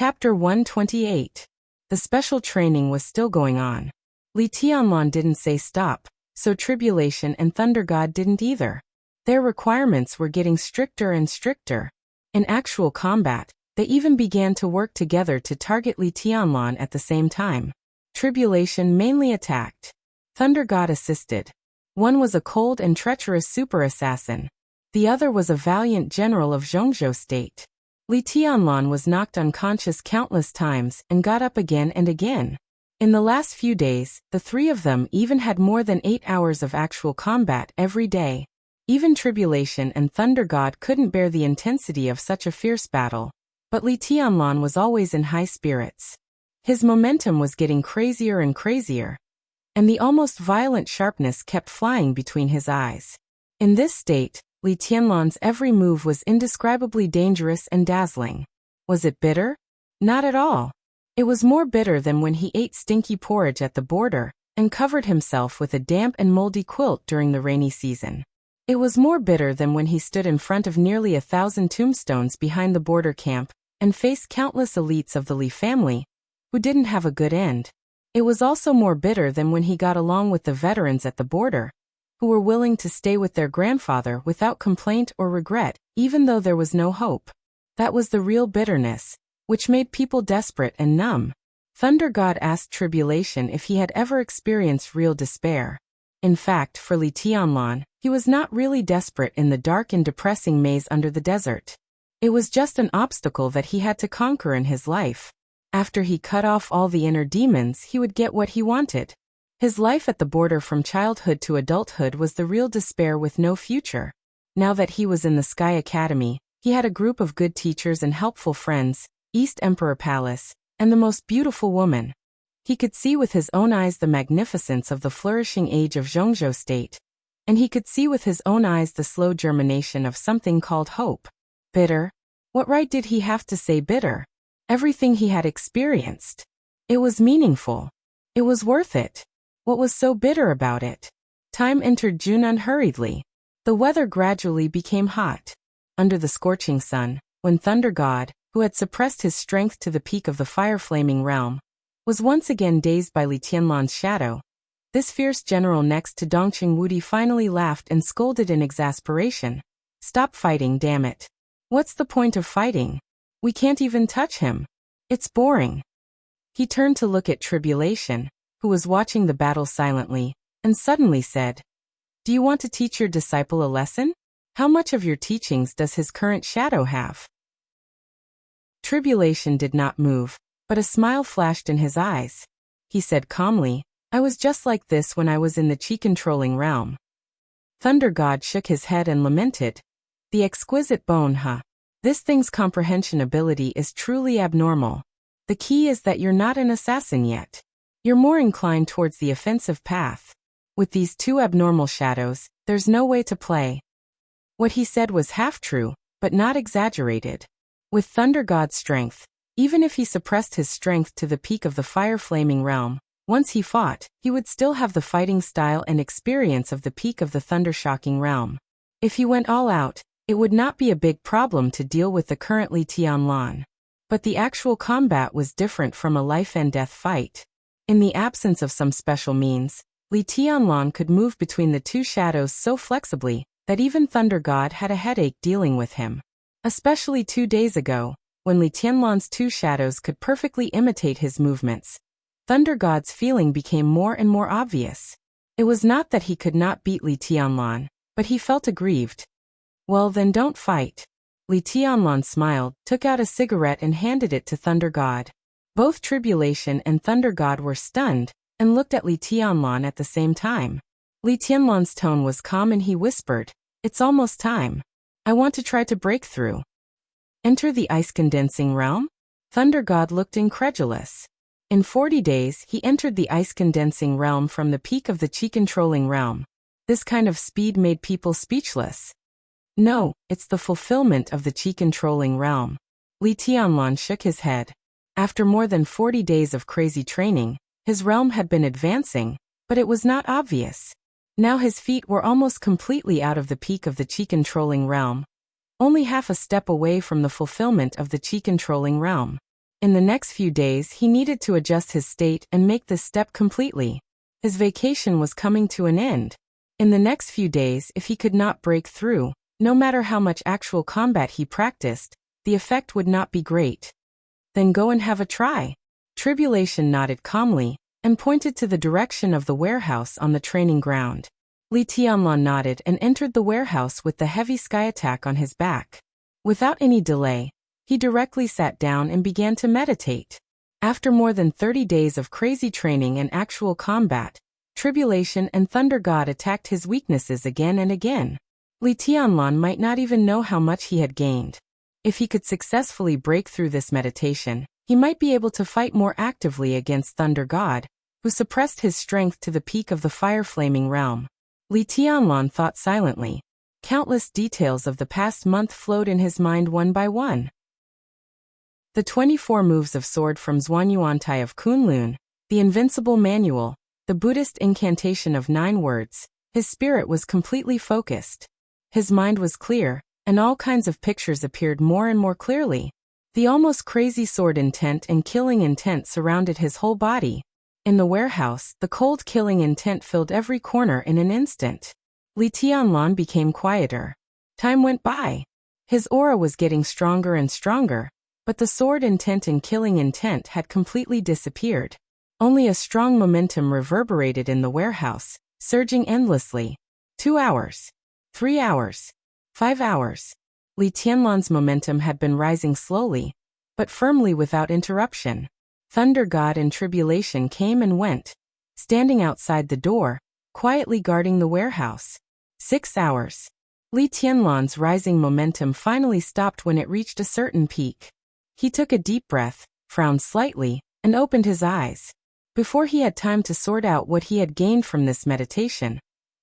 Chapter 128. The special training was still going on. Li Tianlan didn't say stop, so Tribulation and Thunder God didn't either. Their requirements were getting stricter and stricter. In actual combat, they even began to work together to target Li Tianlan at the same time. Tribulation mainly attacked. Thunder God assisted. One was a cold and treacherous super assassin. The other was a valiant general of Zhongzhou state. Li Tianlan was knocked unconscious countless times and got up again and again. In the last few days, the three of them even had more than 8 hours of actual combat every day. Even Tribulation and Thunder God couldn't bear the intensity of such a fierce battle. But Li Tianlan was always in high spirits. His momentum was getting crazier and crazier, and the almost violent sharpness kept flying between his eyes. In this state, Li Tianlan's every move was indescribably dangerous and dazzling. Was it bitter? Not at all. It was more bitter than when he ate stinky porridge at the border and covered himself with a damp and moldy quilt during the rainy season. It was more bitter than when he stood in front of nearly 1,000 tombstones behind the border camp and faced countless elites of the Li family who didn't have a good end. It was also more bitter than when he got along with the veterans at the border, who were willing to stay with their grandfather without complaint or regret, even though there was no hope. That was the real bitterness, which made people desperate and numb. Thunder God asked Tribulation if he had ever experienced real despair. In fact, for Li Tianlan, he was not really desperate in the dark and depressing maze under the desert. It was just an obstacle that he had to conquer in his life. After he cut off all the inner demons, he would get what he wanted. His life at the border from childhood to adulthood was the real despair with no future. Now that he was in the Sky Academy, he had a group of good teachers and helpful friends, East Emperor Palace, and the most beautiful woman. He could see with his own eyes the magnificence of the flourishing age of Zhongzhou state, and he could see with his own eyes the slow germination of something called hope. Bitter? What right did he have to say bitter? Everything he had experienced. It was meaningful. It was worth it. What was so bitter about it? Time entered June unhurriedly. The weather gradually became hot. Under the scorching sun, when Thunder God, who had suppressed his strength to the peak of the fire-flaming realm, was once again dazed by Li Tianlan's shadow, this fierce general next to Dongqing Wudi finally laughed and scolded in exasperation. Stop fighting, damn it. What's the point of fighting? We can't even touch him. It's boring. He turned to look at Tribulation, who was watching the battle silently, and suddenly said, "Do you want to teach your disciple a lesson? How much of your teachings does his current shadow have?" Tribulation did not move, but a smile flashed in his eyes. He said calmly, "I was just like this when I was in the chi-controlling realm." Thunder God shook his head and lamented, "The exquisite bone, huh? This thing's comprehension ability is truly abnormal. The key is that you're not an assassin yet. You're more inclined towards the offensive path. With these two abnormal shadows, there's no way to play." What he said was half true, but not exaggerated. With Thunder God's strength, even if he suppressed his strength to the peak of the fire-flaming realm, once he fought, he would still have the fighting style and experience of the peak of the thunder-shocking realm. If he went all out, it would not be a big problem to deal with the current Li Tianlan. But the actual combat was different from a life-and-death fight. In the absence of some special means, Li Tianlan could move between the two shadows so flexibly that even Thunder God had a headache dealing with him. Especially 2 days ago, when Li Tianlan's two shadows could perfectly imitate his movements. Thunder God's feeling became more and more obvious. It was not that he could not beat Li Tianlan, but he felt aggrieved. "Well then don't fight." Li Tianlan smiled, took out a cigarette and handed it to Thunder God. Both Tribulation and Thunder God were stunned, and looked at Li Tianlan at the same time. Li Tianlan's tone was calm and he whispered, "It's almost time. I want to try to break through." "Enter the ice-condensing realm?" Thunder God looked incredulous. In 40 days he entered the ice-condensing realm from the peak of the chi-controlling realm. This kind of speed made people speechless. "No, it's the fulfillment of the chi-controlling realm." Li Tianlan shook his head. After more than 40 days of crazy training, his realm had been advancing, but it was not obvious. Now his feet were almost completely out of the peak of the chi-controlling realm, only half a step away from the fulfillment of the chi-controlling realm. In the next few days he needed to adjust his state and make this step completely. His vacation was coming to an end. In the next few days, if he could not break through, no matter how much actual combat he practiced, the effect would not be great. Then go and have a try. Tribulation nodded calmly and pointed to the direction of the warehouse on the training ground. Li Tianlan nodded and entered the warehouse with the heavy sky attack on his back. Without any delay, he directly sat down and began to meditate. After more than 30 days of crazy training and actual combat, Tribulation and Thunder God attacked his weaknesses again and again. Li Tianlan might not even know how much he had gained. If he could successfully break through this meditation, he might be able to fight more actively against Thunder God, who suppressed his strength to the peak of the fire-flaming realm. Li Tianlan thought silently. Countless details of the past month flowed in his mind one by one. The 24 moves of sword from Zhuanyuantai of Kunlun, the invincible manual, the Buddhist incantation of 9 words. His spirit was completely focused. His mind was clear, and all kinds of pictures appeared more and more clearly. The almost crazy sword intent and killing intent surrounded his whole body. In the warehouse, the cold killing intent filled every corner in an instant. Li Tianlan became quieter. Time went by. His aura was getting stronger and stronger, but the sword intent and killing intent had completely disappeared. Only a strong momentum reverberated in the warehouse, surging endlessly. 2 hours. 3 hours. 5 hours. Li Tianlan's momentum had been rising slowly, but firmly without interruption. Thunder God and Tribulation came and went, standing outside the door, quietly guarding the warehouse. 6 hours. Li Tianlan's rising momentum finally stopped when it reached a certain peak. He took a deep breath, frowned slightly, and opened his eyes. Before he had time to sort out what he had gained from this meditation,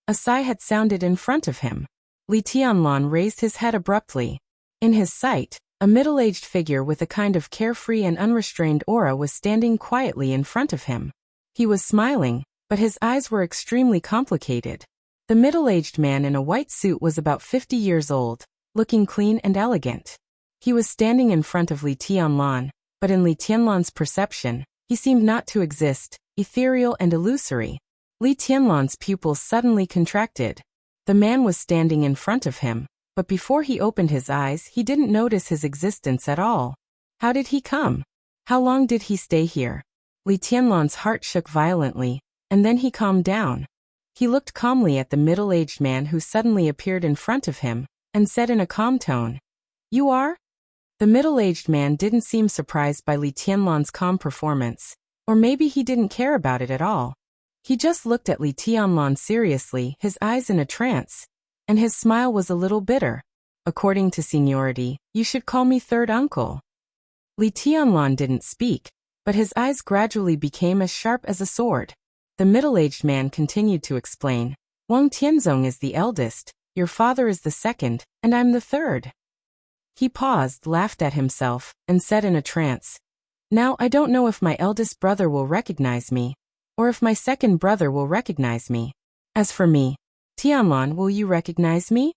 a sigh had sounded in front of him. Li Tianlan raised his head abruptly. In his sight, a middle-aged figure with a kind of carefree and unrestrained aura was standing quietly in front of him. He was smiling, but his eyes were extremely complicated. The middle-aged man in a white suit was about 50 years old, looking clean and elegant. He was standing in front of Li Tianlan, but in Li Tianlan's perception, he seemed not to exist, ethereal and illusory. Li Tianlan's pupils suddenly contracted. The man was standing in front of him, but before he opened his eyes he didn't notice his existence at all. How did he come? How long did he stay here? Li Tianlan's heart shook violently, and then he calmed down. He looked calmly at the middle-aged man who suddenly appeared in front of him, and said in a calm tone, "You are?" The middle-aged man didn't seem surprised by Li Tianlan's calm performance, or maybe he didn't care about it at all. He just looked at Li Tianlan seriously, his eyes in a trance, and his smile was a little bitter. "According to seniority, you should call me third uncle." Li Tianlan didn't speak, but his eyes gradually became as sharp as a sword. The middle-aged man continued to explain, "Wang Tianzong is the eldest, your father is the second, and I'm the third." He paused, laughed at himself, and said in a trance, "Now I don't know if my eldest brother will recognize me, or if my second brother will recognize me. As for me, Tianlan, will you recognize me?"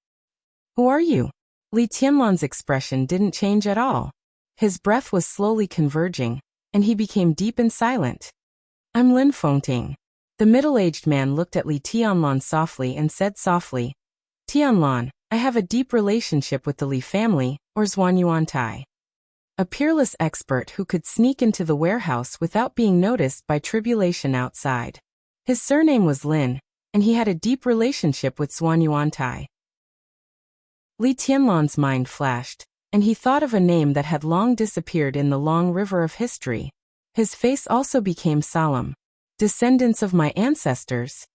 "Who are you?" Li Tianlan's expression didn't change at all. His breath was slowly converging, and he became deep and silent. "I'm Lin Fengting." The middle-aged man looked at Li Tianlan softly and said softly, "Tianlan, I have a deep relationship with the Li family, or Zhuanyuantai. A peerless expert who could sneak into the warehouse without being noticed by Tribulation outside. His surname was Lin, and he had a deep relationship with Zhuanyuantai." Li Tianlan's mind flashed, and he thought of a name that had long disappeared in the long river of history. His face also became solemn. "Descendants of my ancestors.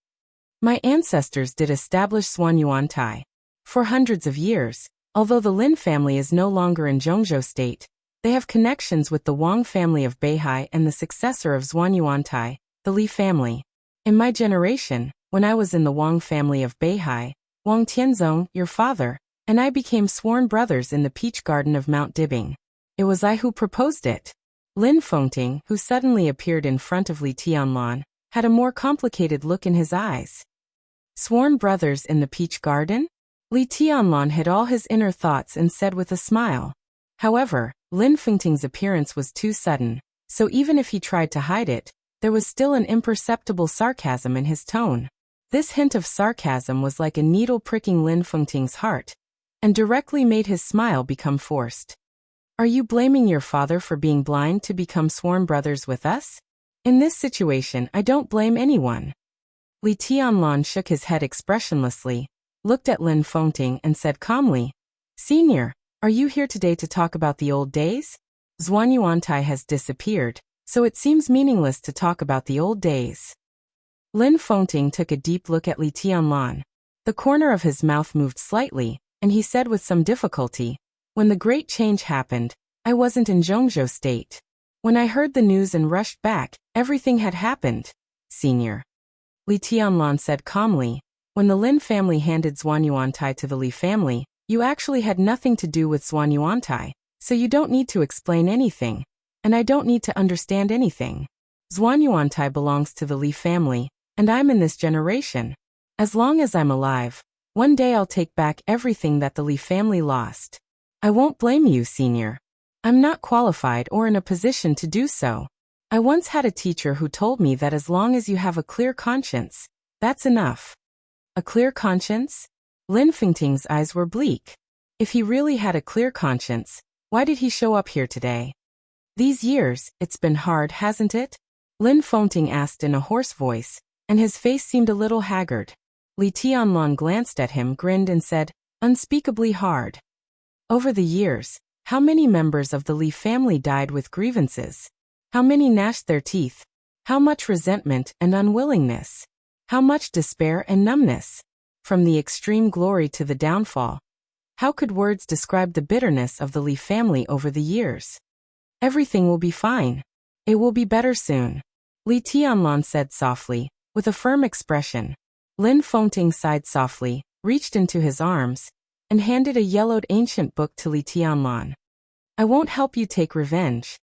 My ancestors did establish Zhuanyuantai. For hundreds of years, although the Lin family is no longer in Zhongzhou state, they have connections with the Wang family of Beihai and the successor of Zhuanyuantai, the Li family. In my generation, when I was in the Wang family of Beihai, Wang Tianzong, your father, and I became sworn brothers in the peach garden of Mount Dibing. It was I who proposed it." Lin Fengting, who suddenly appeared in front of Li Tianlan, had a more complicated look in his eyes. "Sworn brothers in the peach garden?" Li Tianlan hid all his inner thoughts and said with a smile. However, Lin Fengting's appearance was too sudden, so even if he tried to hide it, there was still an imperceptible sarcasm in his tone. This hint of sarcasm was like a needle pricking Lin Fengting's heart, and directly made his smile become forced. Are you blaming your father for being blind to become sworn brothers with us? In this situation, I don't blame anyone. Li Tianlan shook his head expressionlessly, looked at Lin Fengting and said calmly, Senior, are you here today to talk about the old days? Zhuan Yuantai has disappeared, so it seems meaningless to talk about the old days. Lin Fengting took a deep look at Li Tianlan. The corner of his mouth moved slightly, and he said with some difficulty, When the great change happened, I wasn't in Zhongzhou state. When I heard the news and rushed back, everything had happened, Senior. Li Tianlan said calmly, When the Lin family handed Zhuan Yuantai to the Li family, you actually had nothing to do with Zhuan Yuantai, so you don't need to explain anything, and I don't need to understand anything. Zhuan Yuantai belongs to the Li family, and I'm in this generation. As long as I'm alive, one day I'll take back everything that the Li family lost. I won't blame you, Senior. I'm not qualified or in a position to do so. I once had a teacher who told me that as long as you have a clear conscience, that's enough. A clear conscience? Lin Fengting's eyes were bleak. If he really had a clear conscience, why did he show up here today? These years, it's been hard, hasn't it? Lin Fengting asked in a hoarse voice, and his face seemed a little haggard. Li Tianlan glanced at him, grinned and said, Unspeakably hard. Over the years, how many members of the Li family died with grievances? How many gnashed their teeth? How much resentment and unwillingness? How much despair and numbness? From the extreme glory to the downfall. How could words describe the bitterness of the Li family over the years? Everything will be fine. It will be better soon. Li Tianlan said softly, with a firm expression. Lin Fengting sighed softly, reached into his arms, and handed a yellowed ancient book to Li Tianlan. I won't help you take revenge.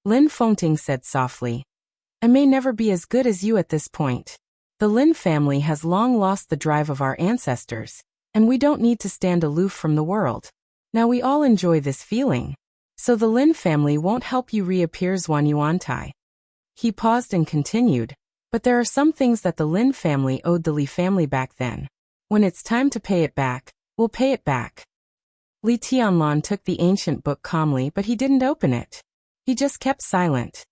Lin Fengting said softly. I may never be as good as you at this point. The Lin family has long lost the drive of our ancestors, and we don't need to stand aloof from the world. Now we all enjoy this feeling. So the Lin family won't help you reappear, Zhuan Yuantai. He paused and continued, but there are some things that the Lin family owed the Li family back then. When it's time to pay it back, we'll pay it back. Li Tianlan took the ancient book calmly, but he didn't open it. He just kept silent.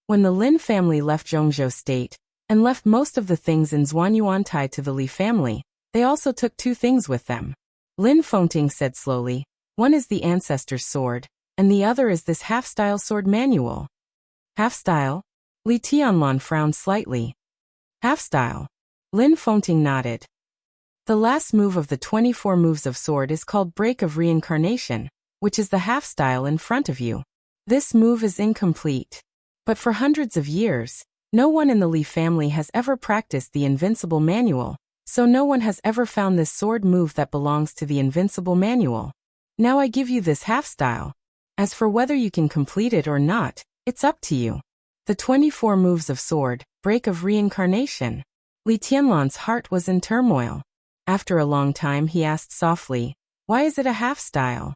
When the Lin family left Zhongzhou state, and left most of the things in Zhuan Yuantai to the Li family, they also took two things with them. Lin Fengting said slowly, one is the ancestor's sword, and the other is this half-style sword manual. Half-style? Li Tianlan frowned slightly. Half-style. Lin Fengting nodded. The last move of the 24 moves of sword is called Break of Reincarnation, which is the half-style in front of you. This move is incomplete. But for hundreds of years, no one in the Li family has ever practiced the invincible manual, so no one has ever found this sword move that belongs to the invincible manual. Now I give you this half-style. As for whether you can complete it or not, it's up to you. The 24 moves of sword, Break of Reincarnation. Li Tianlan's heart was in turmoil. After a long time he asked softly, why is it a half-style?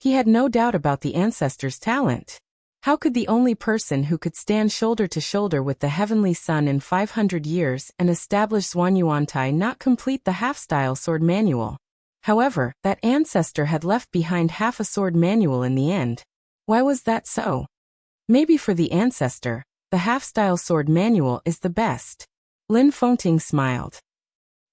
He had no doubt about the ancestor's talent. How could the only person who could stand shoulder to shoulder with the heavenly sun in 500 years and establish Zhuan Yuantai not complete the half-style sword manual? However, that ancestor had left behind half a sword manual in the end. Why was that so? Maybe for the ancestor, the half-style sword manual is the best. Lin Fengting smiled.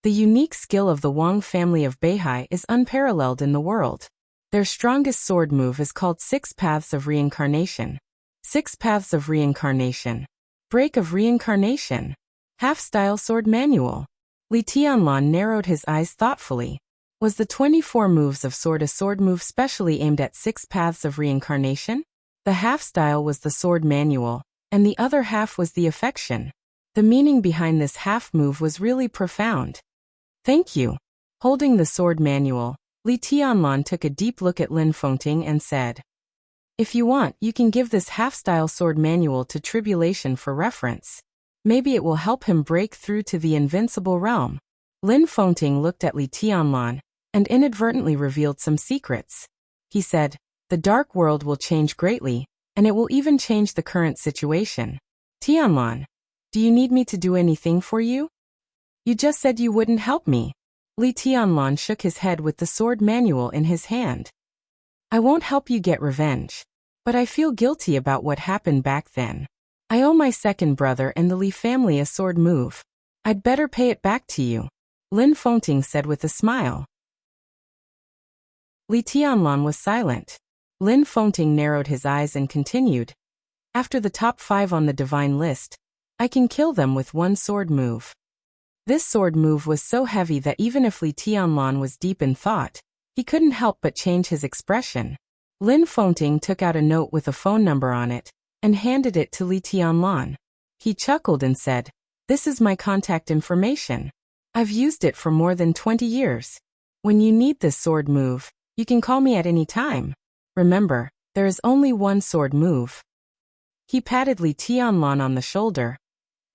The unique skill of the Wang family of Beihai is unparalleled in the world. Their strongest sword move is called Six Paths of Reincarnation. Six Paths of Reincarnation. Break of Reincarnation. Half-style sword manual. Li Tianlan narrowed his eyes thoughtfully. Was the 24 moves of sword a sword move specially aimed at Six Paths of Reincarnation? The half-style was the sword manual, and the other half was the affection. The meaning behind this half move was really profound. Thank you. Holding the sword manual, Li Tianlan took a deep look at Lin Fengting and said, if you want, you can give this half-style sword manual to Tribulation for reference. Maybe it will help him break through to the invincible realm. Lin Fengting looked at Li Tianlan and inadvertently revealed some secrets. He said, The dark world will change greatly, and it will even change the current situation. Tianlan, do you need me to do anything for you? You just said you wouldn't help me. Li Tianlan shook his head with the sword manual in his hand. I won't help you get revenge. But I feel guilty about what happened back then. I owe my second brother and the Li family a sword move. I'd better pay it back to you, Lin Fengting said with a smile. Li Tianlan was silent. Lin Fengting narrowed his eyes and continued. After the top 5 on the divine list, I can kill them with one sword move. This sword move was so heavy that even if Li Tianlan was deep in thought, he couldn't help but change his expression. Lin Fengting took out a note with a phone number on it and handed it to Li Tianlan. He chuckled and said, "This is my contact information. I've used it for more than 20 years. When you need this sword move, you can call me at any time. Remember, there is only one sword move." He patted Li Tianlan on the shoulder,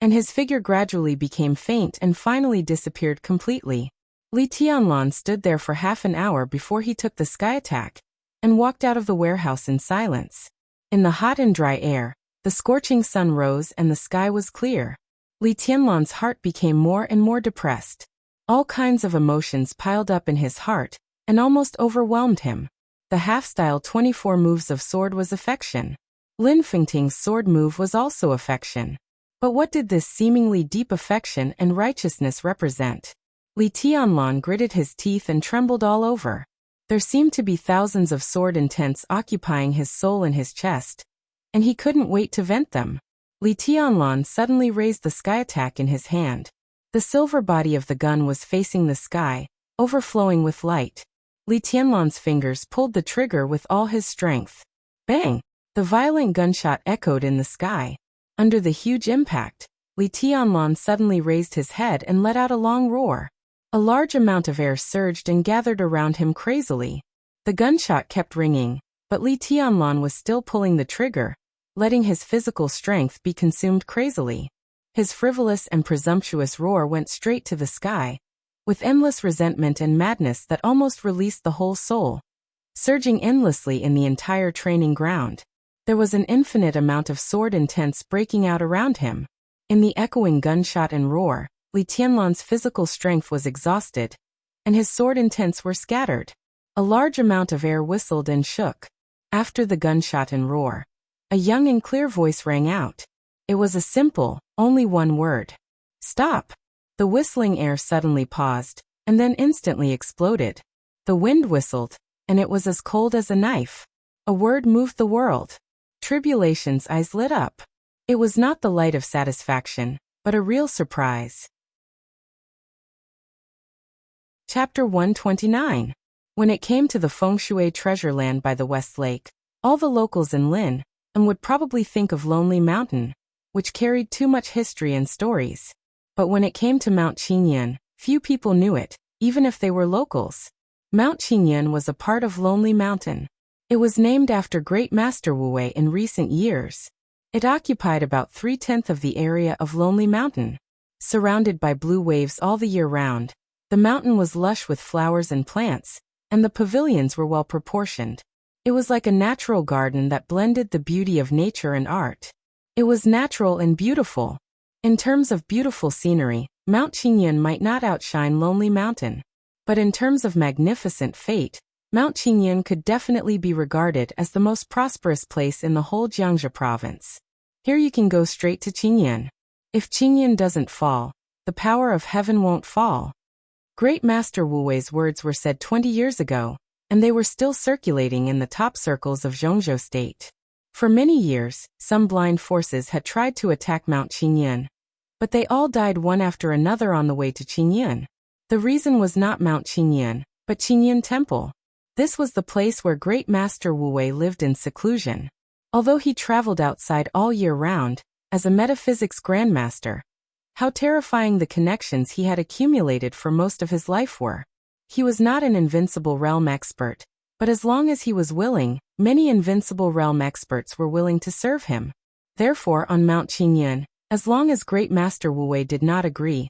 and his figure gradually became faint and finally disappeared completely. Li Tianlan stood there for half an hour before he took the sky attack and walked out of the warehouse in silence. In the hot and dry air, the scorching sun rose and the sky was clear. Li Tianlan's heart became more and more depressed. All kinds of emotions piled up in his heart and almost overwhelmed him. The half-style 24 moves of sword was affection. Lin Fengting's sword move was also affection. But what did this seemingly deep affection and righteousness represent? Li Tianlan gritted his teeth and trembled all over. There seemed to be thousands of sword intents occupying his soul and his chest, and he couldn't wait to vent them. Li Tianlan suddenly raised the sky attack in his hand. The silver body of the gun was facing the sky, overflowing with light. Li Tianlan's fingers pulled the trigger with all his strength. Bang! The violent gunshot echoed in the sky. Under the huge impact, Li Tianlan suddenly raised his head and let out a long roar. A large amount of air surged and gathered around him crazily. The gunshot kept ringing, but Li Tianlan was still pulling the trigger, letting his physical strength be consumed crazily. His frivolous and presumptuous roar went straight to the sky, with endless resentment and madness that almost released the whole soul, surging endlessly in the entire training ground. There was an infinite amount of sword intents breaking out around him. In the echoing gunshot and roar, Li Tianlan's physical strength was exhausted, and his sword intents were scattered. A large amount of air whistled and shook. After the gunshot and roar, a young and clear voice rang out. It was a simple, only one word. Stop! The whistling air suddenly paused, and then instantly exploded. The wind whistled, and it was as cold as a knife. A word moved the world. Tribulation's eyes lit up. It was not the light of satisfaction, but a real surprise. Chapter 129. When it came to the Fengshui treasure land by the West Lake, all the locals in Lin and would probably think of Lonely Mountain, which carried too much history and stories. But when it came to Mount Qingyun, few people knew it, even if they were locals. Mount Qingyun was a part of Lonely Mountain. It was named after Great Master Wu Wei in recent years. It occupied about 3/10 of the area of Lonely Mountain. Surrounded by blue waves all the year round, the mountain was lush with flowers and plants, and the pavilions were well proportioned. It was like a natural garden that blended the beauty of nature and art. It was natural and beautiful. In terms of beautiful scenery, Mount Qingyun might not outshine Lonely Mountain. But in terms of magnificent fate, Mount Qingyun could definitely be regarded as the most prosperous place in the whole Jiangxia province. Here you can go straight to Qingyun. If Qingyun doesn't fall, the power of heaven won't fall. Great Master Wu Wei's words were said 20 years ago, and they were still circulating in the top circles of Zhongzhou State. For many years, some blind forces had tried to attack Mount Qingyun, but they all died one after another on the way to Qingyun. The reason was not Mount Qingyun, but Qingyun Temple. This was the place where Great Master Wu Wei lived in seclusion. Although he traveled outside all year round, as a metaphysics grandmaster, how terrifying the connections he had accumulated for most of his life were. He was not an invincible realm expert, but as long as he was willing, many invincible realm experts were willing to serve him. Therefore, on Mount Qingyun, as long as Great Master Wu Wei did not agree,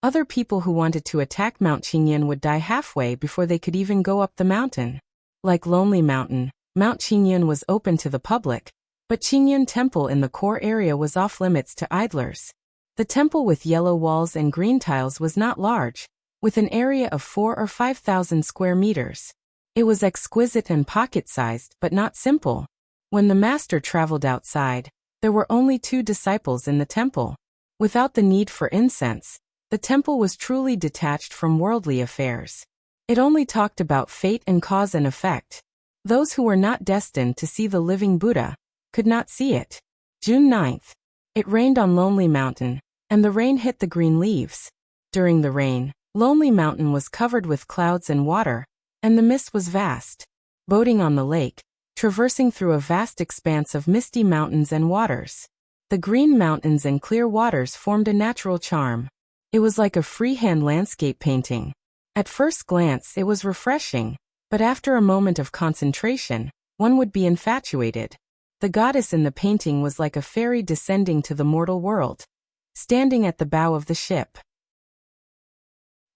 other people who wanted to attack Mount Qingyun would die halfway before they could even go up the mountain. Like Lonely Mountain, Mount Qingyun was open to the public, but Qingyun Temple in the core area was off-limits to idlers. The temple with yellow walls and green tiles was not large, with an area of 4,000 or 5,000 square meters. It was exquisite and pocket-sized but not simple. When the master traveled outside, there were only 2 disciples in the temple. Without the need for incense, the temple was truly detached from worldly affairs. It only talked about fate and cause and effect. Those who were not destined to see the living Buddha could not see it. June 9th. It rained on Lonely Mountain, and the rain hit the green leaves. During the rain, Lonely Mountain was covered with clouds and water, and the mist was vast. Boating on the lake, traversing through a vast expanse of misty mountains and waters. The green mountains and clear waters formed a natural charm. It was like a freehand landscape painting. At first glance it was refreshing, but after a moment of concentration, one would be infatuated. The goddess in the painting was like a fairy descending to the mortal world, standing at the bow of the ship.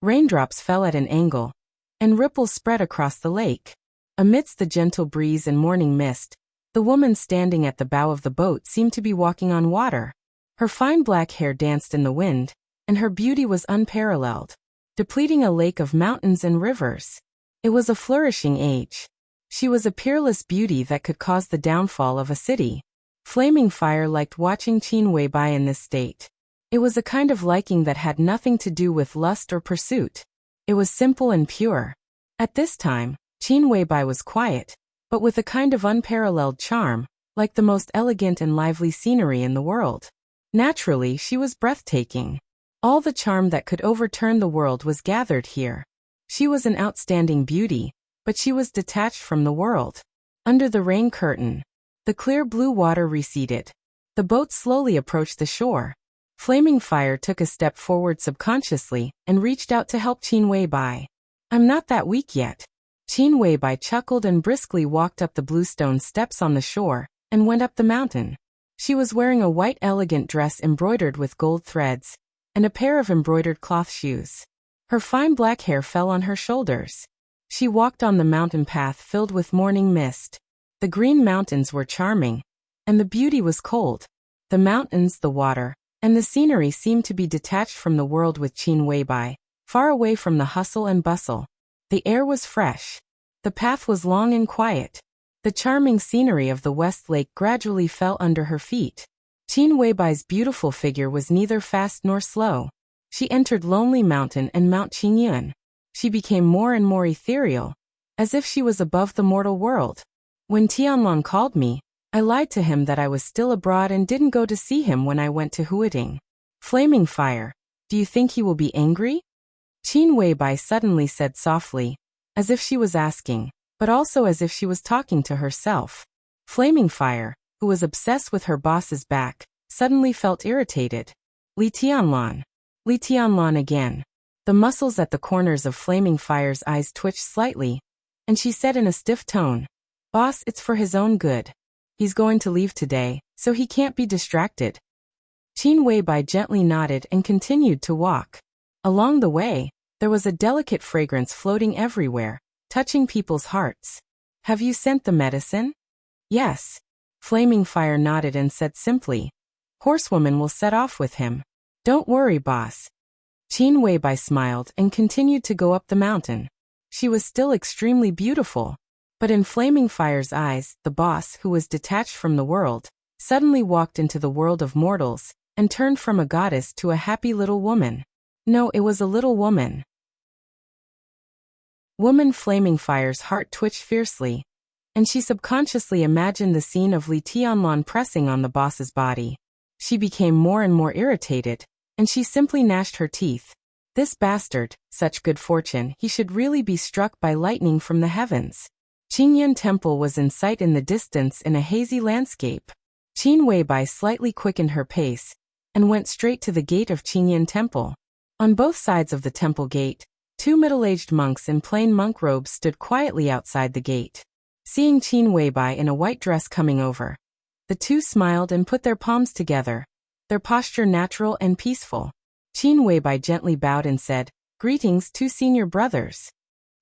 Raindrops fell at an angle, and ripples spread across the lake. Amidst the gentle breeze and morning mist, the woman standing at the bow of the boat seemed to be walking on water. Her fine black hair danced in the wind, and her beauty was unparalleled, depleting a lake of mountains and rivers. It was a flourishing age. She was a peerless beauty that could cause the downfall of a city. Flaming Fire liked watching Qin Weibai in this state. It was a kind of liking that had nothing to do with lust or pursuit. It was simple and pure. At this time, Qin Weibai was quiet, but with a kind of unparalleled charm, like the most elegant and lively scenery in the world. Naturally, she was breathtaking. All the charm that could overturn the world was gathered here. She was an outstanding beauty, but she was detached from the world. Under the rain curtain, the clear blue water receded. The boat slowly approached the shore. Flaming Fire took a step forward subconsciously and reached out to help Qin Weibai. "I'm not that weak yet." Qin Weibai chuckled and briskly walked up the bluestone steps on the shore and went up the mountain. She was wearing a white elegant dress embroidered with gold threads and a pair of embroidered cloth shoes. Her fine black hair fell on her shoulders. She walked on the mountain path filled with morning mist. The green mountains were charming, and the beauty was cold. The mountains, the water, and the scenery seemed to be detached from the world with Qin Weibai, far away from the hustle and bustle. The air was fresh. The path was long and quiet. The charming scenery of the West Lake gradually fell under her feet. Qin Weibai's beautiful figure was neither fast nor slow. She entered Lonely Mountain and Mount Qingyun. She became more and more ethereal, as if she was above the mortal world. When Tianlong called me, I lied to him that I was still abroad and didn't go to see him when I went to Huading. Flaming Fire, do you think he will be angry? Qin Weibai suddenly said softly, as if she was asking, but also as if she was talking to herself. Flaming Fire, who was obsessed with her boss's back, suddenly felt irritated. Li Tianlong again. The muscles at the corners of Flaming Fire's eyes twitched slightly, and she said in a stiff tone, "Boss, it's for his own good. He's going to leave today, so he can't be distracted." Qin Weibai gently nodded and continued to walk. Along the way, there was a delicate fragrance floating everywhere, touching people's hearts. "Have you sent the medicine?" "Yes." Flaming Fire nodded and said simply, "Horsewoman will set off with him. Don't worry, boss." Qin Weibai smiled and continued to go up the mountain. She was still extremely beautiful, but in Flaming Fire's eyes, the boss, who was detached from the world, suddenly walked into the world of mortals and turned from a goddess to a happy little woman. No, it was a little woman. Flaming Fire's heart twitched fiercely, and she subconsciously imagined the scene of Li Tianlong pressing on the boss's body. She became more and more irritated, and she simply gnashed her teeth. This bastard, such good fortune, he should really be struck by lightning from the heavens. Qingyun Temple was in sight in the distance in a hazy landscape. Qin Weibai slightly quickened her pace and went straight to the gate of Qingyun Temple. On both sides of the temple gate, 2 middle-aged monks in plain monk robes stood quietly outside the gate. Seeing Qin Weibai in a white dress coming over, the two smiled and put their palms together, their posture natural and peaceful. Qin Weibai gently bowed and said, "Greetings, 2 senior brothers.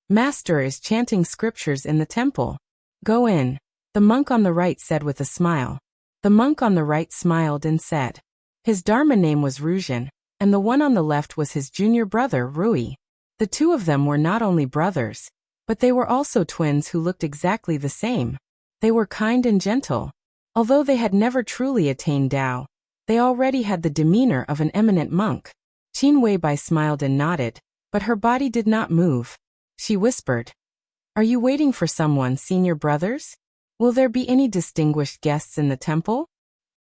Master is chanting scriptures in the temple. Go in." the monk on the right said with a smile. The monk on the right smiled and said. His Dharma name was Ruzhin, and the one on the left was his junior brother, Rui. The two of them were not only brothers, but they were also twins who looked exactly the same. They were kind and gentle. Although they had never truly attained Tao, they already had the demeanor of an eminent monk. Qin Weibai smiled and nodded, but her body did not move. She whispered, "Are you waiting for someone, senior brothers? Will there be any distinguished guests in the temple?"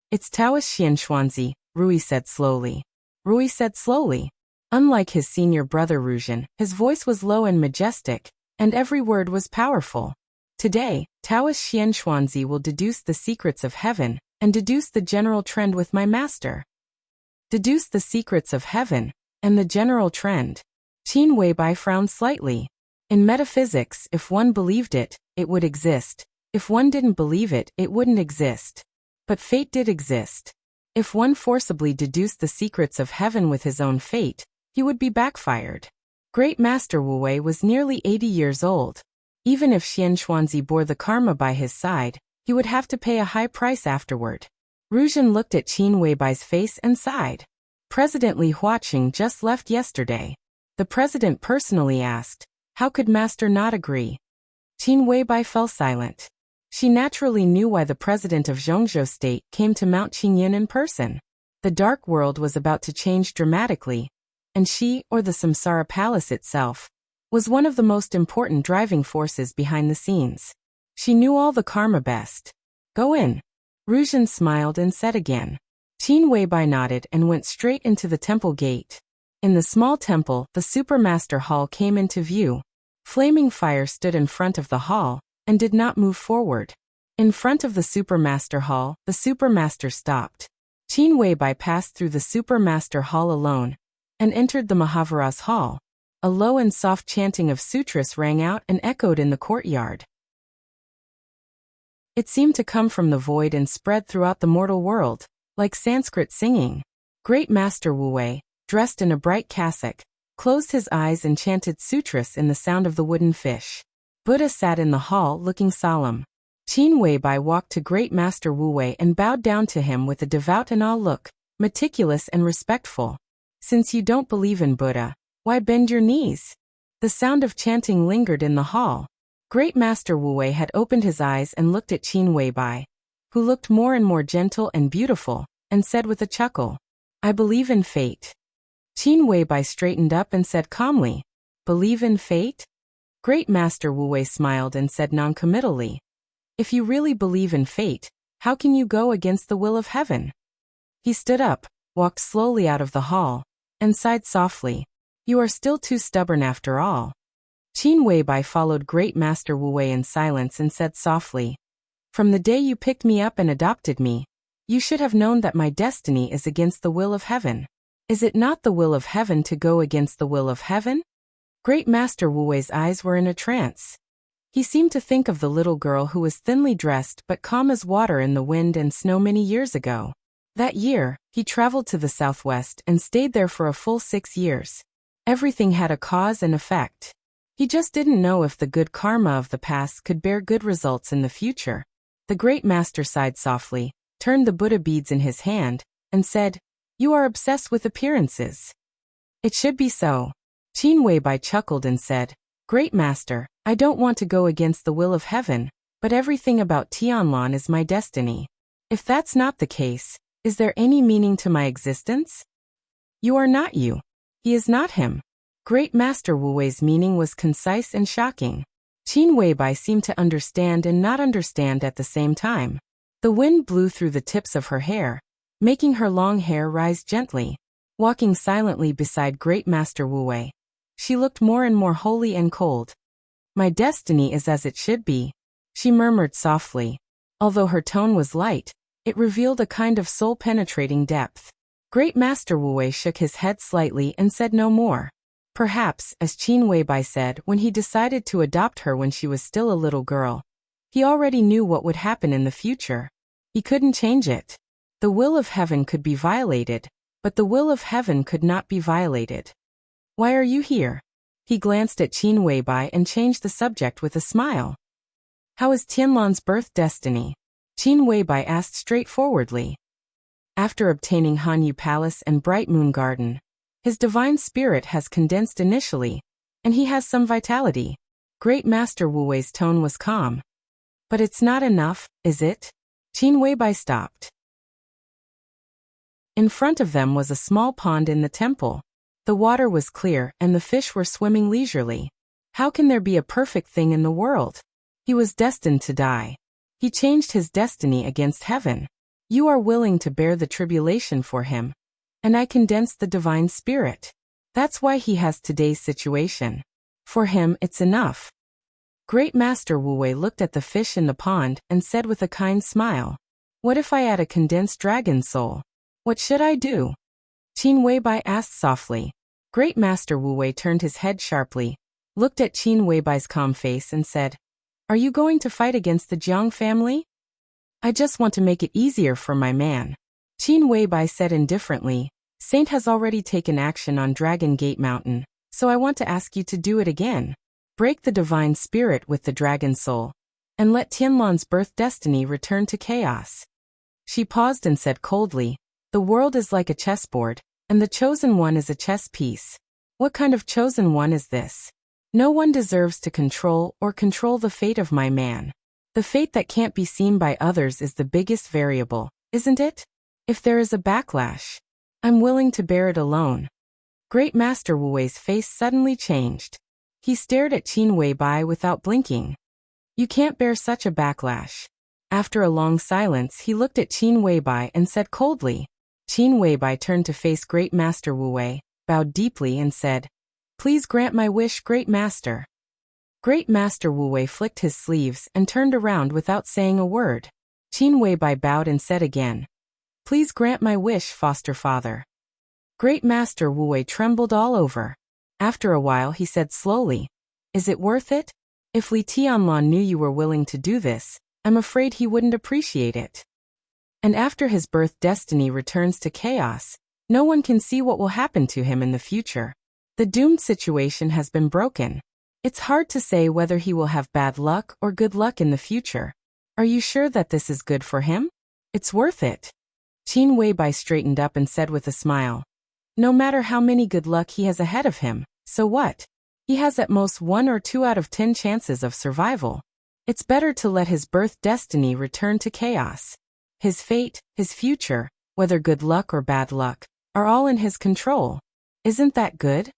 "It's Taoist Xianxuanzi," Rui said slowly. Rui said slowly. Unlike his senior brother Ruzhin, his voice was low and majestic, and every word was powerful. "Today, Taoist Xianxuanzi will deduce the secrets of heaven, and deduce the general trend with my master." Deduce the secrets of heaven, and the general trend. Qin Weibai frowned slightly. In metaphysics, if one believed it, it would exist. If one didn't believe it, it wouldn't exist. But fate did exist. If one forcibly deduced the secrets of heaven with his own fate, he would be backfired. Great Master Wu Wei was nearly 80 years old. Even if Xianxuanzi bore the karma by his side, he would have to pay a high price afterward. Ruzhin looked at Qin Weibai's face and sighed. President Li Huaqing just left yesterday. The president personally asked, how could Master not agree? Qin Weibai fell silent. She naturally knew why the president of Zhongzhou State came to Mount Qingyan in person. The dark world was about to change dramatically, and she, or the Samsara Palace itself, was one of the most important driving forces behind the scenes. She knew all the karma best. Go in. Ruzhin smiled and said again. Qin Weibai nodded and went straight into the temple gate. In the small temple, the Supermaster Hall came into view. Flaming fire stood in front of the hall, and did not move forward. In front of the Supermaster Hall, the Supermaster stopped. Qin Weibai passed through the Supermaster Hall alone, and entered the Mahavira's hall. A low and soft chanting of sutras rang out and echoed in the courtyard. It seemed to come from the void and spread throughout the mortal world, like Sanskrit singing. Great Master Wu Wei, dressed in a bright cassock, closed his eyes and chanted sutras in the sound of the wooden fish. Buddha sat in the hall looking solemn. Qin Weibai walked to Great Master Wu Wei and bowed down to him with a devout and awe look, meticulous and respectful. Since you don't believe in Buddha, why bend your knees? The sound of chanting lingered in the hall. Great Master Wu Wei had opened his eyes and looked at Qin Weibai, who looked more and more gentle and beautiful, and said with a chuckle, I believe in fate. Qin Weibai straightened up and said calmly, Believe in fate? Great Master Wu Wei smiled and said noncommittally, If you really believe in fate, how can you go against the will of heaven? He stood up, walked slowly out of the hall, and sighed softly. You are still too stubborn after all. Qin Weibai followed Great Master Wu Wei in silence and said softly, From the day you picked me up and adopted me, you should have known that my destiny is against the will of heaven. Is it not the will of heaven to go against the will of heaven? Great Master Wu Wei's eyes were in a trance. He seemed to think of the little girl who was thinly dressed but calm as water in the wind and snow many years ago. That year, he traveled to the southwest and stayed there for a full 6 years. Everything had a cause and effect. He just didn't know if the good karma of the past could bear good results in the future. The Great Master sighed softly, turned the Buddha beads in his hand, and said, You are obsessed with appearances. It should be so. Qin Weibai chuckled and said, Great Master, I don't want to go against the will of heaven, but everything about Tianlan is my destiny. If that's not the case, is there any meaning to my existence? You are not you. He is not him. Great Master Wu Wei's meaning was concise and shocking. Qin Weibai seemed to understand and not understand at the same time. The wind blew through the tips of her hair, making her long hair rise gently. Walking silently beside Great Master Wu Wei, she looked more and more holy and cold. My destiny is as it should be, she murmured softly. Although her tone was light, it revealed a kind of soul-penetrating depth. Great Master Wu Wei shook his head slightly and said no more. Perhaps, as Qin Weibai said when he decided to adopt her when she was still a little girl, he already knew what would happen in the future. He couldn't change it. The will of heaven could be violated, but the will of heaven could not be violated. Why are you here? He glanced at Qin Weibai and changed the subject with a smile. How is Tianlan's birth destiny? Qin Weibai asked straightforwardly. After obtaining Hanyu Palace and Bright Moon Garden, his divine spirit has condensed initially, and he has some vitality. Great Master Wu Wei's tone was calm. But it's not enough, is it? Qin Weibai stopped. In front of them was a small pond in the temple. The water was clear and the fish were swimming leisurely. How can there be a perfect thing in the world? He was destined to die. He changed his destiny against heaven. You are willing to bear the tribulation for him. And I condensed the divine spirit. That's why he has today's situation. For him, it's enough. Great Master Wu Wei looked at the fish in the pond and said with a kind smile, "What if I add a condensed dragon soul? What should I do?" Qin Weibai asked softly. Great Master Wu Wei turned his head sharply, looked at Qin Weibai's calm face and said, "Are you going to fight against the Jiang family?" "I just want to make it easier for my man." Qin Weibai said indifferently, "Saint has already taken action on Dragon Gate Mountain, so I want to ask you to do it again. Break the divine spirit with the dragon soul, and let Tianlan's birth destiny return to chaos." She paused and said coldly, "The world is like a chessboard, and the chosen one is a chess piece. What kind of chosen one is this? No one deserves to control the fate of my man. The fate that can't be seen by others is the biggest variable, isn't it? If there is a backlash, I'm willing to bear it alone." Great Master Wu Wei's face suddenly changed. He stared at Qin Weibai without blinking. "You can't bear such a backlash." After a long silence, he looked at Qin Weibai and said coldly. Qin Weibai turned to face Great Master Wu Wei, bowed deeply and said, "Please grant my wish, Great Master." Great Master Wu Wei flicked his sleeves and turned around without saying a word. Qin Weibai bowed and said again, "Please grant my wish, Foster Father." Great Master Wu Wei trembled all over. After a while he said slowly, "Is it worth it? If Li Tianlan knew you were willing to do this, I'm afraid he wouldn't appreciate it. And after his birth destiny returns to chaos, no one can see what will happen to him in the future. The doomed situation has been broken. It's hard to say whether he will have bad luck or good luck in the future. Are you sure that this is good for him? It's worth it." Qin Weibai straightened up and said with a smile, "No matter how many good luck he has ahead of him, so what? He has at most 1 or 2 out of 10 chances of survival. It's better to let his birth destiny return to chaos. His fate, his future, whether good luck or bad luck, are all in his control. Isn't that good?"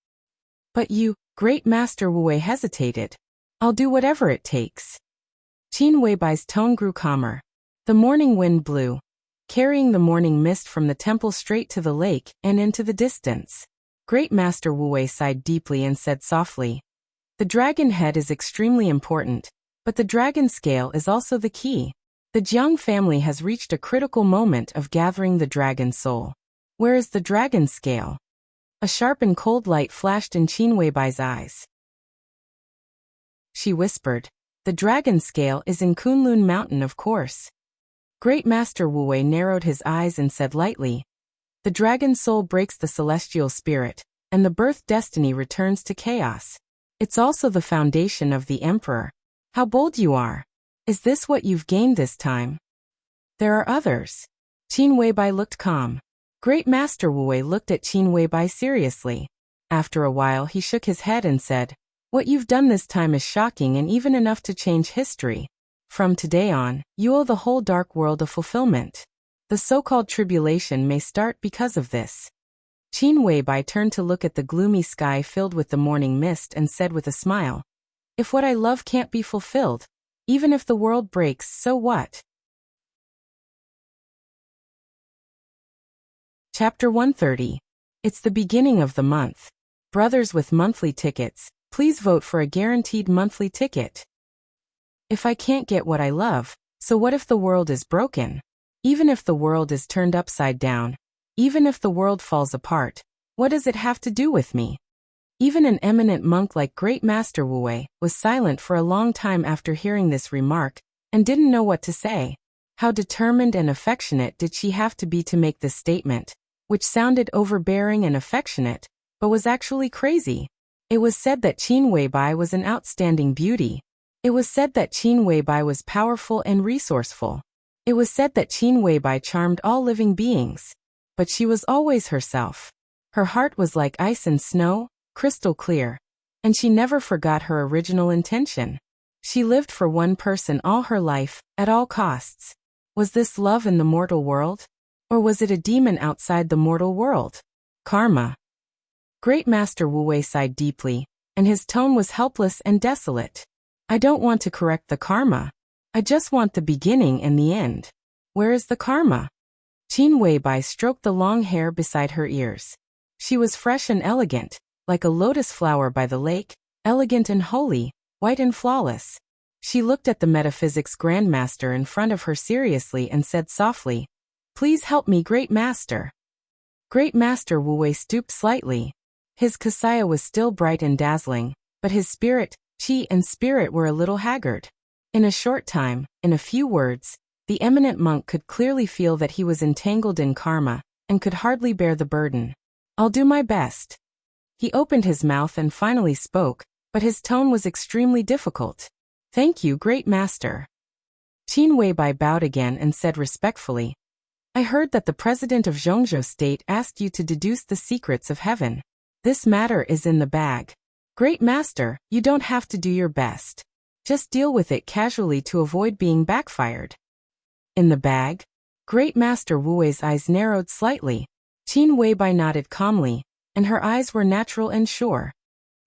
"But you," Great Master Wu Wei hesitated. "I'll do whatever it takes." Qin Weibai's tone grew calmer. The morning wind blew, carrying the morning mist from the temple straight to the lake and into the distance. Great Master Wu Wei sighed deeply and said softly, "The dragon head is extremely important, but the dragon scale is also the key. The Jiang family has reached a critical moment of gathering the dragon soul. Where is the dragon scale?" A sharp and cold light flashed in Qin Weibai's eyes. She whispered, "The dragon scale is in Kunlun Mountain, of course." Great Master Wu Wei narrowed his eyes and said lightly, "The dragon soul breaks the celestial spirit, and the birth destiny returns to chaos. It's also the foundation of the Emperor. How bold you are! Is this what you've gained this time?" "There are others." Qin Weibai looked calm. Great Master Wu Wei looked at Qin Weibai seriously. After a while he shook his head and said, "What you've done this time is shocking and even enough to change history. From today on, you owe the whole dark world a fulfillment. The so-called tribulation may start because of this." Qin Weibai turned to look at the gloomy sky filled with the morning mist and said with a smile, "If what I love can't be fulfilled, even if the world breaks, so what?" Chapter 130. It's the beginning of the month. Brothers with monthly tickets, please vote for a guaranteed monthly ticket. If I can't get what I love, so what if the world is broken? Even if the world is turned upside down, even if the world falls apart, what does it have to do with me? Even an eminent monk like Great Master Wu Wei was silent for a long time after hearing this remark, and didn't know what to say. How determined and affectionate did she have to be to make this statement, which sounded overbearing and affectionate, but was actually crazy? It was said that Qin Weibai was an outstanding beauty. It was said that Qin Weibai was powerful and resourceful. It was said that Qin Weibai charmed all living beings. But she was always herself. Her heart was like ice and snow, crystal clear. And she never forgot her original intention. She lived for one person all her life, at all costs. Was this love in the mortal world? Or was it a demon outside the mortal world? Karma. Great Master Wu Wei sighed deeply, and his tone was helpless and desolate. I don't want to correct the karma. I just want the beginning and the end. Where is the karma? Qin Weibai stroked the long hair beside her ears. She was fresh and elegant, like a lotus flower by the lake, elegant and holy, white and flawless. She looked at the metaphysics grandmaster in front of her seriously and said softly, "Please help me, Great Master." Great Master Wu Wei stooped slightly. His kasaya was still bright and dazzling, but his spirit, qi and spirit were a little haggard. In a short time, in a few words, the eminent monk could clearly feel that he was entangled in karma, and could hardly bear the burden. "I'll do my best." He opened his mouth and finally spoke, but his tone was extremely difficult. "Thank you, Great Master." Qin Weibai bowed again and said respectfully, "I heard that the president of Zhongzhou State asked you to deduce the secrets of heaven. This matter is in the bag. Great Master, you don't have to do your best. Just deal with it casually to avoid being backfired." In the bag? Great Master Wu Wei's eyes narrowed slightly. Qin Weibai nodded calmly, and her eyes were natural and sure.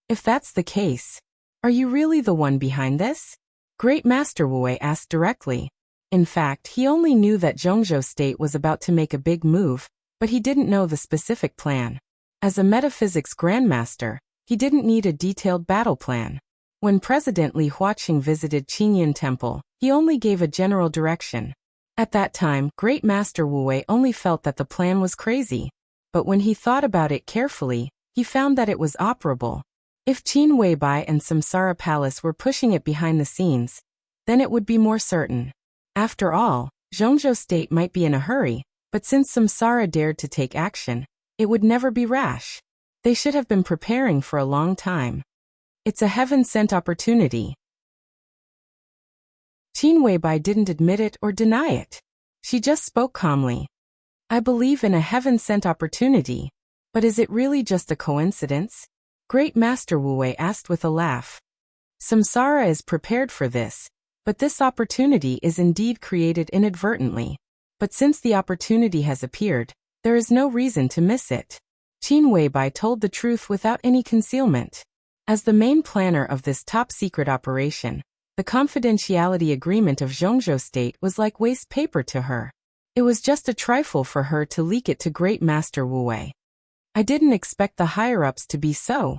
"If that's the case, are you really the one behind this?" Great Master Wu Wei asked directly. In fact, he only knew that Zhongzhou State was about to make a big move, but he didn't know the specific plan. As a metaphysics grandmaster, he didn't need a detailed battle plan. When President Li Huaqing visited Qingyun Temple, he only gave a general direction. At that time, Great Master Wu Wei only felt that the plan was crazy. But when he thought about it carefully, he found that it was operable. If Qin Weibai and Samsara Palace were pushing it behind the scenes, then it would be more certain. After all, Zhongzhou State might be in a hurry, but since Samsara dared to take action, it would never be rash. They should have been preparing for a long time. It's a heaven-sent opportunity. Qin Weibai didn't admit it or deny it. She just spoke calmly. "I believe in a heaven-sent opportunity. But is it really just a coincidence?" Great Master Wu Wei asked with a laugh. "Samsara is prepared for this, but this opportunity is indeed created inadvertently. But since the opportunity has appeared, there is no reason to miss it." Qin Weibai told the truth without any concealment. As the main planner of this top-secret operation, the confidentiality agreement of Zhongzhou State was like waste paper to her. It was just a trifle for her to leak it to Great Master Wu Wei. "I didn't expect the higher-ups to be so."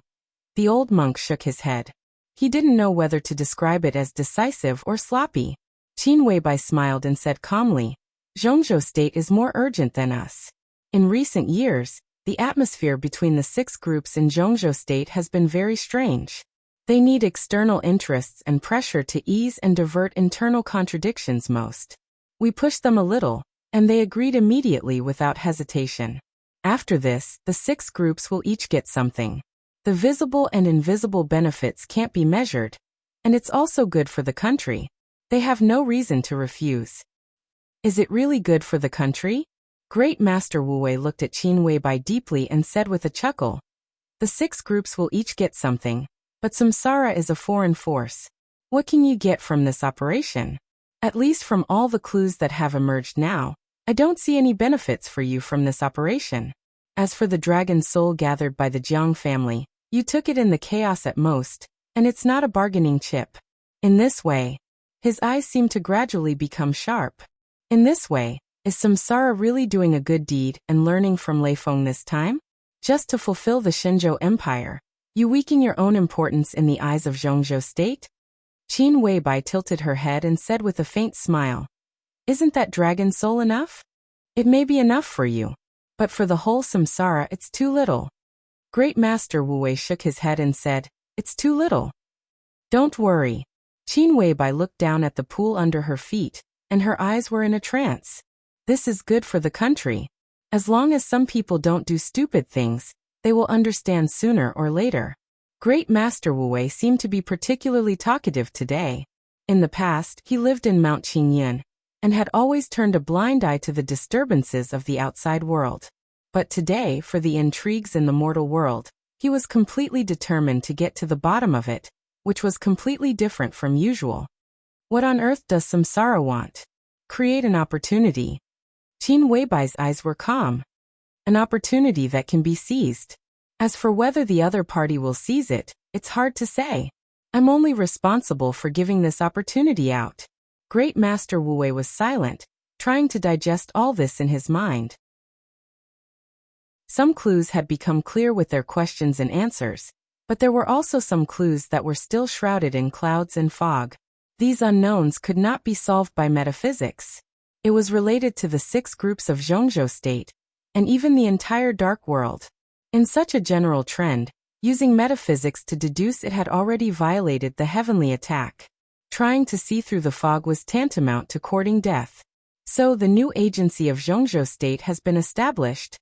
The old monk shook his head. He didn't know whether to describe it as decisive or sloppy. Qin Weibai smiled and said calmly, "Zhongzhou State is more urgent than us. In recent years, the atmosphere between the 6 groups in Zhongzhou State has been very strange. They need external interests and pressure to ease and divert internal contradictions most. We pushed them a little, and they agreed immediately without hesitation. After this, the 6 groups will each get something. The visible and invisible benefits can't be measured, and it's also good for the country. They have no reason to refuse." "Is it really good for the country?" Great Master Wu Wei looked at Qin Weibai deeply and said with a chuckle, "The 6 groups will each get something, but Samsara is a foreign force. What can you get from this operation? At least from all the clues that have emerged now, I don't see any benefits for you from this operation. As for the dragon soul gathered by the Jiang family, you took it in the chaos at most, and it's not a bargaining chip. In this way," his eyes seemed to gradually become sharp. "In this way, is Samsara really doing a good deed and learning from Lei Feng this time? Just to fulfill the Shenzhou Empire, you weaken your own importance in the eyes of Zhongzhou State?" Qin Weibai tilted her head and said with a faint smile, "Isn't that dragon soul enough? It may be enough for you, but for the whole Samsara it's too little." Great Master Wu Wei shook his head and said, "It's too little." "Don't worry." Qin Weibai looked down at the pool under her feet, and her eyes were in a trance. "This is good for the country. As long as some people don't do stupid things, they will understand sooner or later. Great Master Wu Wei seemed to be particularly talkative today. In the past, he lived in Mount Qingyun and had always turned a blind eye to the disturbances of the outside world. But today, for the intrigues in the mortal world, he was completely determined to get to the bottom of it, which was completely different from usual. What on earth does Samsara want? Create an opportunity. Qin Weibai's eyes were calm. An opportunity that can be seized. As for whether the other party will seize it, it's hard to say. I'm only responsible for giving this opportunity out. Great Master Wu Wei was silent, trying to digest all this in his mind. Some clues had become clear with their questions and answers, but there were also some clues that were still shrouded in clouds and fog. These unknowns could not be solved by metaphysics. It was related to the 6 groups of Zhongzhou state, and even the entire dark world. In such a general trend, using metaphysics to deduce it had already violated the heavenly attack. Trying to see through the fog was tantamount to courting death. So the new agency of Zhongzhou state has been established.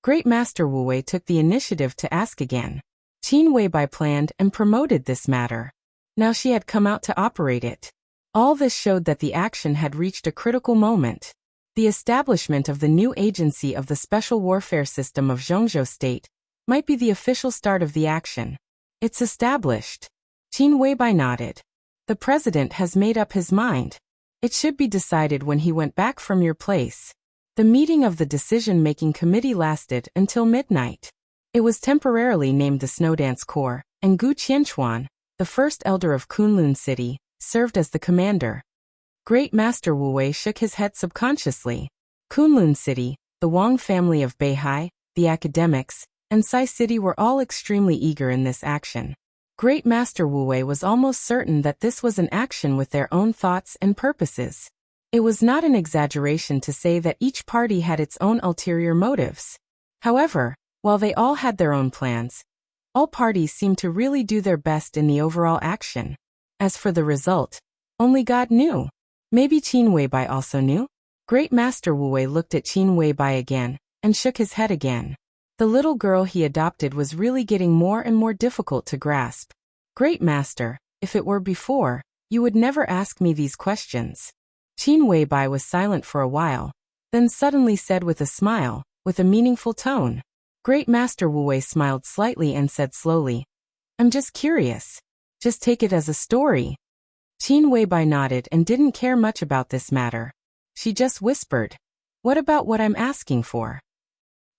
Great Master Wu Wei took the initiative to ask again. Qin Weibai planned and promoted this matter. Now she had come out to operate it. All this showed that the action had reached a critical moment. The establishment of the new agency of the special warfare system of Zhongzhou state might be the official start of the action. It's established. Qin Weibai nodded. The president has made up his mind. It should be decided when he went back from your place. The meeting of the decision-making committee lasted until midnight. It was temporarily named the Snowdance Corps, and Gu Qianchuan, the first elder of Kunlun City, served as the commander. Great Master Wu Wei shook his head subconsciously. Kunlun City, the Wang family of Beihai, the academics, and Sai City were all extremely eager in this action. Great Master Wu Wei was almost certain that this was an action with their own thoughts and purposes. It was not an exaggeration to say that each party had its own ulterior motives. However, while they all had their own plans, all parties seemed to really do their best in the overall action. As for the result, only God knew. Maybe Qin Weibai also knew? Great Master Wu Wei looked at Qin Weibai again, and shook his head again. The little girl he adopted was really getting more and more difficult to grasp. Great Master, if it were before, you would never ask me these questions. Qin Weibai was silent for a while, then suddenly said with a smile, with a meaningful tone. Great Master Wu Wei smiled slightly and said slowly, I'm just curious. Just take it as a story. Qin Weibai nodded and didn't care much about this matter. She just whispered, what about what I'm asking for?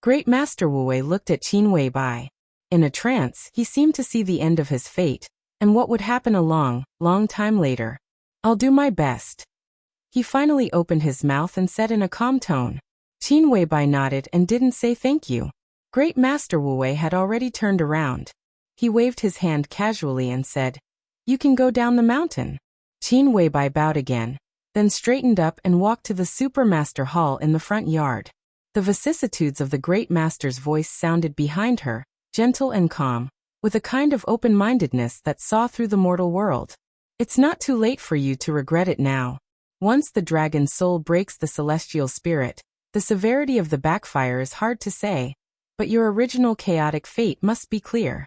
Great Master Wu Wei looked at Qin Weibai. In a trance, he seemed to see the end of his fate, and what would happen a long, long time later. I'll do my best. He finally opened his mouth and said in a calm tone. Qin Weibai nodded and didn't say thank you. Great Master Wu Wei had already turned around. He waved his hand casually and said, you can go down the mountain. Qin Weibai bowed again, then straightened up and walked to the Supermaster Hall in the front yard. The vicissitudes of the Great Master's voice sounded behind her, gentle and calm, with a kind of open-mindedness that saw through the mortal world. It's not too late for you to regret it now. Once the dragon's soul breaks the celestial spirit, the severity of the backfire is hard to say, but your original chaotic fate must be clear.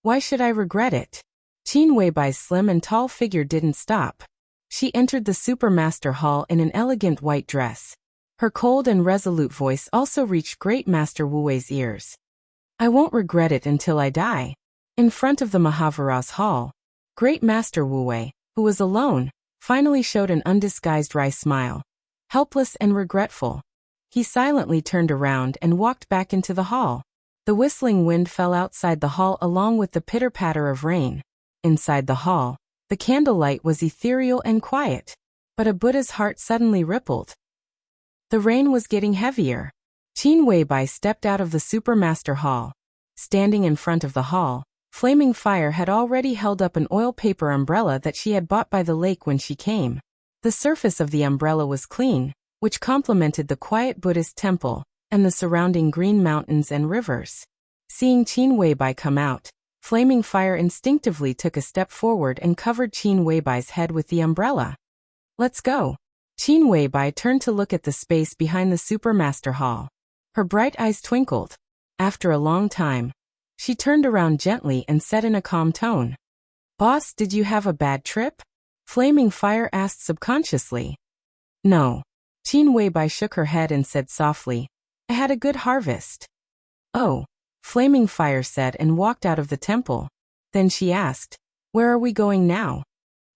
Why should I regret it? Qin Weibai's slim and tall figure didn't stop. She entered the Supermaster Hall in an elegant white dress. Her cold and resolute voice also reached Great Master Wu Wei's ears. I won't regret it until I die. In front of the Mahavira's hall, Great Master Wu Wei, who was alone, finally showed an undisguised wry smile. Helpless and regretful. He silently turned around and walked back into the hall. The whistling wind fell outside the hall along with the pitter-patter of rain. Inside the hall, the candlelight was ethereal and quiet, but a Buddha's heart suddenly rippled. The rain was getting heavier. Qin Weibai stepped out of the Supermaster Hall. Standing in front of the hall, Flaming Fire had already held up an oil paper umbrella that she had bought by the lake when she came. The surface of the umbrella was clean, which complemented the quiet Buddhist temple and the surrounding green mountains and rivers. Seeing Qin Weibai come out, Flaming Fire instinctively took a step forward and covered Qin Weibai's head with the umbrella. Let's go. Qin Weibai turned to look at the space behind the Supermaster Hall. Her bright eyes twinkled. After a long time, She turned around gently and said in a calm tone. Boss, did you have a bad trip? Flaming Fire asked subconsciously. No. Qin Weibai shook her head and said softly, I had a good harvest. Oh, Flaming Fire said and walked out of the temple. Then she asked, where are we going now?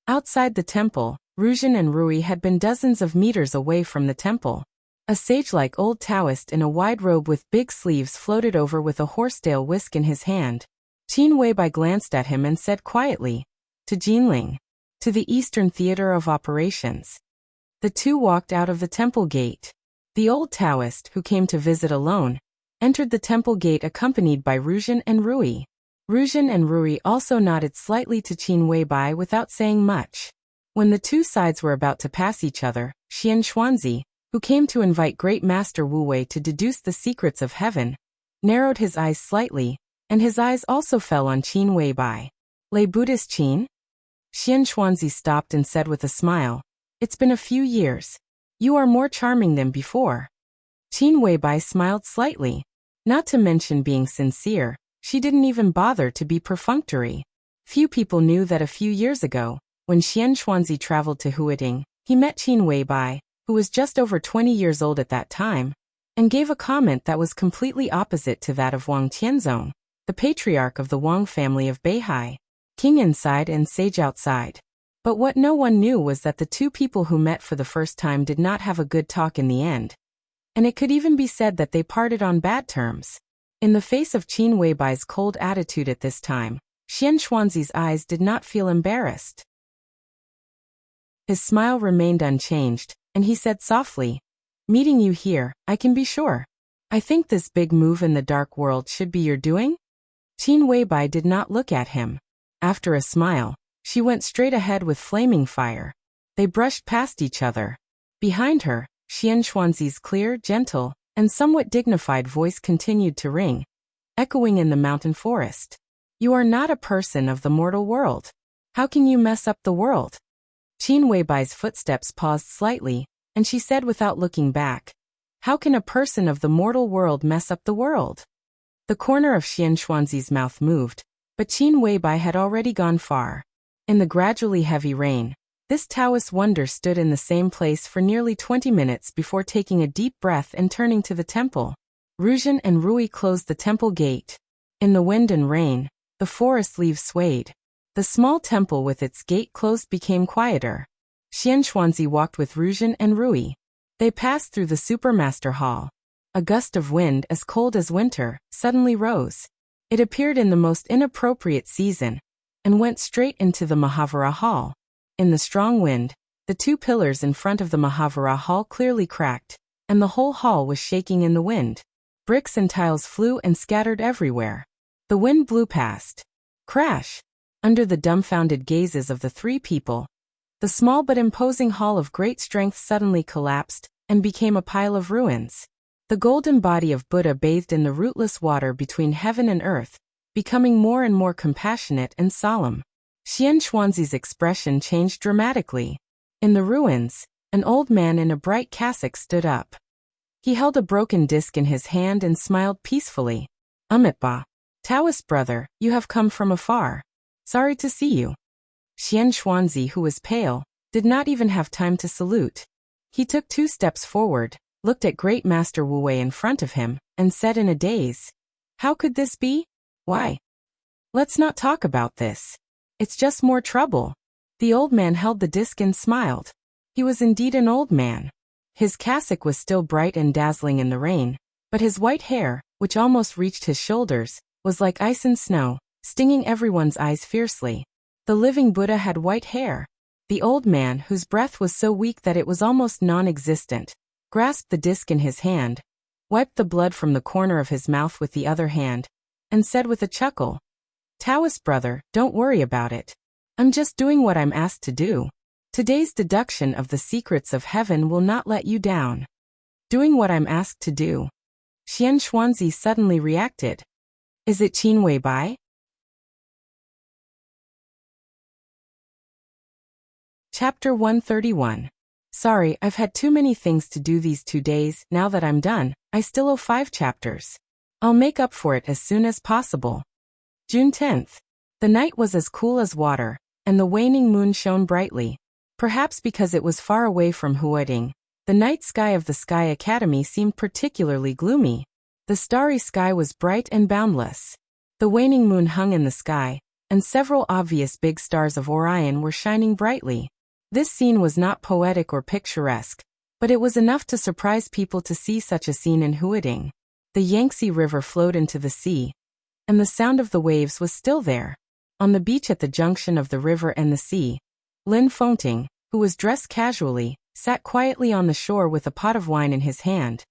Outside the temple, Ruzhen and Rui had been dozens of meters away from the temple. A sage-like old Taoist in a wide robe with big sleeves floated over with a horsetail whisk in his hand. Qin Weibai glanced at him and said quietly, to Jinling. To the Eastern Theater of Operations. The two walked out of the temple gate. The old Taoist, who came to visit alone, entered the temple gate accompanied by Ruzhen and Rui. Ruzhen and Rui also nodded slightly to Qin Weibai without saying much. When the two sides were about to pass each other, Xian Xuanzi, who came to invite Great Master Wu Wei to deduce the secrets of heaven, narrowed his eyes slightly, and his eyes also fell on Qin Weibai. Lay Buddhist Qin? Xian Xuanzi stopped and said with a smile, it's been a few years. You are more charming than before. Qin Weibai smiled slightly. Not to mention being sincere, she didn't even bother to be perfunctory. Few people knew that a few years ago, when Xian Xuanzi traveled to Huiting, he met Qin Weibai, who was just over 20 years old at that time, and gave a comment that was completely opposite to that of Wang Tianzong, the patriarch of the Wang family of Beihai. King inside and sage outside. But what no one knew was that the two people who met for the first time did not have a good talk in the end. And it could even be said that they parted on bad terms. In the face of Qin Weibai's cold attitude at this time, Xian Xuanzi's eyes did not feel embarrassed. His smile remained unchanged, and he said softly, meeting you here, I can be sure. I think this big move in the dark world should be your doing? Qin Weibai did not look at him. After a smile, she went straight ahead with Flaming Fire. They brushed past each other. Behind her, Xian Xuanzi's clear, gentle, and somewhat dignified voice continued to ring, echoing in the mountain forest. You are not a person of the mortal world. How can you mess up the world? Qin Weibai's footsteps paused slightly, and she said without looking back, how can a person of the mortal world mess up the world? The corner of Xian Xuanzi's mouth moved, but Qin Weibai had already gone far. In the gradually heavy rain, this Taoist wonder stood in the same place for nearly 20 minutes before taking a deep breath and turning to the temple. Ruzhen and Rui closed the temple gate. In the wind and rain, the forest leaves swayed. The small temple with its gate closed became quieter. Xian Xuanzi walked with Ruzhen and Rui. They passed through the Supermaster Hall. A gust of wind as cold as winter suddenly rose. It appeared in the most inappropriate season, and went straight into the Mahavira Hall. In the strong wind, the two pillars in front of the Mahavira Hall clearly cracked, and the whole hall was shaking in the wind. Bricks and tiles flew and scattered everywhere. The wind blew past. Crash! Under the dumbfounded gazes of the three people, the small but imposing hall of great strength suddenly collapsed and became a pile of ruins. The golden body of Buddha bathed in the rootless water between heaven and earth, becoming more and more compassionate and solemn. Xian Xuanzi's expression changed dramatically. In the ruins, an old man in a bright cassock stood up. He held a broken disc in his hand and smiled peacefully. Amitba, Taoist brother, you have come from afar. Sorry to see you. Xian Xuanzi, who was pale, did not even have time to salute. He took 2 steps forward, looked at Great Master Wu Wei in front of him, and said in a daze, how could this be? Why? Let's not talk about this. It's just more trouble. The old man held the disc and smiled. He was indeed an old man. His cassock was still bright and dazzling in the rain, but his white hair, which almost reached his shoulders, was like ice and snow, stinging everyone's eyes fiercely. The living Buddha had white hair. The old man, whose breath was so weak that it was almost non-existent, grasped the disc in his hand, wiped the blood from the corner of his mouth with the other hand, and said with a chuckle, Taoist brother, don't worry about it. I'm just doing what I'm asked to do. Today's deduction of the secrets of heaven will not let you down. Doing what I'm asked to do. Xian Xuanzi suddenly reacted. Is it Qin Weibai? Chapter 131. Sorry, I've had too many things to do these 2 days. Now that I'm done, I still owe 5 chapters. I'll make up for it as soon as possible. June 10th. The night was as cool as water, and the waning moon shone brightly. Perhaps because it was far away from Huading, the night sky of the Sky Academy seemed particularly gloomy. The starry sky was bright and boundless. The waning moon hung in the sky, and several obvious big stars of Orion were shining brightly. This scene was not poetic or picturesque, but it was enough to surprise people to see such a scene in Huading. The Yangtze River flowed into the sea, and the sound of the waves was still there. On the beach at the junction of the river and the sea, Lin Fengting, who was dressed casually, sat quietly on the shore with a pot of wine in his hand.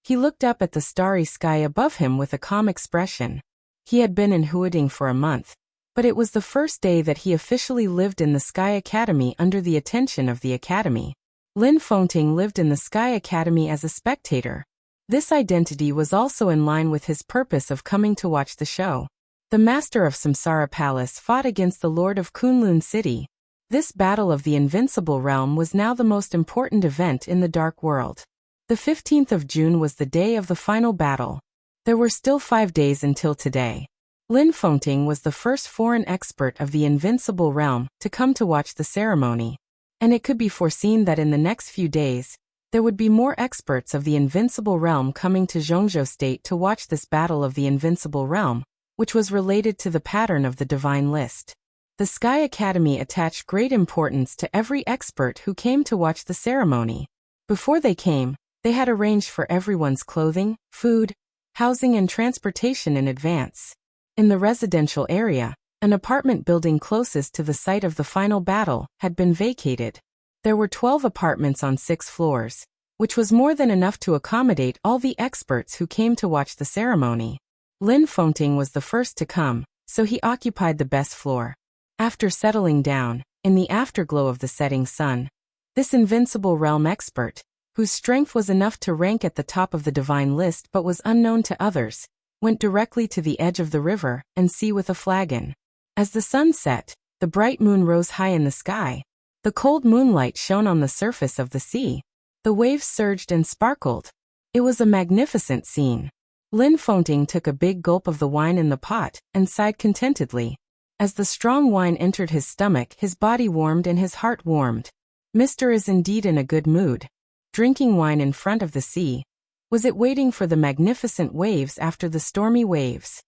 He looked up at the starry sky above him with a calm expression. He had been in Huading for a month, but it was the first day that he officially lived in the Sky Academy under the attention of the Academy. Lin Fengting lived in the Sky Academy as a spectator. This identity was also in line with his purpose of coming to watch the show. The master of Samsara Palace fought against the lord of Kunlun City. This battle of the invincible realm was now the most important event in the Dark World. The 15th of June was the day of the final battle. There were still 5 days until today. Lin Fengting was the first foreign expert of the invincible realm to come to watch the ceremony, and it could be foreseen that in the next few days, there would be more experts of the invincible realm coming to Zhongzhou State to watch this battle of the invincible realm, which was related to the pattern of the divine list. The Sky Academy attached great importance to every expert who came to watch the ceremony. Before they came, they had arranged for everyone's clothing, food, housing and transportation in advance. In the residential area, an apartment building closest to the site of the final battle had been vacated. There were 12 apartments on 6 floors, which was more than enough to accommodate all the experts who came to watch the ceremony. Lin Fengting was the first to come, so he occupied the best floor. After settling down, in the afterglow of the setting sun, this invincible realm expert, whose strength was enough to rank at the top of the divine list but was unknown to others, went directly to the edge of the river and sea with a flagon. As the sun set, the bright moon rose high in the sky. The cold moonlight shone on the surface of the sea. The waves surged and sparkled. It was a magnificent scene. Lin Fengting took a big gulp of the wine in the pot and sighed contentedly. As the strong wine entered his stomach, his body warmed and his heart warmed. Mr. is indeed in a good mood. Drinking wine in front of the sea. Was it waiting for the magnificent waves after the stormy waves?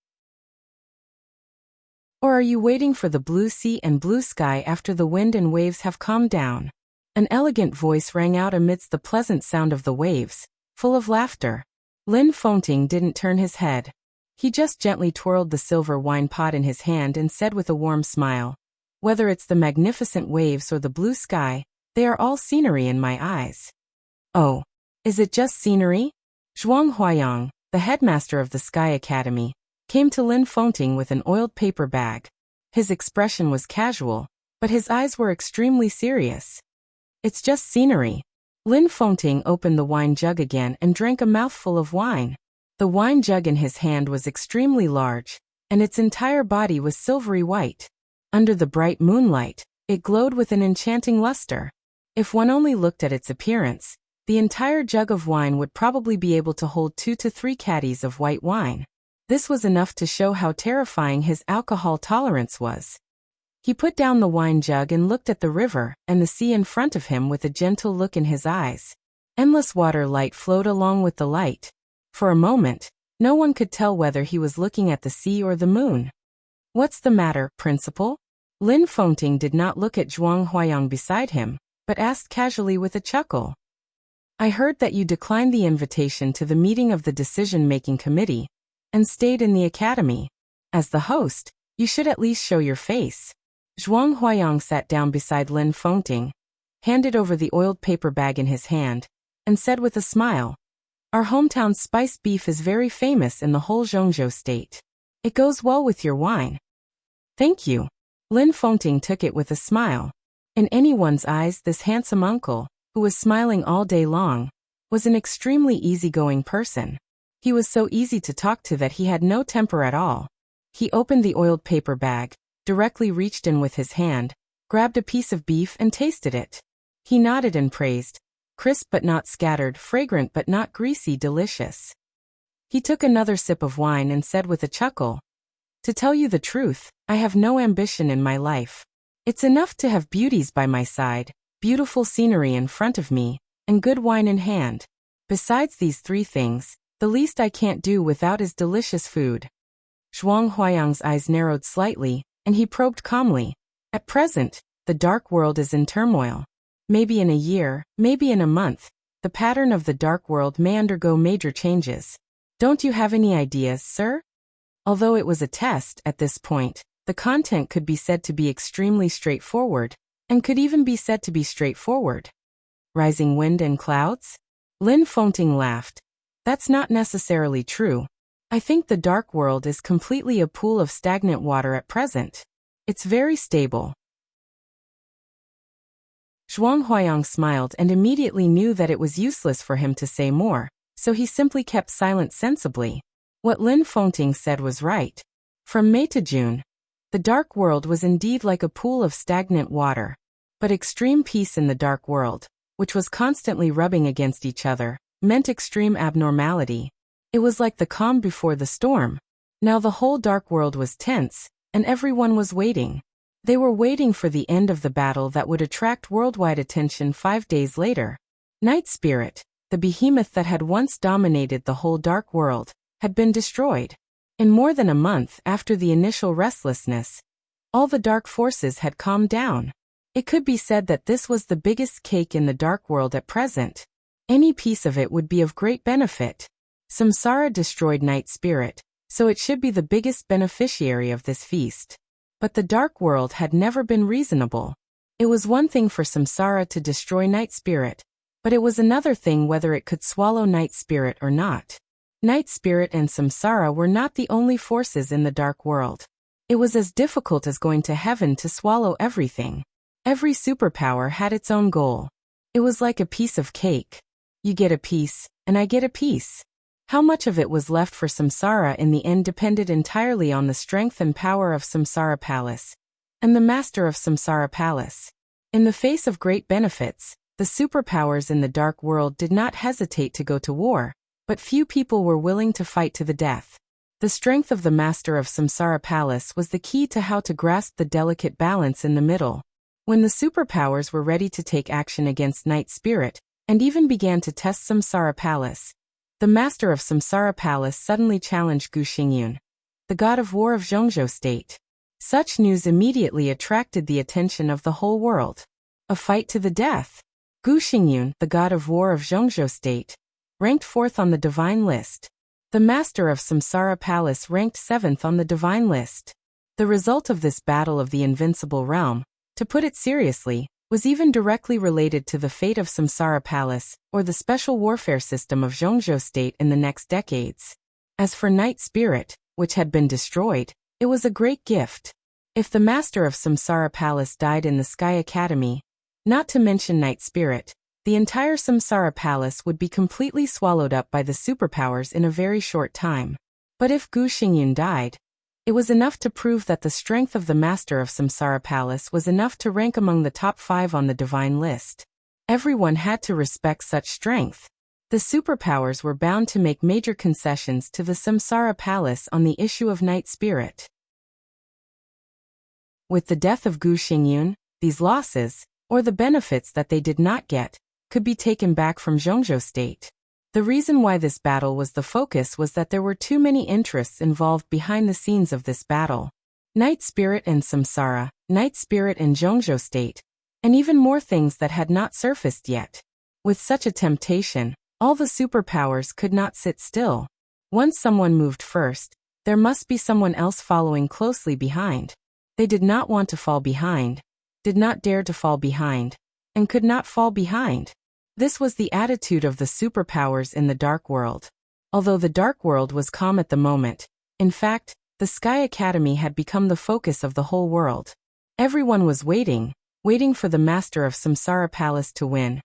Or are you waiting for the blue sea and blue sky after the wind and waves have calmed down? An elegant voice rang out amidst the pleasant sound of the waves, full of laughter. Lin Fengting didn't turn his head. He just gently twirled the silver wine pot in his hand and said with a warm smile, "Whether it's the magnificent waves or the blue sky, they are all scenery in my eyes." "Oh, is it just scenery?" Zhuang Huayang, the headmaster of the Sky Academy, came to Lin Fengting with an oiled paper bag. His expression was casual, but his eyes were extremely serious. "It's just scenery." Lin Fengting opened the wine jug again and drank a mouthful of wine. The wine jug in his hand was extremely large, and its entire body was silvery white. Under the bright moonlight, it glowed with an enchanting luster. If one only looked at its appearance, the entire jug of wine would probably be able to hold 2 to 3 caddies of white wine. This was enough to show how terrifying his alcohol tolerance was. He put down the wine jug and looked at the river and the sea in front of him with a gentle look in his eyes. Endless water light flowed along with the light. For a moment, no one could tell whether he was looking at the sea or the moon. "What's the matter, Principal?" Lin Fengting did not look at Zhuang Huayang beside him, but asked casually with a chuckle. "I heard that you declined the invitation to the meeting of the decision-making committee, and stayed in the academy. As the host, you should at least show your face." Zhuang Huayang sat down beside Lin Fengting, handed over the oiled paper bag in his hand, and said with a smile, "Our hometown spiced beef is very famous in the whole Zhongzhou state. It goes well with your wine." "Thank you." Lin Fengting took it with a smile. In anyone's eyes, this handsome uncle, who was smiling all day long, was an extremely easygoing person. He was so easy to talk to that he had no temper at all. He opened the oiled paper bag, directly reached in with his hand, grabbed a piece of beef and tasted it. He nodded and praised, "Crisp but not scattered, fragrant but not greasy, delicious." He took another sip of wine and said with a chuckle, To tell you the truth, I have no ambition in my life. It's enough to have beauties by my side, beautiful scenery in front of me, and good wine in hand. Besides these three things, the least I can't do without is delicious food. Zhuang Huayang's eyes narrowed slightly, and he probed calmly. At present, the dark world is in turmoil. Maybe in a year, maybe in a month, the pattern of the dark world may undergo major changes. Don't you have any ideas, sir? Although it was a test at this point, the content could be said to be extremely straightforward, and could even be said to be straightforward. Rising wind and clouds? Lin Fengting laughed. That's not necessarily true. I think the dark world is completely a pool of stagnant water at present. It's very stable. Zhuang Huayang smiled and immediately knew that it was useless for him to say more, so he simply kept silent sensibly. What Lin Fengting said was right. From May to June, the dark world was indeed like a pool of stagnant water. But extreme peace in the dark world, which was constantly rubbing against each other, meant extreme abnormality. It was like the calm before the storm. Now the whole dark world was tense, and everyone was waiting. They were waiting for the end of the battle that would attract worldwide attention 5 days later. Night Spirit, the behemoth that had once dominated the whole dark world, had been destroyed. In more than a month after the initial restlessness, all the dark forces had calmed down. It could be said that this was the biggest cake in the dark world at present. Any piece of it would be of great benefit. Samsara destroyed Night Spirit, so it should be the biggest beneficiary of this feast. But the dark world had never been reasonable. It was one thing for Samsara to destroy Night Spirit, but it was another thing whether it could swallow Night Spirit or not. Night Spirit and Samsara were not the only forces in the dark world. It was as difficult as going to heaven to swallow everything. Every superpower had its own goal. It was like a piece of cake. You get a piece, and I get a piece. How much of it was left for Samsara in the end depended entirely on the strength and power of Samsara Palace, and the master of Samsara Palace. In the face of great benefits, the superpowers in the dark world did not hesitate to go to war, but few people were willing to fight to the death. The strength of the master of Samsara Palace was the key to how to grasp the delicate balance in the middle. When the superpowers were ready to take action against Night Spirit, and even began to test Samsara Palace, the master of Samsara Palace suddenly challenged Gu Xingyun, the god of war of Zhongzhou State. Such news immediately attracted the attention of the whole world. A fight to the death. Gu Xingyun, the god of war of Zhongzhou State, ranked 4th on the divine list. The master of Samsara Palace ranked 7th on the divine list. The result of this battle of the invincible realm, to put it seriously, was even directly related to the fate of Samsara Palace, or the special warfare system of Zhongzhou State in the next decades. As for Night Spirit, which had been destroyed, it was a great gift. If the master of Samsara Palace died in the Sky Academy, not to mention Night Spirit, the entire Samsara Palace would be completely swallowed up by the superpowers in a very short time. But if Gu Xingyun died, it was enough to prove that the strength of the master of Samsara Palace was enough to rank among the top 5 on the divine list. Everyone had to respect such strength. The superpowers were bound to make major concessions to the Samsara Palace on the issue of Night Spirit. With the death of Gu Xingyun, these losses, or the benefits that they did not get, could be taken back from Zhongzhou State. The reason why this battle was the focus was that there were too many interests involved behind the scenes of this battle. Night Spirit and Samsara, Night Spirit and Zhongzhou State, and even more things that had not surfaced yet. With such a temptation, all the superpowers could not sit still. Once someone moved first, there must be someone else following closely behind. They did not want to fall behind, did not dare to fall behind, and could not fall behind. This was the attitude of the superpowers in the dark world. Although the dark world was calm at the moment, in fact, the Sky Academy had become the focus of the whole world. Everyone was waiting for the master of Samsara Palace to win,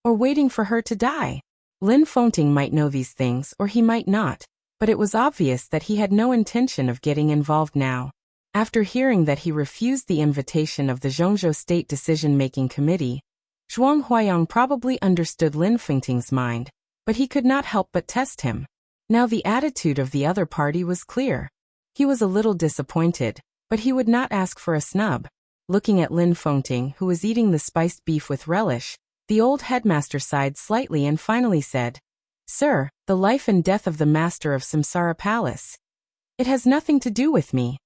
or waiting for her to die. Lin Fengting might know these things or he might not, but it was obvious that he had no intention of getting involved now. After hearing that he refused the invitation of the Zhongzhou State Decision-Making Committee, Zhuang Huayang probably understood Lin Fengting's mind, but he could not help but test him. Now the attitude of the other party was clear. He was a little disappointed, but he would not ask for a snub. Looking at Lin Fengting, who was eating the spiced beef with relish, the old headmaster sighed slightly and finally said, "Sir, the life and death of the master of Samsara Palace. It has nothing to do with me."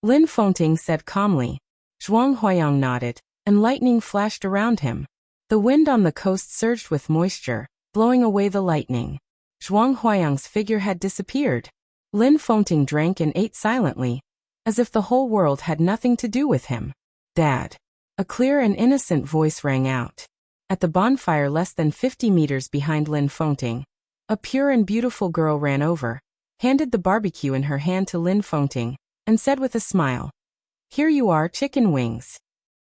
Lin Fengting said calmly. Zhuang Huayang nodded, and lightning flashed around him. The wind on the coast surged with moisture, blowing away the lightning. Zhuang Huayang's figure had disappeared. Lin Fengting drank and ate silently, as if the whole world had nothing to do with him. "Dad." A clear and innocent voice rang out. At the bonfire less than 50 meters behind Lin Fengting, a pure and beautiful girl ran over, handed the barbecue in her hand to Lin Fengting, and said with a smile, "Here you are, chicken wings."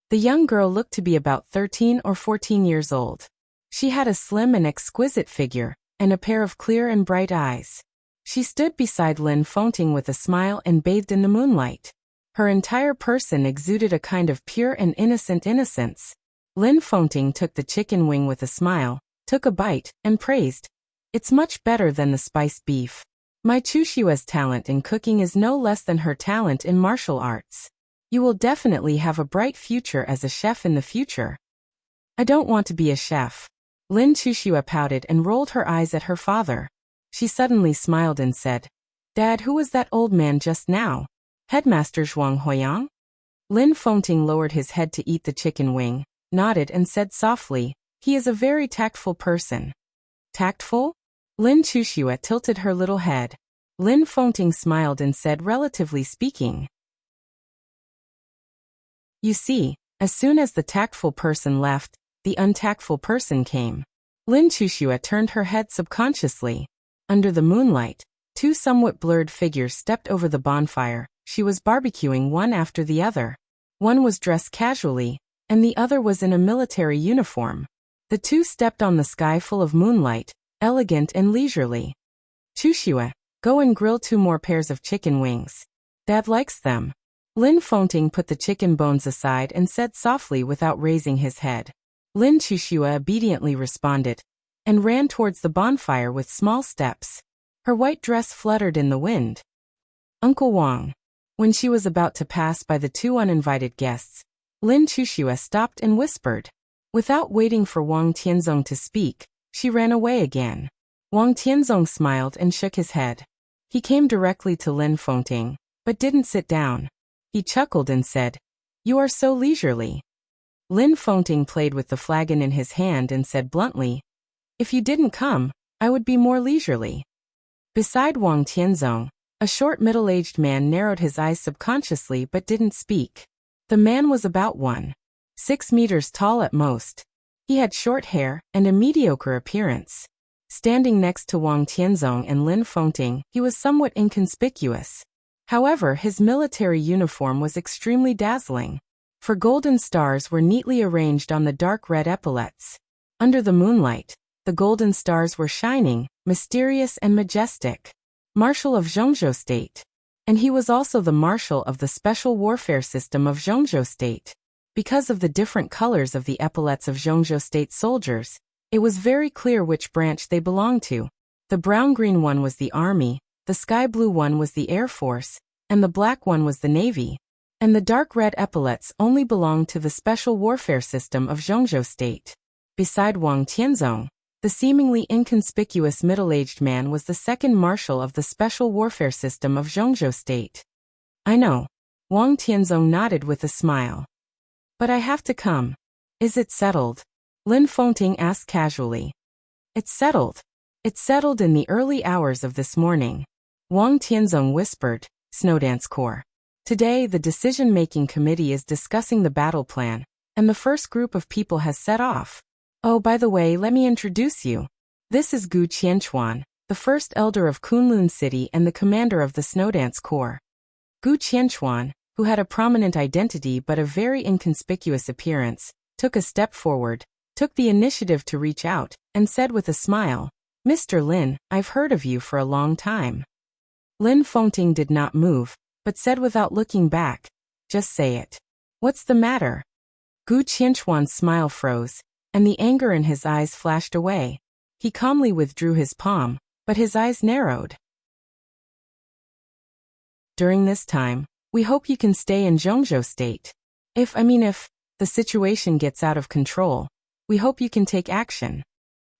The young girl looked to be about 13 or 14 years old. She had a slim and exquisite figure, and a pair of clear and bright eyes. She stood beside Lin Fengting with a smile and bathed in the moonlight. Her entire person exuded a kind of pure and innocent innocence. Lin Fengting took the chicken wing with a smile, took a bite, and praised, "It's much better than the spiced beef. My Chushua's talent in cooking is no less than her talent in martial arts. You will definitely have a bright future as a chef in the future." "I don't want to be a chef." Lin Chushua pouted and rolled her eyes at her father. She suddenly smiled and said, "Dad, who was that old man just now? Headmaster Zhuang Huayang?" Lin Fengting lowered his head to eat the chicken wing, nodded and said softly, "He is a very tactful person." "Tactful?" Lin Chushua tilted her little head. Lin Fengting smiled and said, "Relatively speaking." You see, as soon as the tactful person left, the untactful person came. Lin Chushua turned her head subconsciously. Under the moonlight, two somewhat blurred figures stepped over the bonfire. She was barbecuing one after the other. One was dressed casually, and the other was in a military uniform. The two stepped on the sky full of moonlight, elegant and leisurely. "Chushua, go and grill 2 more pairs of chicken wings. Dad likes them." Lin Fengting put the chicken bones aside and said softly without raising his head. Lin Chushua obediently responded, and ran towards the bonfire with small steps. Her white dress fluttered in the wind. "Uncle Wang." When she was about to pass by the 2 uninvited guests, Lin Chushua stopped and whispered. Without waiting for Wang Tianzong to speak, she ran away again. Wang Tianzong smiled and shook his head. He came directly to Lin Fengting, but didn't sit down. He chuckled and said, "You are so leisurely." Lin Fengting played with the flagon in his hand and said bluntly, "If you didn't come, I would be more leisurely." Beside Wang Tianzong, a short middle-aged man narrowed his eyes subconsciously but didn't speak. The man was about 1.6 meters tall at most. He had short hair and a mediocre appearance. Standing next to Wang Tianzong and Lin Fengting, he was somewhat inconspicuous. However, his military uniform was extremely dazzling, for golden stars were neatly arranged on the dark red epaulets. Under the moonlight, the golden stars were shining, mysterious and majestic. Marshal of Zhongzhou State. And he was also the marshal of the special warfare system of Zhongzhou State. Because of the different colors of the epaulets of Zhongzhou State soldiers, it was very clear which branch they belonged to. The brown-green one was the army, the sky-blue one was the Air Force, and the black one was the Navy. And the dark red epaulets only belonged to the special warfare system of Zhongzhou State. Beside Wang Tianzong, the seemingly inconspicuous middle-aged man was the second marshal of the special warfare system of Zhongzhou State. "I know." Wang Tianzong nodded with a smile. "But I have to come. Is it settled?" Lin Fengting asked casually. "It's settled. It's settled in the early hours of this morning." Wang Tianzong whispered, "Snowdance Corps. Today the decision-making committee is discussing the battle plan, and the first group of people has set off. Oh, by the way, let me introduce you. This is Gu Qianchuan, the first elder of Kunlun City and the commander of the Snowdance Corps." Gu Qianchuan, who had a prominent identity but a very inconspicuous appearance, took a step forward, took the initiative to reach out, and said with a smile, "Mr. Lin, I've heard of you for a long time." Lin Fengting did not move, but said without looking back, "Just say it. What's the matter?" Gu Qianchuan's smile froze, and the anger in his eyes flashed away. He calmly withdrew his palm, but his eyes narrowed. During this time, we hope you can stay in Zhongzhou State. If the situation gets out of control, we hope you can take action.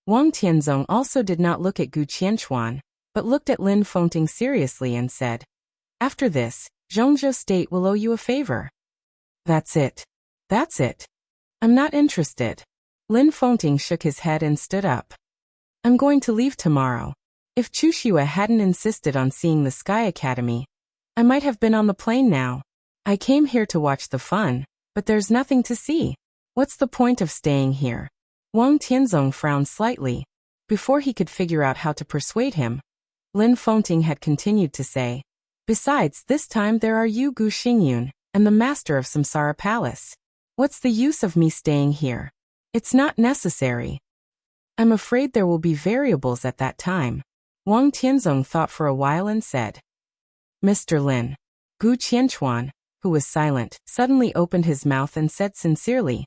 Wang Tianzong also did not look at Gu Qianchuan, but looked at Lin Fengting seriously and said, "After this, Zhongzhou State will owe you a favor." That's it. That's it. I'm not interested. Lin Fengting shook his head and stood up. I'm going to leave tomorrow. If Chu Xue hadn't insisted on seeing the Sky Academy, I might have been on the plane now. I came here to watch the fun, but there's nothing to see. What's the point of staying here? Wang Tianzong frowned slightly. Before he could figure out how to persuade him, Lin Fengting had continued to say, "Besides, this time there are you, Gu Xingyun, and the master of Samsara Palace. What's the use of me staying here? It's not necessary." I'm afraid there will be variables at that time. Wang Tianzong thought for a while and said, "Mr. Lin." Gu Qianchuan, who was silent, suddenly opened his mouth and said sincerely,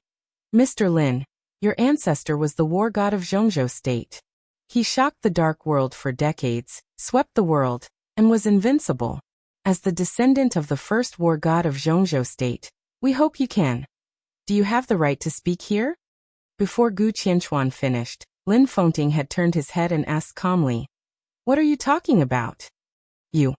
"Mr. Lin, your ancestor was the war god of Zhongzhou State. He shocked the dark world for decades, swept the world, and was invincible. As the descendant of the first war god of Zhongzhou State, we hope you can. Do you have the right to speak here?" Before Gu Qianchuan finished, Lin Fengting had turned his head and asked calmly, "What are you talking about?" "You."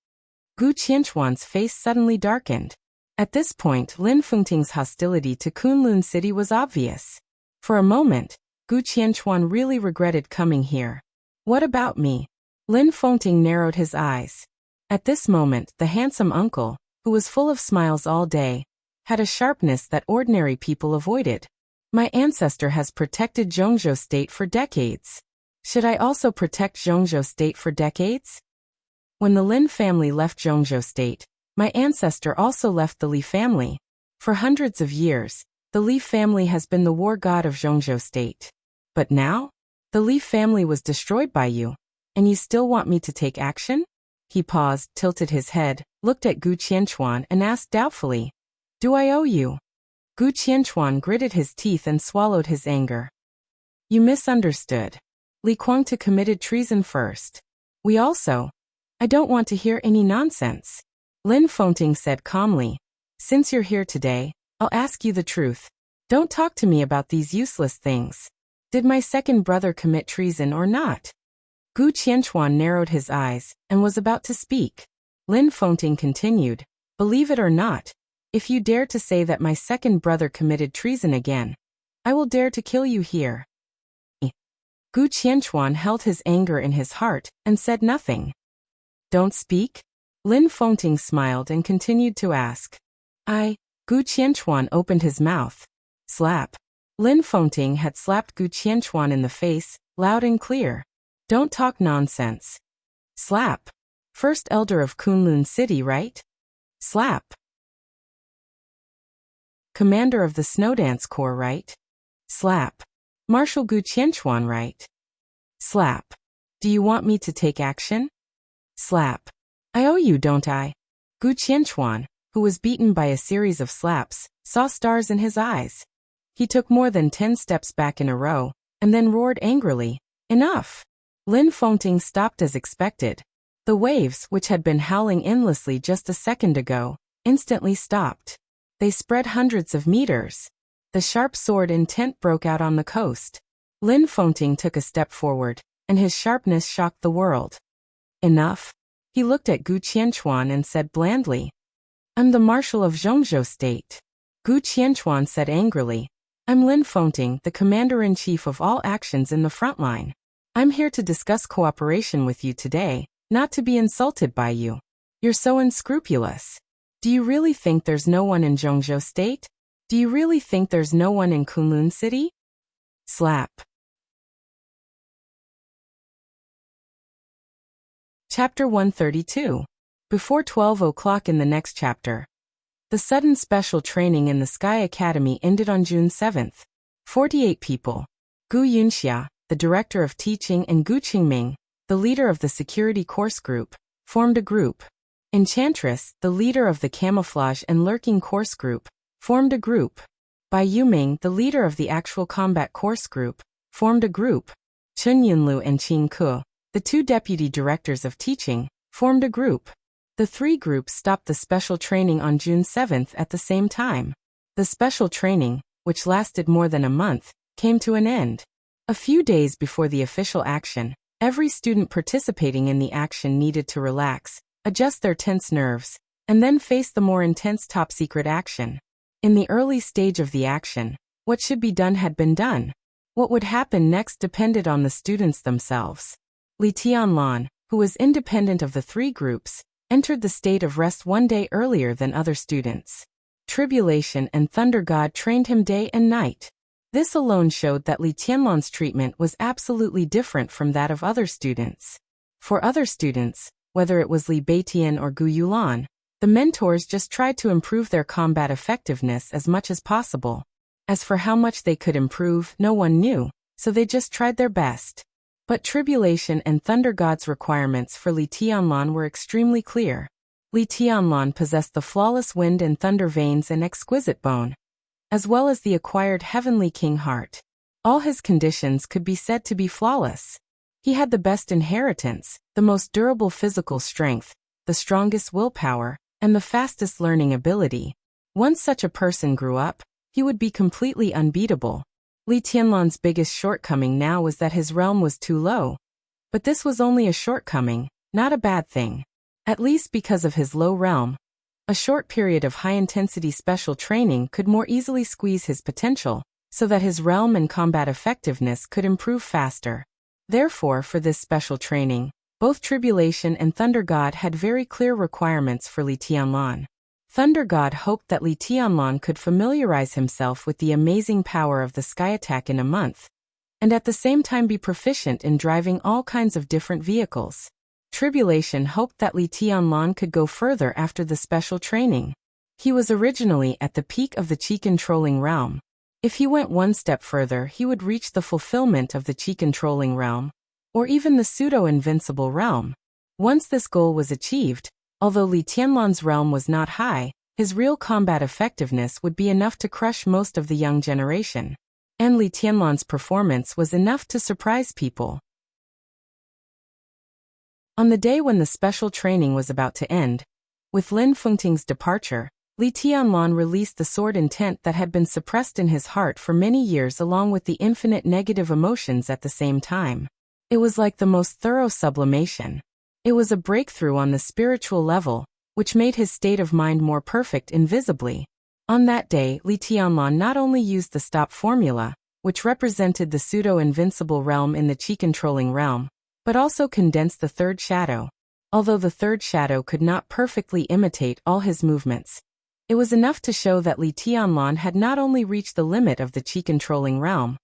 Gu Qianchuan's face suddenly darkened. At this point, Lin Fengting's hostility to Kunlun City was obvious. For a moment, Gu Qianchuan really regretted coming here. "What about me?" Lin Fengting narrowed his eyes. At this moment, the handsome uncle, who was full of smiles all day, had a sharpness that ordinary people avoided. "My ancestor has protected Zhongzhou State for decades. Should I also protect Zhongzhou State for decades? When the Lin family left Zhongzhou State, my ancestor also left the Li family. For hundreds of years, the Li family has been the war god of Zhongzhou State. But now, the Li family was destroyed by you, and you still want me to take action?" He paused, tilted his head, looked at Gu Qianchuan and asked doubtfully, "Do I owe you?" Gu Qianchuan gritted his teeth and swallowed his anger. "You misunderstood. Li Kuangta committed treason first. I don't want to hear any nonsense." Lin Fengting said calmly, "Since you're here today, I'll ask you the truth. Don't talk to me about these useless things. Did my second brother commit treason or not?" Gu Qianchuan narrowed his eyes and was about to speak. Lin Fengting continued, "Believe it or not, if you dare to say that my second brother committed treason again, I will dare to kill you here." Gu Qianchuan held his anger in his heart and said nothing. "Don't speak?" Lin Fengting smiled and continued to ask. Gu Qianchuan opened his mouth. Slap. Lin Fengting had slapped Gu Qianchuan in the face, loud and clear. "Don't talk nonsense." Slap. First elder of Kunlun City, right? Slap. Commander of the Snowdance Corps, right? Slap. Marshal Gu Qianchuan, right? Slap. Do you want me to take action? Slap. I owe you, don't I? Gu Qianchuan, who was beaten by a series of slaps, saw stars in his eyes. He took more than 10 steps back in a row, and then roared angrily, "Enough!" Lin Fengting stopped as expected. The waves, which had been howling endlessly just a second ago, instantly stopped. They spread hundreds of meters. The sharp sword intent broke out on the coast. Lin Fengting took a step forward, and his sharpness shocked the world. "Enough?" He looked at Gu Qianchuan and said blandly, "I'm the Marshal of Zhongzhou State." Gu Qianchuan said angrily, "I'm Lin Fengting, the Commander-in-Chief of all actions in the front line. I'm here to discuss cooperation with you today, not to be insulted by you. You're so unscrupulous. Do you really think there's no one in Zhongzhou State? Do you really think there's no one in Kunlun City?" Slap. Chapter 132. Before 12 o'clock in the next chapter. The sudden special training in the Sky Academy ended on June 7th. 48 people. Gu Yunxia, the director of teaching, and Gu Qingming, the leader of the security course group, formed a group. Enchantress, the leader of the camouflage and lurking course group, formed a group. Bai Yuming, the leader of the actual combat course group, formed a group. Chen Yunlu and Qin Ke, the two deputy directors of teaching, formed a group. The three groups stopped the special training on June 7th at the same time. The special training, which lasted more than a month, came to an end. A few days before the official action, every student participating in the action needed to relax, adjust their tense nerves, and then face the more intense top-secret action. In the early stage of the action, what should be done had been done. What would happen next depended on the students themselves. Li Tianlan, who was independent of the three groups, entered the state of rest one day earlier than other students. Tribulation and Thunder God trained him day and night. This alone showed that Li Tianlan's treatment was absolutely different from that of other students. For other students, whether it was Li Beitian or Gu Yulan, the mentors just tried to improve their combat effectiveness as much as possible. As for how much they could improve, no one knew, so they just tried their best. But Tribulation and Thunder God's requirements for Li Tianlan were extremely clear. Li Tianlan possessed the flawless wind and thunder veins and exquisite bone, as well as the acquired heavenly king heart. All his conditions could be said to be flawless. He had the best inheritance, the most durable physical strength, the strongest willpower, and the fastest learning ability. Once such a person grew up, he would be completely unbeatable. Li Tianlan's biggest shortcoming now was that his realm was too low. But this was only a shortcoming, not a bad thing. At least because of his low realm, a short period of high-intensity special training could more easily squeeze his potential, so that his realm and combat effectiveness could improve faster. Therefore, for this special training, both Tribulation and Thunder God had very clear requirements for Li Tianlan. Thunder God hoped that Li Tianlan could familiarize himself with the amazing power of the sky attack in a month, and at the same time be proficient in driving all kinds of different vehicles. Tribulation hoped that Li Tianlan could go further after the special training. He was originally at the peak of the Qi-controlling realm. If he went one step further, he would reach the fulfillment of the Qi-controlling realm, or even the pseudo-invincible realm. Once this goal was achieved, although Li Tianlan's realm was not high, his real combat effectiveness would be enough to crush most of the young generation. And Li Tianlan's performance was enough to surprise people. On the day when the special training was about to end, with Lin Fengting's departure, Li Tianlan released the sword intent that had been suppressed in his heart for many years along with the infinite negative emotions at the same time. It was like the most thorough sublimation. It was a breakthrough on the spiritual level, which made his state of mind more perfect invisibly. On that day, Li Tianlan not only used the stop formula, which represented the pseudo-invincible realm in the Qi-controlling realm, but also condensed the third shadow. Although the third shadow could not perfectly imitate all his movements, it was enough to show that Li Tianlan had not only reached the limit of the Qi-controlling realm,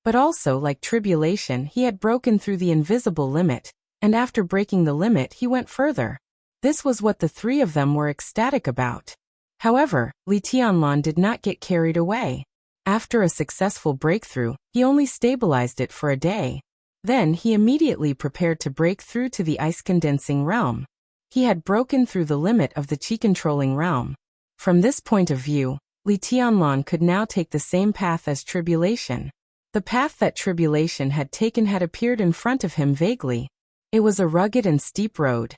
but also, like Tribulation, he had broken through the invisible limit, and after breaking the limit he went further. This was what the three of them were ecstatic about. However, Li Tianlan did not get carried away. After a successful breakthrough, he only stabilized it for a day. Then he immediately prepared to break through to the ice-condensing realm. He had broken through the limit of the Qi-controlling realm. From this point of view, Li Tianlan could now take the same path as Tribulation. The path that Tribulation had taken had appeared in front of him vaguely. It was a rugged and steep road.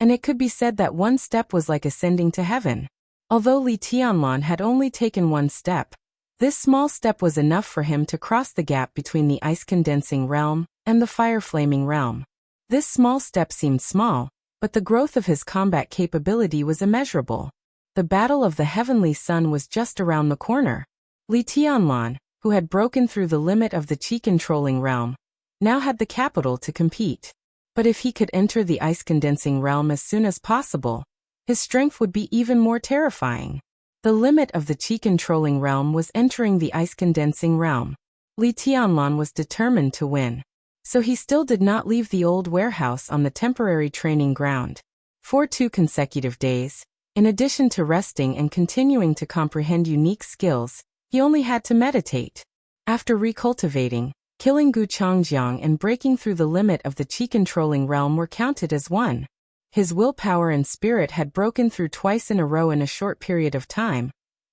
And it could be said that one step was like ascending to heaven. Although Li Tianlan had only taken one step, this small step was enough for him to cross the gap between the ice-condensing realm and the fire-flaming realm. This small step seemed small, but the growth of his combat capability was immeasurable. The battle of the heavenly sun was just around the corner. Li Tianlan, who had broken through the limit of the Qi-controlling realm, now had the capital to compete. But if he could enter the ice-condensing realm as soon as possible, his strength would be even more terrifying. The limit of the Qi-controlling realm was entering the ice-condensing realm. Li Tianlan was determined to win. So he still did not leave the old warehouse on the temporary training ground. For 2 consecutive days, in addition to resting and continuing to comprehend unique skills, he only had to meditate. After recultivating, killing Gu Changjiang and breaking through the limit of the Qi-controlling realm were counted as one. His willpower and spirit had broken through twice in a row in a short period of time,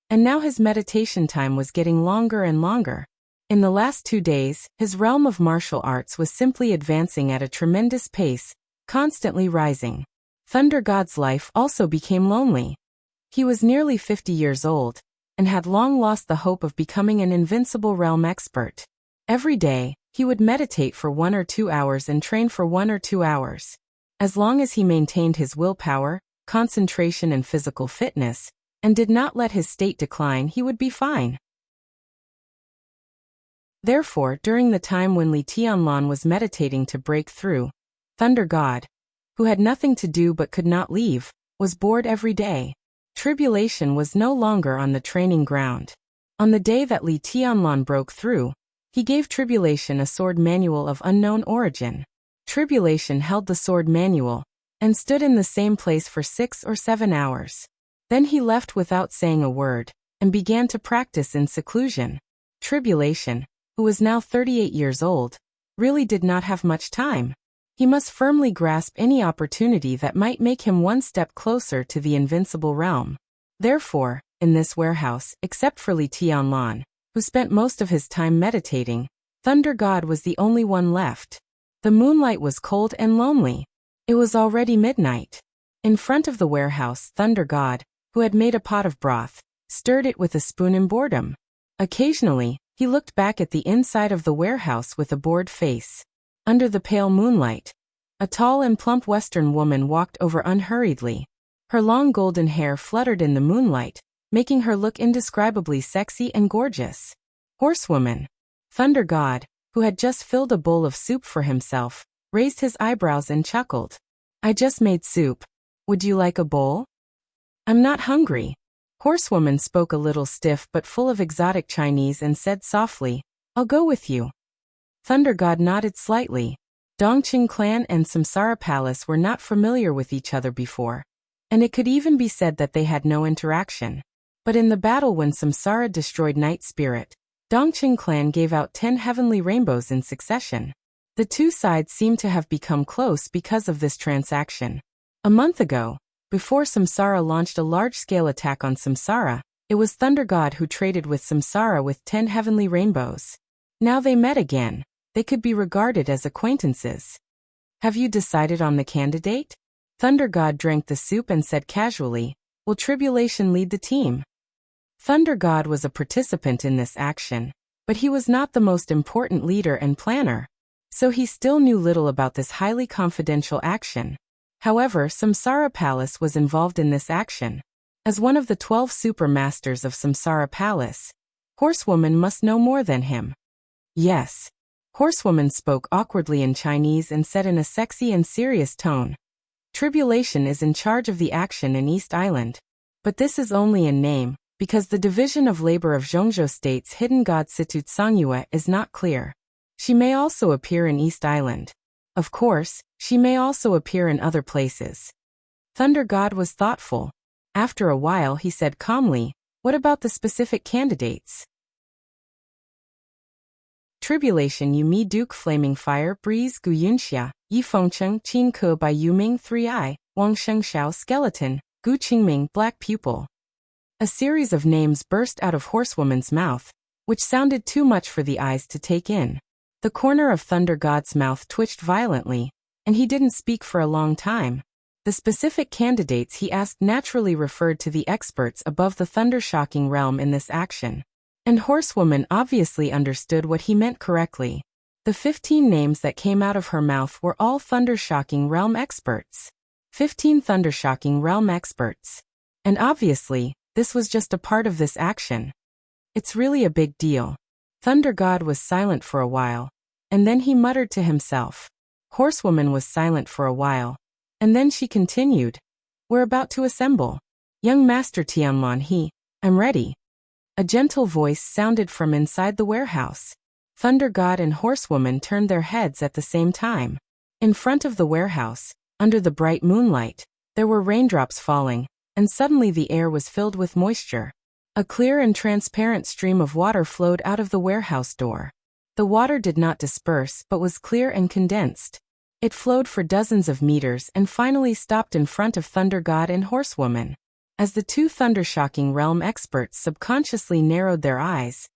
and now his meditation time was getting longer and longer. In the last 2 days, his realm of martial arts was simply advancing at a tremendous pace, constantly rising. Thunder God's life also became lonely. He was nearly 50 years old, and had long lost the hope of becoming an invincible realm expert. Every day, he would meditate for 1 or 2 hours and train for 1 or 2 hours. As long as he maintained his willpower, concentration and physical fitness, and did not let his state decline, he would be fine. Therefore, during the time when Li Tianlan was meditating to break through, Thunder God, who had nothing to do but could not leave, was bored every day. Tribulation was no longer on the training ground. On the day that Li Tianlan broke through, he gave Tribulation a sword manual of unknown origin. Tribulation held the sword manual, and stood in the same place for 6 or 7 hours. Then he left without saying a word, and began to practice in seclusion. Tribulation, who was now 38 years old, really did not have much time. He must firmly grasp any opportunity that might make him one step closer to the invincible realm. Therefore, in this warehouse, except for Li Tianlan, who spent most of his time meditating, Thunder God was the only one left. The moonlight was cold and lonely. It was already midnight. In front of the warehouse, Thunder God, who had made a pot of broth, stirred it with a spoon in boredom. Occasionally, he looked back at the inside of the warehouse with a bored face. Under the pale moonlight, a tall and plump Western woman walked over unhurriedly. Her long golden hair fluttered in the moonlight, making her look indescribably sexy and gorgeous. Horsewoman. Thunder God, who had just filled a bowl of soup for himself, raised his eyebrows and chuckled. "I just made soup. Would you like a bowl?" "I'm not hungry." Horsewoman spoke a little stiff but full of exotic Chinese and said softly, "I'll go with you." Thunder God nodded slightly. Dongqing clan and Samsara Palace were not familiar with each other before, and it could even be said that they had no interaction. But in the battle when Samsara destroyed Night Spirit, Dongqing clan gave out 10 heavenly rainbows in succession. The two sides seemed to have become close because of this transaction. A month ago, before Samsara launched a large-scale attack on Samsara, it was Thunder God who traded with Samsara with 10 heavenly rainbows. Now they met again. They could be regarded as acquaintances. "Have you decided on the candidate?" Thunder God drank the soup and said casually, "Will Tribulation lead the team?" Thunder God was a participant in this action, but he was not the most important leader and planner, so he still knew little about this highly confidential action. However, Samsara Palace was involved in this action. As one of the 12 super masters of Samsara Palace, Horsewoman must know more than him. "Yes." Horsewoman spoke awkwardly in Chinese and said in a sexy and serious tone, "Tribulation is in charge of the action in East Island. But this is only in name, because the division of labor of Zhongzhou State's hidden god Situt Songyue is not clear. She may also appear in East Island. Of course, she may also appear in other places." Thunder God was thoughtful. After a while he said calmly, "What about the specific candidates?" Tribulation Yu Mi Duke Flaming Fire Breeze Gu Yunxia, Yi Fengcheng Qin Ke Bai Yuming 3i, Wang Shengxiao Skeleton, Gu Qingming Black Pupil. A series of names burst out of Horsewoman's mouth, which sounded too much for the eyes to take in. The corner of Thunder God's mouth twitched violently, and he didn't speak for a long time. The specific candidates he asked naturally referred to the experts above the thunder-shocking realm in this action. And Horsewoman obviously understood what he meant correctly. The 15 names that came out of her mouth were all thunder-shocking realm experts. 15 thunder-shocking realm experts. And obviously, this was just a part of this action. It's really a big deal. Thunder God was silent for a while, and then he muttered to himself. Horsewoman was silent for a while, and then she continued, "We're about to assemble. Young Master Tianlan I'm ready." A gentle voice sounded from inside the warehouse. Thunder God and Horsewoman turned their heads at the same time. In front of the warehouse, under the bright moonlight, there were raindrops falling, and suddenly the air was filled with moisture. A clear and transparent stream of water flowed out of the warehouse door. The water did not disperse but was clear and condensed. It flowed for dozens of meters and finally stopped in front of Thunder God and Horsewoman. As the two thunder-shocking realm experts subconsciously narrowed their eyes,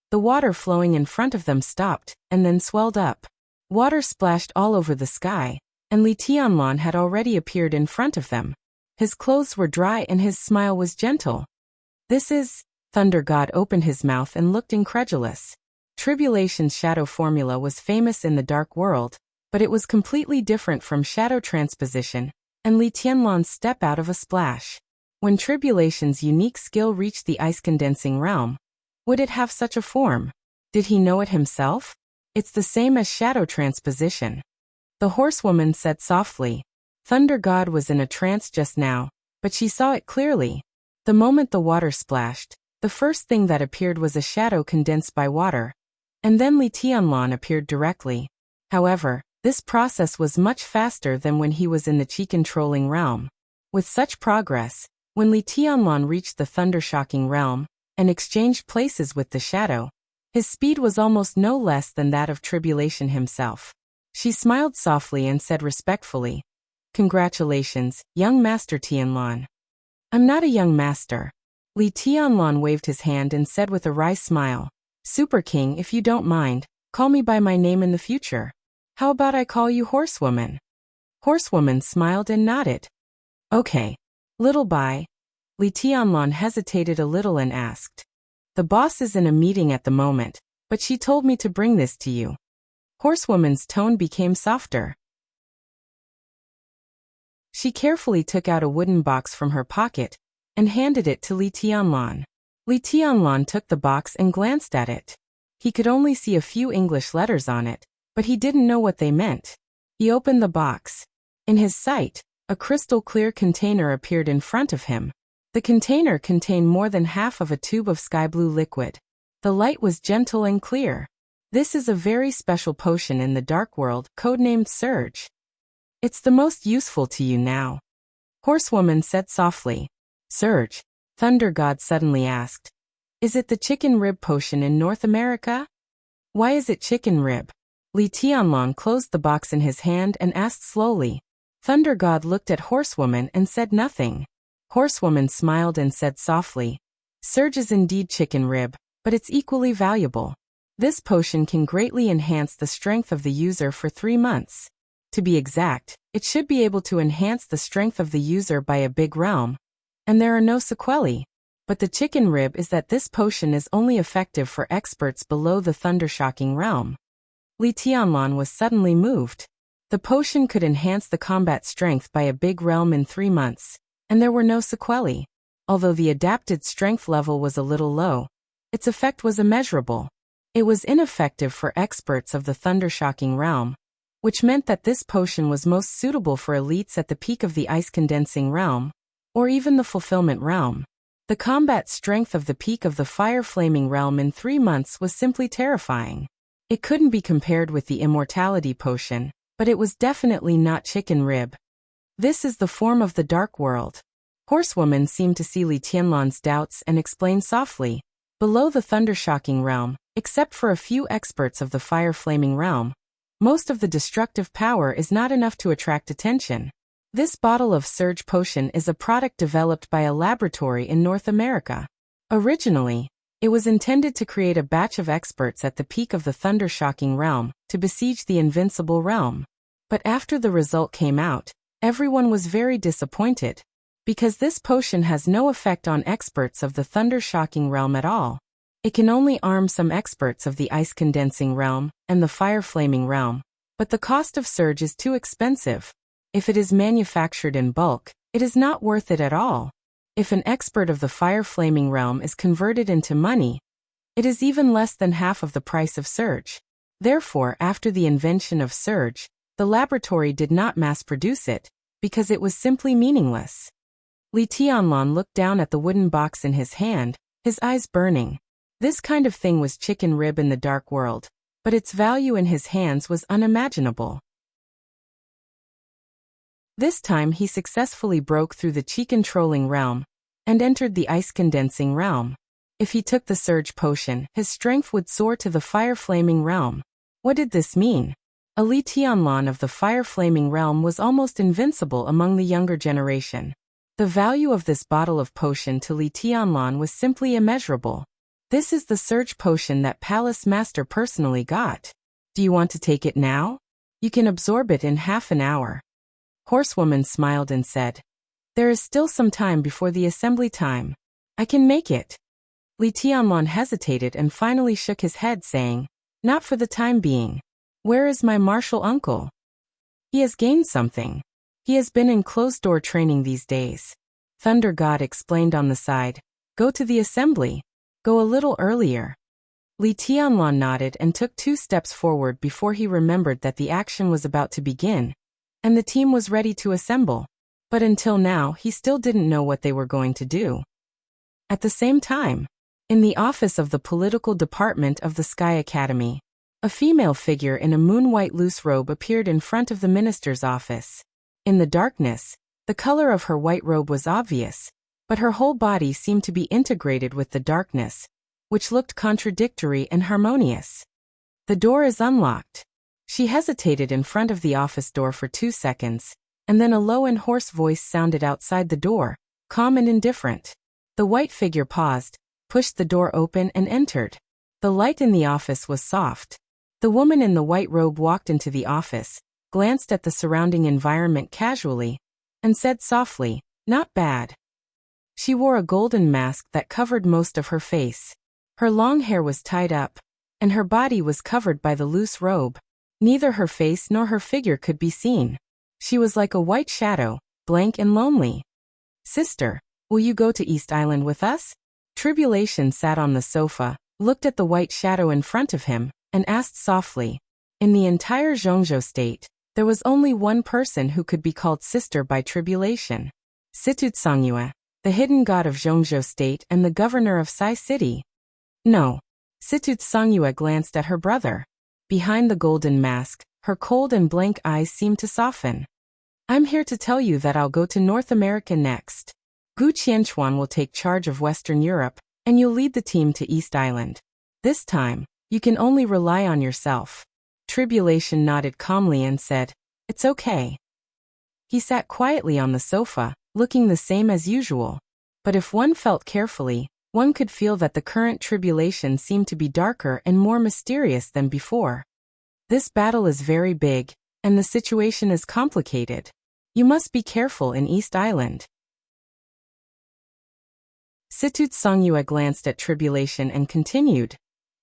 the water flowing in front of them stopped and then swelled up. Water splashed all over the sky, and Li Tianlan had already appeared in front of them. His clothes were dry and his smile was gentle. This is... Thunder God opened his mouth and looked incredulous. Tribulation's shadow formula was famous in the dark world, but it was completely different from shadow transposition, and Li Tianlan's step out of a splash. When Tribulation's unique skill reached the ice-condensing realm, would it have such a form? Did he know it himself? It's the same as shadow transposition. The horsewoman said softly. Thunder God was in a trance just now, but she saw it clearly. The moment the water splashed, the first thing that appeared was a shadow condensed by water, and then Li Tianlan appeared directly. However, this process was much faster than when he was in the chi-controlling realm. With such progress, when Li Tianlan reached the thunder-shocking realm and exchanged places with the shadow, his speed was almost no less than that of Tribulation himself. She smiled softly and said respectfully, "Congratulations, young Master Tianlan." "I'm not a young master." Li Tianlan waved his hand and said with a wry smile, "Super King, if you don't mind, call me by my name in the future. How about I call you Horsewoman?" Horsewoman smiled and nodded. "Okay. Little Bai." Li Tianlan hesitated a little and asked, "The boss is in a meeting at the moment, but she told me to bring this to you." Horsewoman's tone became softer. She carefully took out a wooden box from her pocket and handed it to Li Tianlan. Li Tianlan took the box and glanced at it. He could only see a few English letters on it, but he didn't know what they meant. He opened the box. In his sight, a crystal-clear container appeared in front of him. The container contained more than half of a tube of sky-blue liquid. The light was gentle and clear. This is a very special potion in the dark world, codenamed Surge. It's the most useful to you now. Horsewoman said softly. Surge? Thunder God suddenly asked. Is it the chicken rib potion in North America? Why is it chicken rib? Li Tianlan closed the box in his hand and asked slowly. Thunder God looked at Horsewoman and said nothing. Horsewoman smiled and said softly. Surge is indeed chicken rib, but it's equally valuable. This potion can greatly enhance the strength of the user for 3 months. To be exact, it should be able to enhance the strength of the user by a big realm. And there are no sequelae. But the chicken rib is that this potion is only effective for experts below the thunder-shocking realm. Li Tianlan was suddenly moved. The potion could enhance the combat strength by a big realm in 3 months, and there were no sequelae. Although the adapted strength level was a little low, its effect was immeasurable. It was ineffective for experts of the thunder-shocking realm, which meant that this potion was most suitable for elites at the peak of the ice-condensing realm, or even the fulfillment realm. The combat strength of the peak of the fire-flaming realm in 3 months was simply terrifying. It couldn't be compared with the immortality potion, but it was definitely not chicken rib. This is the form of the dark world. Horsewoman seemed to see Li Tianlan's doubts and explained softly. Below the thunder-shocking realm, except for a few experts of the fire-flaming realm, most of the destructive power is not enough to attract attention. This bottle of Surge potion is a product developed by a laboratory in North America. Originally, it was intended to create a batch of experts at the peak of the thunder-shocking realm to besiege the invincible realm. But after the result came out, everyone was very disappointed. Because this potion has no effect on experts of the thunder-shocking realm at all. It can only arm some experts of the ice-condensing realm and the fire-flaming realm. But the cost of Surge is too expensive. If it is manufactured in bulk, it is not worth it at all. If an expert of the fire-flaming realm is converted into money, it is even less than half of the price of Surge. Therefore, after the invention of Surge, the laboratory did not mass-produce it, because it was simply meaningless. Li Tianlan looked down at the wooden box in his hand, his eyes burning. This kind of thing was chicken rib in the dark world, but its value in his hands was unimaginable. This time he successfully broke through the chi-controlling realm and entered the ice-condensing realm. If he took the Surge potion, his strength would soar to the fire-flaming realm. What did this mean? A Li Tianlan of the fire-flaming realm was almost invincible among the younger generation. The value of this bottle of potion to Li Tianlan was simply immeasurable. This is the Surge potion that Palace Master personally got. Do you want to take it now? You can absorb it in half an hour. Horsewoman smiled and said, "There is still some time before the assembly time. I can make it." Li Tianlong hesitated and finally shook his head, saying, "Not for the time being. Where is my martial uncle? He has gained something. He has been in closed-door training these days." Thunder God explained on the side, "Go to the assembly. Go a little earlier." Li Tianlong nodded and took 2 steps forward before he remembered that the action was about to begin, and the team was ready to assemble. But until now, he still didn't know what they were going to do. At the same time, in the office of the political department of the Sky Academy, a female figure in a moon-white loose robe appeared in front of the minister's office. In the darkness, the color of her white robe was obvious, but her whole body seemed to be integrated with the darkness, which looked contradictory and harmonious. "The door is unlocked." She hesitated in front of the office door for 2 seconds, and then a low and hoarse voice sounded outside the door, calm and indifferent. The white figure paused, pushed the door open and entered. The light in the office was soft. The woman in the white robe walked into the office, glanced at the surrounding environment casually, and said softly, "Not bad." She wore a golden mask that covered most of her face. Her long hair was tied up, and her body was covered by the loose robe. Neither her face nor her figure could be seen. She was like a white shadow, blank and lonely. "Sister, will you go to East Island with us?" Tribulation sat on the sofa, looked at the white shadow in front of him, and asked softly. In the entire Zhongzhou state, there was only one person who could be called sister by Tribulation. Situt Songyue, the hidden god of Zhongzhou state and the governor of Sai City. No. Situt Songyue glanced at her brother. Behind the golden mask, her cold and blank eyes seemed to soften. "I'm here to tell you that I'll go to North America next. Gu Qianchuan will take charge of Western Europe, and you'll lead the team to East Island. This time, you can only rely on yourself." Tribulation nodded calmly and said, "It's okay." He sat quietly on the sofa, looking the same as usual. But if one felt carefully, one could feel that the current Tribulation seemed to be darker and more mysterious than before. "This battle is very big, and the situation is complicated. You must be careful in East Island." Situt Songyue glanced at Tribulation and continued.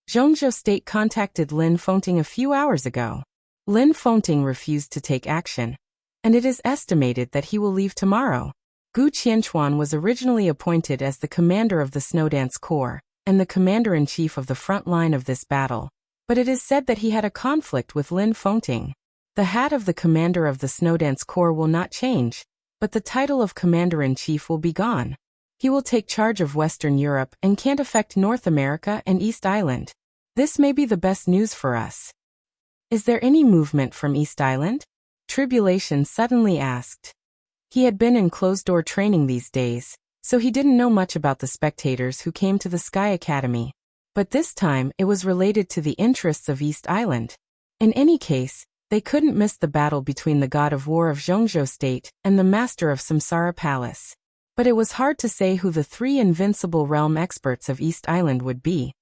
"Zhongzhou State contacted Lin Fengting a few hours ago. Lin Fengting refused to take action, and it is estimated that he will leave tomorrow. Gu Qianchuan was originally appointed as the commander of the Snowdance Corps and the commander-in-chief of the front line of this battle, but it is said that he had a conflict with Lin Fengting. The hat of the commander of the Snowdance Corps will not change, but the title of commander-in-chief will be gone. He will take charge of Western Europe and can't affect North America and East Island. This may be the best news for us." "Is there any movement from East Island?" Tribulation suddenly asked. He had been in closed-door training these days, so he didn't know much about the spectators who came to the Sky Academy. But this time it was related to the interests of East Island. In any case, they couldn't miss the battle between the god of war of Zhongzhou State and the master of Samsara Palace. But it was hard to say who the 3 invincible realm experts of East Island would be.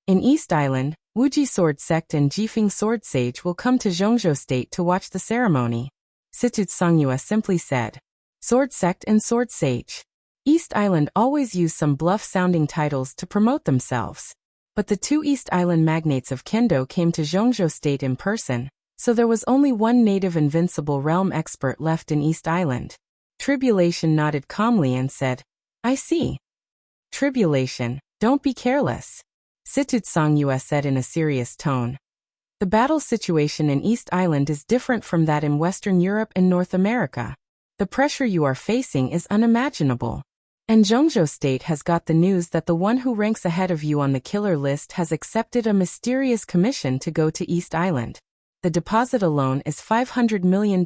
In East Island, Wuji Sword Sect and Jifeng Sword Sage will come to Zhongzhou State to watch the ceremony. Situt Songyue simply said. Sword Sect and Sword Sage. East Island always use some bluff-sounding titles to promote themselves. But the 2 East Island magnates of Kendo came to Zhongzhou State in person, so there was only one native invincible realm expert left in East Island. Tribulation nodded calmly and said, "I see." "Tribulation, don't be careless," Situt Songyue said in a serious tone. "The battle situation in East Island is different from that in Western Europe and North America. The pressure you are facing is unimaginable. And Zhongzhou State has got the news that the one who ranks ahead of you on the killer list has accepted a mysterious commission to go to East Island. The deposit alone is $500 million.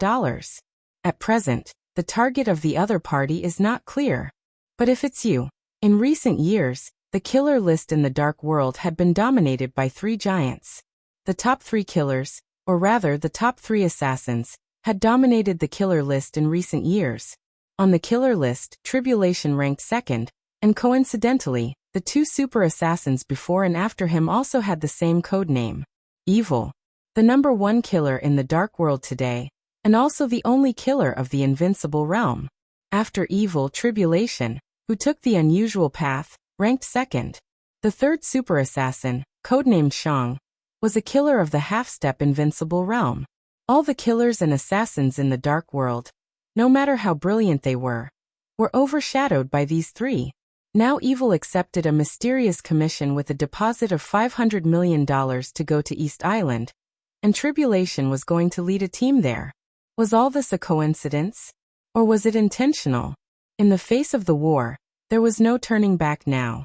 At present, the target of the other party is not clear. But if it's you, in recent years, the killer list in the dark world had been dominated by 3 giants. The top 3 killers, or rather the top 3 assassins, had dominated the killer list in recent years. On the killer list, Tribulation ranked second, and coincidentally, the 2 super assassins before and after him also had the same code name, Evil. the #1 killer in the dark world today, and also the only killer of the invincible realm. After evil, Tribulation, who took the unusual path, ranked second. The third super assassin, codenamed Shang, was a killer of the half-step invincible realm. All the killers and assassins in the dark world, no matter how brilliant they were overshadowed by these three. Now Evil accepted a mysterious commission with a deposit of $500 million to go to East Island, and Tribulation was going to lead a team there. Was all this a coincidence? Or was it intentional? In the face of the war, there was no turning back now.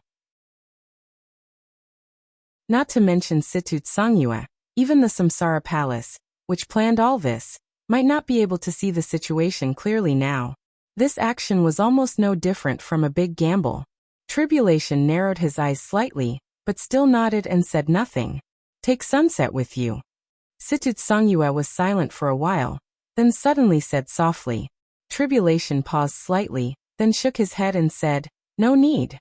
Not to mention Situt Songyue, even the Samsara Palace, which planned all this, might not be able to see the situation clearly now. This action was almost no different from a big gamble. Tribulation narrowed his eyes slightly, but still nodded and said nothing. Take Sunset with you. Situt Songyue was silent for a while, then suddenly said softly. Tribulation paused slightly, then shook his head and said, no need.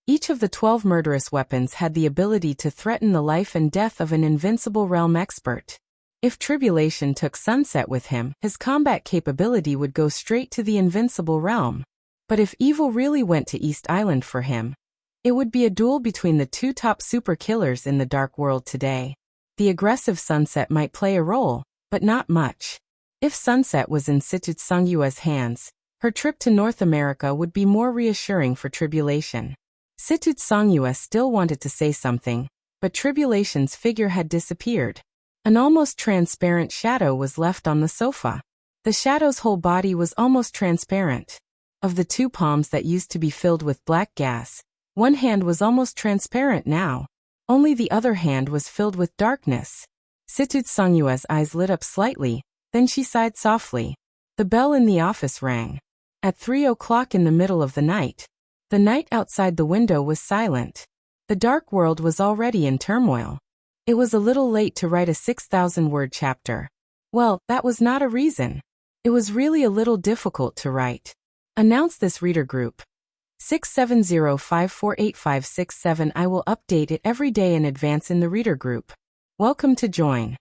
Each of the 12 murderous weapons had the ability to threaten the life and death of an invincible realm expert. If Tribulation took Sunset with him, his combat capability would go straight to the invincible realm. But if Evil really went to East Island for him, it would be a duel between the two top super killers in the dark world today. The aggressive Sunset might play a role, but not much. If Sunset was in Situt Songyue's hands, her trip to North America would be more reassuring for Tribulation. Situt Songyue still wanted to say something, but Tribulation's figure had disappeared. An almost transparent shadow was left on the sofa. The shadow's whole body was almost transparent. Of the two palms that used to be filled with black gas, one hand was almost transparent now. Only the other hand was filled with darkness. Situt Songyue's eyes lit up slightly, then she sighed softly. The bell in the office rang. At 3 o'clock in the middle of the night outside the window was silent. The dark world was already in turmoil. It was a little late to write a 6,000-word chapter. Well, that was not a reason. It was really a little difficult to write. Announce this reader group. 670548567. I will update it every day in advance in the reader group. Welcome to join.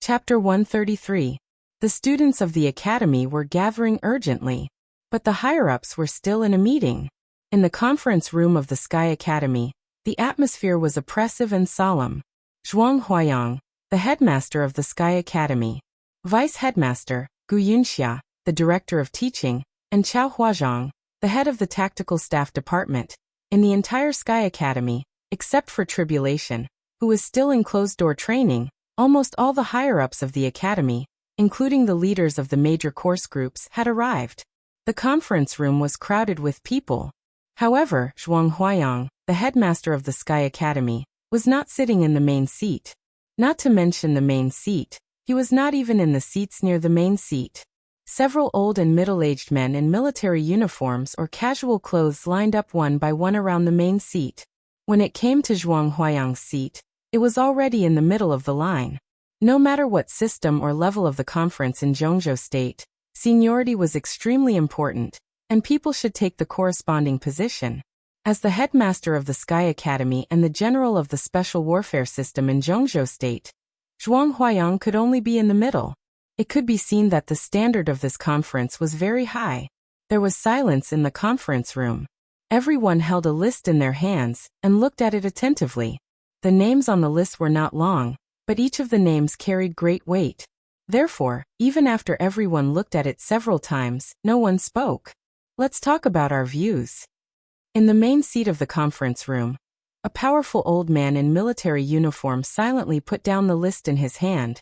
Chapter 133. The students of the academy were gathering urgently, but the higher-ups were still in a meeting. In the conference room of the Sky Academy, the atmosphere was oppressive and solemn. Zhuang Huayang, the headmaster of the Sky Academy, vice headmaster, Gu Yunxia, the director of teaching, and Chao Huazhang, the head of the tactical staff department, in the entire Sky Academy, except for Tribulation, who was still in closed-door training, almost all the higher-ups of the academy, including the leaders of the major course groups, had arrived. The conference room was crowded with people. However, Zhuang Huayang, the headmaster of the Sky Academy, was not sitting in the main seat. Not to mention the main seat, he was not even in the seats near the main seat. Several old and middle-aged men in military uniforms or casual clothes lined up one by one around the main seat. When it came to Zhuang Huayang's seat, it was already in the middle of the line. No matter what system or level of the conference in Zhongzhou State, seniority was extremely important, and people should take the corresponding position. As the headmaster of the Sky Academy and the general of the Special Warfare System in Zhongzhou State, Zhuang Huayang could only be in the middle. It could be seen that the standard of this conference was very high. There was silence in the conference room. Everyone held a list in their hands and looked at it attentively. The names on the list were not long, but each of the names carried great weight. Therefore, even after everyone looked at it several times, no one spoke. Let's talk about our views. In the main seat of the conference room, a powerful old man in military uniform silently put down the list in his hand,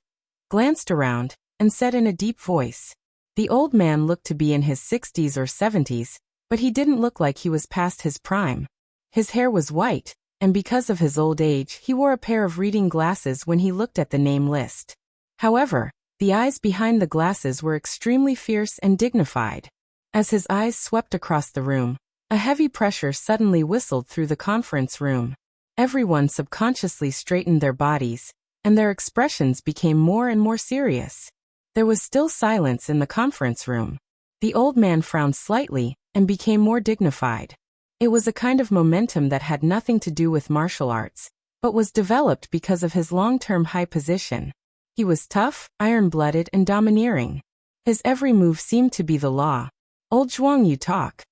glanced around, and said in a deep voice. The old man looked to be in his 60s or 70s, but he didn't look like he was past his prime. His hair was white, and because of his old age he wore a pair of reading glasses when he looked at the name list. However, the eyes behind the glasses were extremely fierce and dignified. As his eyes swept across the room, a heavy pressure suddenly whistled through the conference room. Everyone subconsciously straightened their bodies, and their expressions became more and more serious. There was still silence in the conference room. The old man frowned slightly and became more dignified. It was a kind of momentum that had nothing to do with martial arts, but was developed because of his long-term high position. He was tough, iron-blooded, and domineering. His every move seemed to be the law. "Old Zhuang, you talk."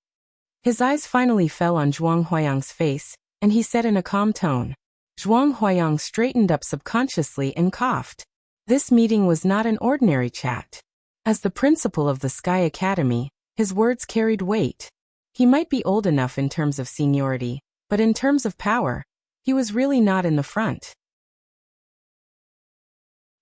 His eyes finally fell on Zhuang Huayang's face, and he said in a calm tone. Zhuang Huayang straightened up subconsciously and coughed. This meeting was not an ordinary chat. As the principal of the Sky Academy, his words carried weight. He might be old enough in terms of seniority, but in terms of power, he was really not in the front.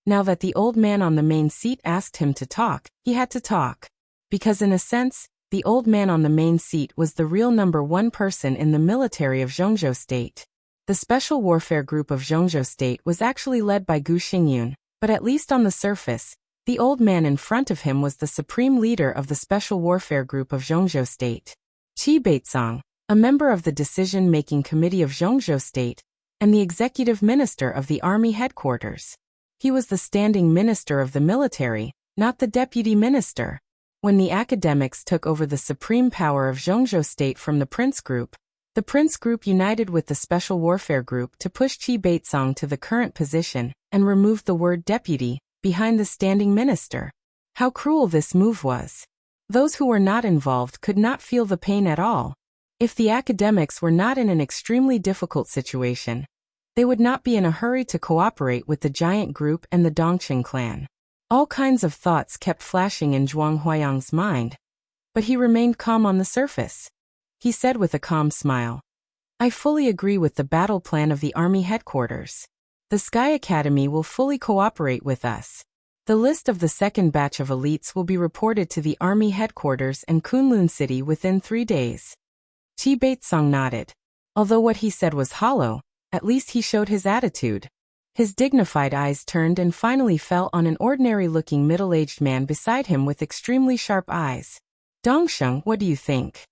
Now that the old man on the main seat asked him to talk, he had to talk. Because in a sense, the old man on the main seat was the real number one person in the military of Zhongzhou State. The Special Warfare Group of Zhongzhou State was actually led by Gu Xingyun, but at least on the surface, the old man in front of him was the supreme leader of the Special Warfare Group of Zhongzhou State. Qi Beizong, a member of the decision-making committee of Zhongzhou State, and the executive minister of the army headquarters. He was the standing minister of the military, not the deputy minister. When the academics took over the supreme power of Zhongzhou State from the Prince Group united with the Special Warfare Group to push Qi Beizong to the current position and removed the word deputy behind the standing minister. How cruel this move was. Those who were not involved could not feel the pain at all. If the academics were not in an extremely difficult situation, they would not be in a hurry to cooperate with the giant group and the Dongqing clan. All kinds of thoughts kept flashing in Zhuang Huayang's mind, but he remained calm on the surface. He said with a calm smile, "I fully agree with the battle plan of the army headquarters. The Sky Academy will fully cooperate with us. The list of the second batch of elites will be reported to the army headquarters in Kunlun City within 3 days." Qi Beizong nodded. Although what he said was hollow, at least he showed his attitude. His dignified eyes turned and finally fell on an ordinary-looking middle-aged man beside him with extremely sharp eyes. "Dongsheng, what do you think?"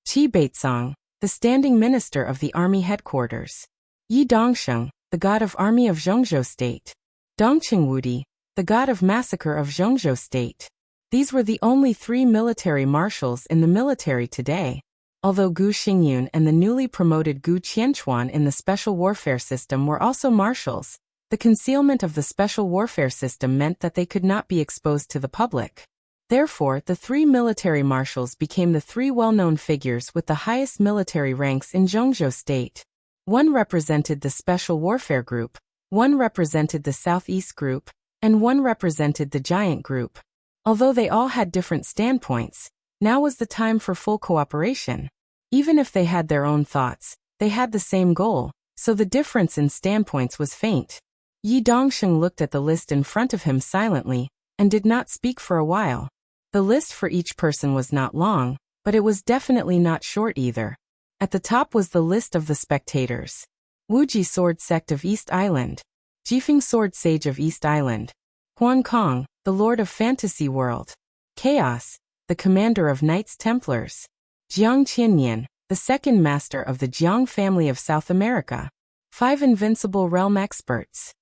Qi Beizong, the standing minister of the army headquarters. Yi Dongsheng, the god of army of Zhongzhou State. Dongqing Wudi, the god of massacre of Zhongzhou State. These were the only 3 military marshals in the military today. Although Gu Xingyun and the newly promoted Gu Qianchuan in the Special Warfare System were also marshals, the concealment of the Special Warfare System meant that they could not be exposed to the public. Therefore, the 3 military marshals became the 3 well-known figures with the highest military ranks in Zhongzhou State. One represented the Special Warfare Group, one represented the Southeast Group, and one represented the Giant Group. Although they all had different standpoints, now was the time for full cooperation. Even if they had their own thoughts, they had the same goal, so the difference in standpoints was faint. Yi Dongsheng looked at the list in front of him silently, and did not speak for a while. The list for each person was not long, but it was definitely not short either. At the top was the list of the spectators. Wuji Sword Sect of East Island. Jifeng Sword Sage of East Island. Huan Kong, the Lord of Fantasy World. Chaos, the commander of Knights Templars. Jiang Qianyan, the second master of the Jiang family of South America. 5 invincible realm experts.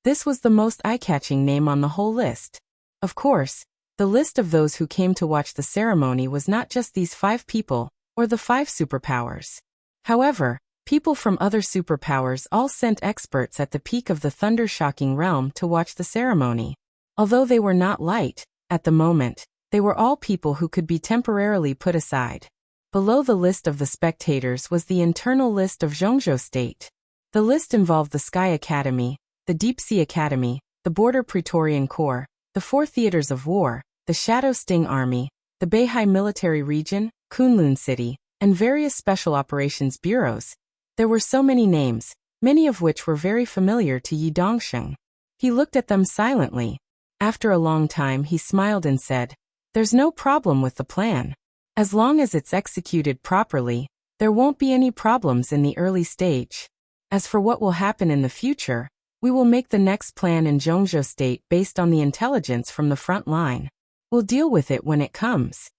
This was the most eye-catching name on the whole list. Of course, the list of those who came to watch the ceremony was not just these 5 people, or the 5 superpowers. However, people from other superpowers all sent experts at the peak of the thunder-shocking realm to watch the ceremony. Although they were not light, at the moment, they were all people who could be temporarily put aside. Below the list of the spectators was the internal list of Zhongzhou State. The list involved the Sky Academy, the Deep Sea Academy, the Border Praetorian Corps, the 4 theaters of war, the Shadow Sting Army, the Beihai Military Region, Kunlun City, and various special operations bureaus. There were so many names, many of which were very familiar to Yi Dongsheng. He looked at them silently. After a long time he smiled and said, "There's no problem with the plan. As long as it's executed properly, there won't be any problems in the early stage. As for what will happen in the future, we will make the next plan in Zhongzhou State based on the intelligence from the front line. We'll deal with it when it comes."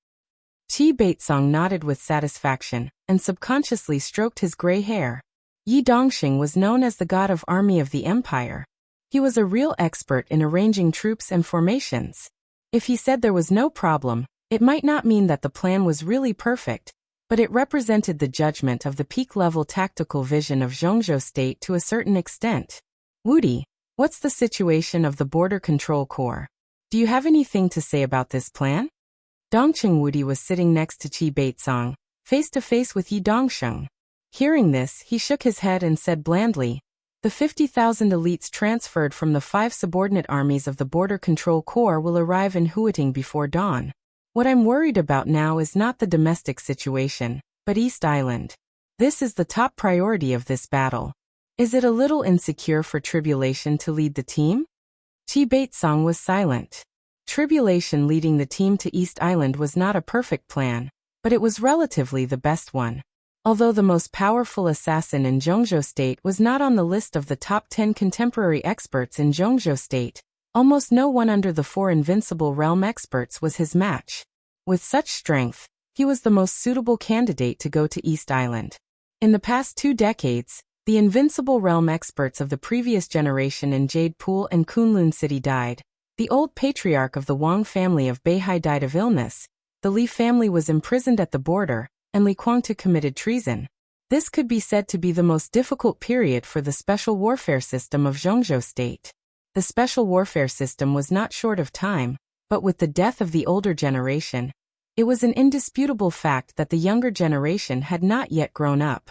Qi Beizong nodded with satisfaction, and subconsciously stroked his gray hair. Yi Dongsheng was known as the god of army of the empire. He was a real expert in arranging troops and formations. If he said there was no problem, It might not mean that the plan was really perfect, but it represented the judgment of the peak-level tactical vision of Zhongzhou State to a certain extent. Woody, what's the situation of the Border Control Corps? Do you have anything to say about this plan? Dongcheng Woody was sitting next to Qi Baitsong, face to face with Yi Dongsheng. Hearing this, he shook his head and said blandly, "The 50,000 elites transferred from the 5 subordinate armies of the Border Control Corps will arrive in Huiting before dawn. What I'm worried about now is not the domestic situation, but East Island. This is the top priority of this battle. Is it a little insecure for Tribulation to lead the team?" Qi Baitsong was silent. Tribulation leading the team to East Island was not a perfect plan, but it was relatively the best one. Although the most powerful assassin in Zhongzhou State was not on the list of the top 10 contemporary experts in Zhongzhou State, almost no one under the 4 Invincible Realm experts was his match. With such strength, he was the most suitable candidate to go to East Island. In the past 2 decades, the Invincible Realm experts of the previous generation in Jade Pool and Kunlun City died. The old patriarch of the Wang family of Beihai died of illness. The Li family was imprisoned at the border, and Li Kuangtu committed treason. This could be said to be the most difficult period for the special warfare system of Zhongzhou State. The special warfare system was not short of time, but with the death of the older generation, it was an indisputable fact that the younger generation had not yet grown up.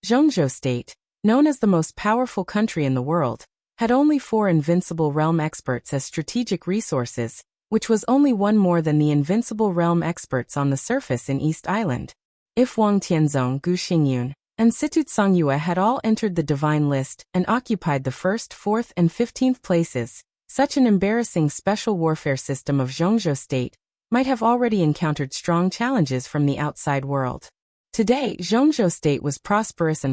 Zhongzhou State, known as the most powerful country in the world, had only 4 Invincible Realm experts as strategic resources, which was only one more than the Invincible Realm experts on the surface in East Island. If Wang Tianzong, Gu Xingyun, and Situt Songyue had all entered the Divine List and occupied the 1st, 4th, and 15th places, such an embarrassing special warfare system of Zhongzhou State might have already encountered strong challenges from the outside world. Today, Zhongzhou State was prosperous,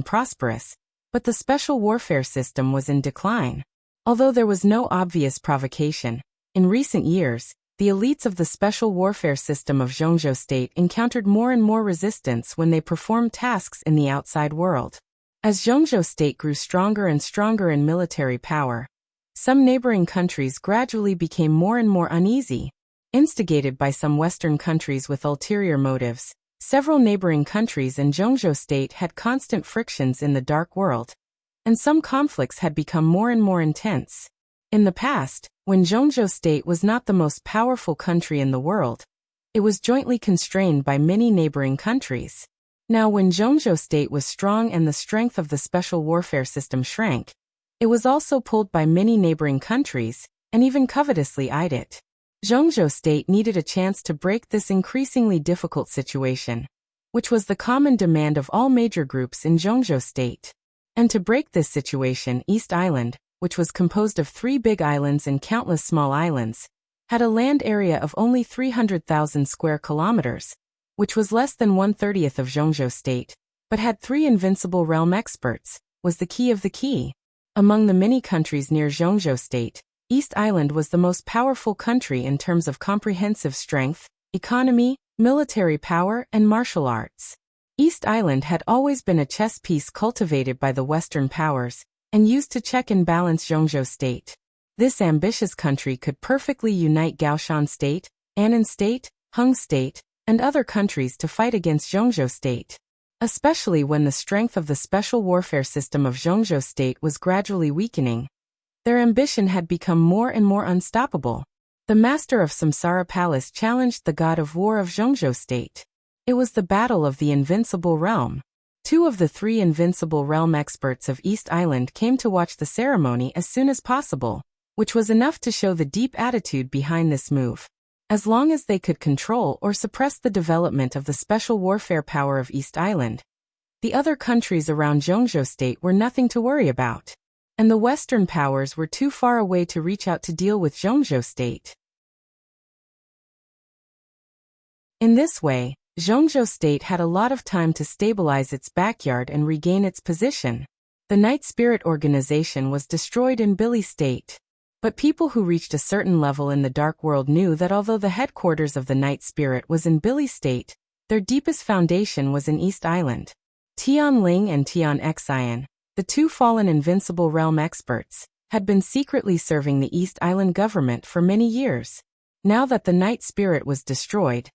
but the special warfare system was in decline. Although there was no obvious provocation, in recent years, the elites of the special warfare system of Zhongzhou State encountered more and more resistance when they performed tasks in the outside world. As Zhongzhou State grew stronger and stronger in military power, some neighboring countries gradually became more and more uneasy. Instigated by some Western countries with ulterior motives, several neighboring countries and Zhongzhou State had constant frictions in the dark world, and some conflicts had become more and more intense. In the past, when Zhongzhou State was not the most powerful country in the world, it was jointly constrained by many neighboring countries. Now when Zhongzhou State was strong and the strength of the special warfare system shrank, it was also pulled by many neighboring countries, and even covetously eyed it. Zhongzhou State needed a chance to break this increasingly difficult situation, which was the common demand of all major groups in Zhongzhou State. And to break this situation, East Island, which was composed of 3 big islands and countless small islands, had a land area of only 300,000 square kilometers, which was less than 1/30th of Zhongzhou State, but had 3 Invincible Realm experts, was the key of the key. Among the many countries near Zhongzhou State, East Island was the most powerful country in terms of comprehensive strength, economy, military power, and martial arts. East Island had always been a chess piece cultivated by the Western powers, and used to check and balance Zhongzhou State. This ambitious country could perfectly unite Gaoshan State, Annan State, Hung State, and other countries to fight against Zhongzhou State. Especially when the strength of the special warfare system of Zhongzhou State was gradually weakening. Their ambition had become more and more unstoppable. The master of Samsara Palace challenged the god of war of Zhongzhou State. It was the battle of the Invincible Realm. 2 of the 3 Invincible Realm experts of East Island came to watch the ceremony as soon as possible, which was enough to show the deep attitude behind this move. As long as they could control or suppress the development of the special warfare power of East Island, the other countries around Zhongzhou State were nothing to worry about. And the Western powers were too far away to reach out to deal with Zhongzhou State. In this way, Zhongzhou State had a lot of time to stabilize its backyard and regain its position. The Night Spirit organization was destroyed in Billy State. But people who reached a certain level in the Dark World knew that although the headquarters of the Night Spirit was in Billy State, their deepest foundation was in East Island. Tian Ling and Tian Xian, the 2 fallen Invincible Realm experts, had been secretly serving the East Island government for many years. Now that the night spirit was destroyed,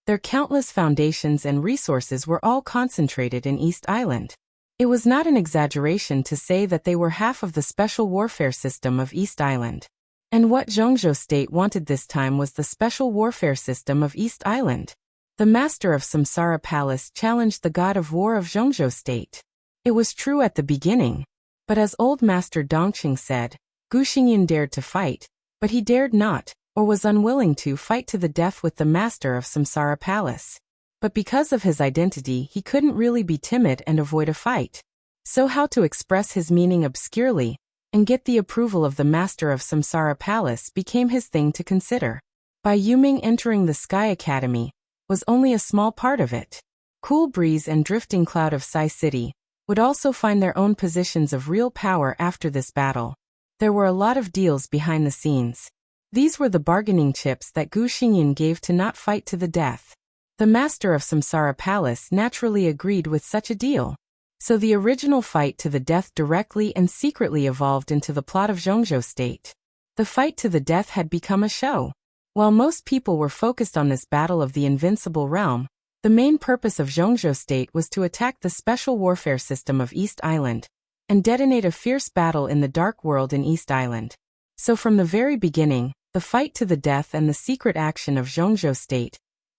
their countless foundations and resources were all concentrated in East Island. It was not an exaggeration to say that they were half of the special warfare system of East Island. And what Zhongzhou State wanted this time was the special warfare system of East Island. The master of Samsara Palace challenged the god of war of Zhongzhou State. It was true at the beginning, but as old master Dongqing said, Gu Xingyun dared to fight, but he dared not, or was unwilling to fight to the death with the master of Samsara Palace. But because of his identity, he couldn't really be timid and avoid a fight. So how to express his meaning obscurely and get the approval of the master of Samsara Palace became his thing to consider. By Yuming entering the Sky Academy was only a small part of it. Cool Breeze and Drifting Cloud of Sai City would also find their own positions of real power after this battle. There were a lot of deals behind the scenes. These were the bargaining chips that Gu Xingyun gave to not fight to the death. The master of Samsara Palace naturally agreed with such a deal. So the original fight to the death directly and secretly evolved into the plot of Zhongzhou State. The fight to the death had become a show. While most people were focused on this battle of the invincible realm, the main purpose of Zhongzhou State was to attack the special warfare system of East Island and detonate a fierce battle in the dark world in East Island. So from the very beginning, the fight to the death and the secret action of Zhongzhou State,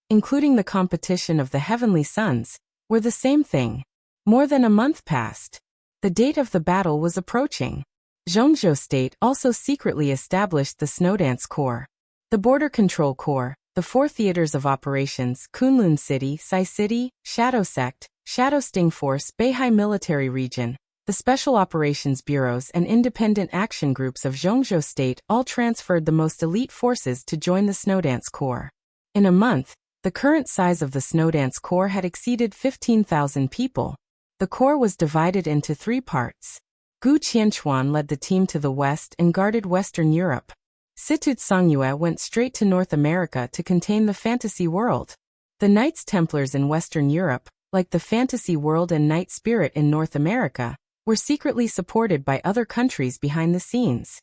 including the competition of the Heavenly Sons, were the same thing. More than a month passed. The date of the battle was approaching. Zhongzhou State also secretly established the Snowdance Corps, the Border Control Corps, the 4 theaters of operations, Kunlun City, Sai City, Shadow Sect, Shadow Sting Force, Beihai Military Region, the Special Operations Bureaus and Independent Action Groups of Zhongzhou State all transferred the most elite forces to join the Snowdance Corps. In a month, the current size of the Snowdance Corps had exceeded 15,000 people. The corps was divided into 3 parts. Gu Qianchuan led the team to the west and guarded Western Europe. Situ Songyue went straight to North America to contain the fantasy world. The Knights Templars in Western Europe, like the fantasy world and Knight Spirit in North America, were secretly supported by other countries behind the scenes.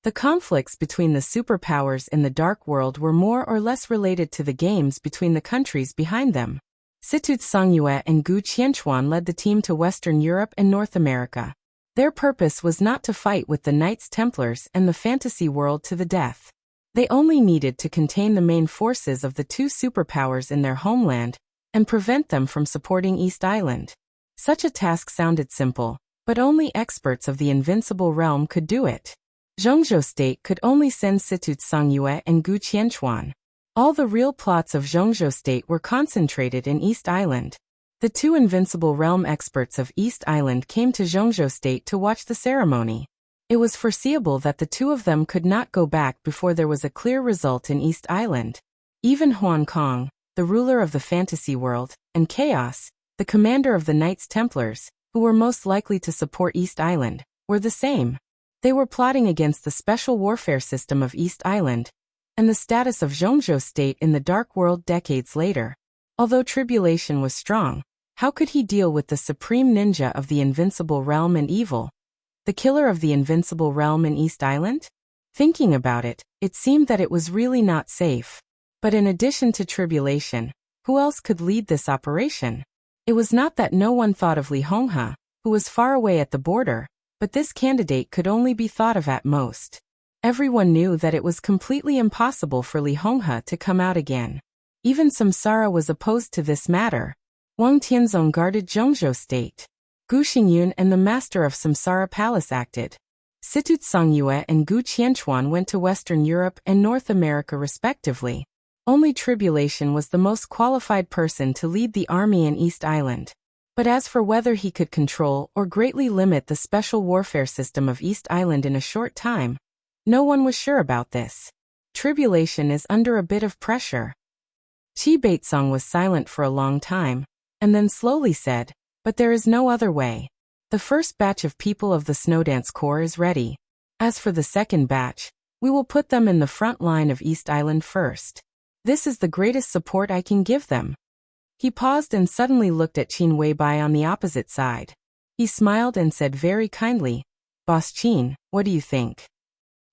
The conflicts between the superpowers in the dark world were more or less related to the games between the countries behind them. Situ Songyue and Gu Qianchuan led the team to Western Europe and North America. Their purpose was not to fight with the Knights Templars and the fantasy world to the death. They only needed to contain the main forces of the 2 superpowers in their homeland and prevent them from supporting East Island. Such a task sounded simple, but only experts of the invincible realm could do it. Zhongzhou State could only send Situ Songyue and Gu Qianchuan. All the real plots of Zhongzhou State were concentrated in East Island. The 2 invincible realm experts of East Island came to Zhongzhou State to watch the ceremony. It was foreseeable that the 2 of them could not go back before there was a clear result in East Island. Even Huan Kong, the ruler of the fantasy world, and Chaos, the commander of the Knights Templars, who were most likely to support East Island, were the same. They were plotting against the special warfare system of East Island and the status of Zhongzhou State in the dark world decades later. Although tribulation was strong, how could he deal with the supreme ninja of the invincible realm and evil, the killer of the invincible realm in East Island? Thinking about it, it seemed that it was really not safe. But in addition to tribulation, who else could lead this operation? It was not that no one thought of Li Honghe, who was far away at the border, but this candidate could only be thought of at most. Everyone knew that it was completely impossible for Li Honghe to come out again. Even Samsara was opposed to this matter. Wang Tianzong guarded Zhongzhou State. Gu Xingyun and the master of Samsara Palace acted. Situ Songyue and Gu Qianchuan went to Western Europe and North America respectively. Only Tribulation was the most qualified person to lead the army in East Island. But as for whether he could control or greatly limit the special warfare system of East Island in a short time, no one was sure about this. Tribulation is under a bit of pressure. Qi Baitsong was silent for a long time, and then slowly said, "But there is no other way. The first batch of people of the Snowdance Corps is ready. As for the second batch, we will put them in the front line of East Island first. This is the greatest support I can give them." He paused and suddenly looked at Qin Weibai on the opposite side. He smiled and said very kindly, "Boss Qin, what do you think?"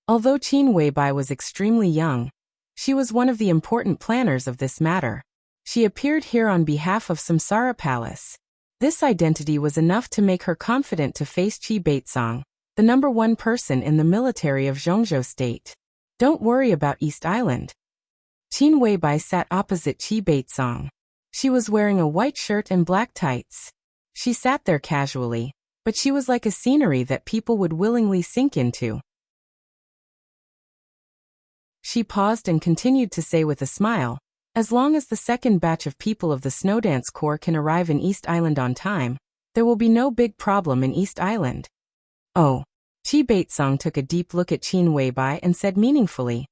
Although Qin Weibai was extremely young, she was one of the important planners of this matter. She appeared here on behalf of Samsara Palace. This identity was enough to make her confident to face Qi Baizong, the #1 person in the military of Zhongzhou State. Don't worry about East Island. Qin Weibai sat opposite Qi Baizong. She was wearing a white shirt and black tights. She sat there casually, but she was like a scenery that people would willingly sink into. She paused and continued to say with a smile, as long as the second batch of people of the Snowdance Corps can arrive in East Island on time, there will be no big problem in East Island. Oh. Qi Baizong took a deep look at Qin Weibai and said meaningfully,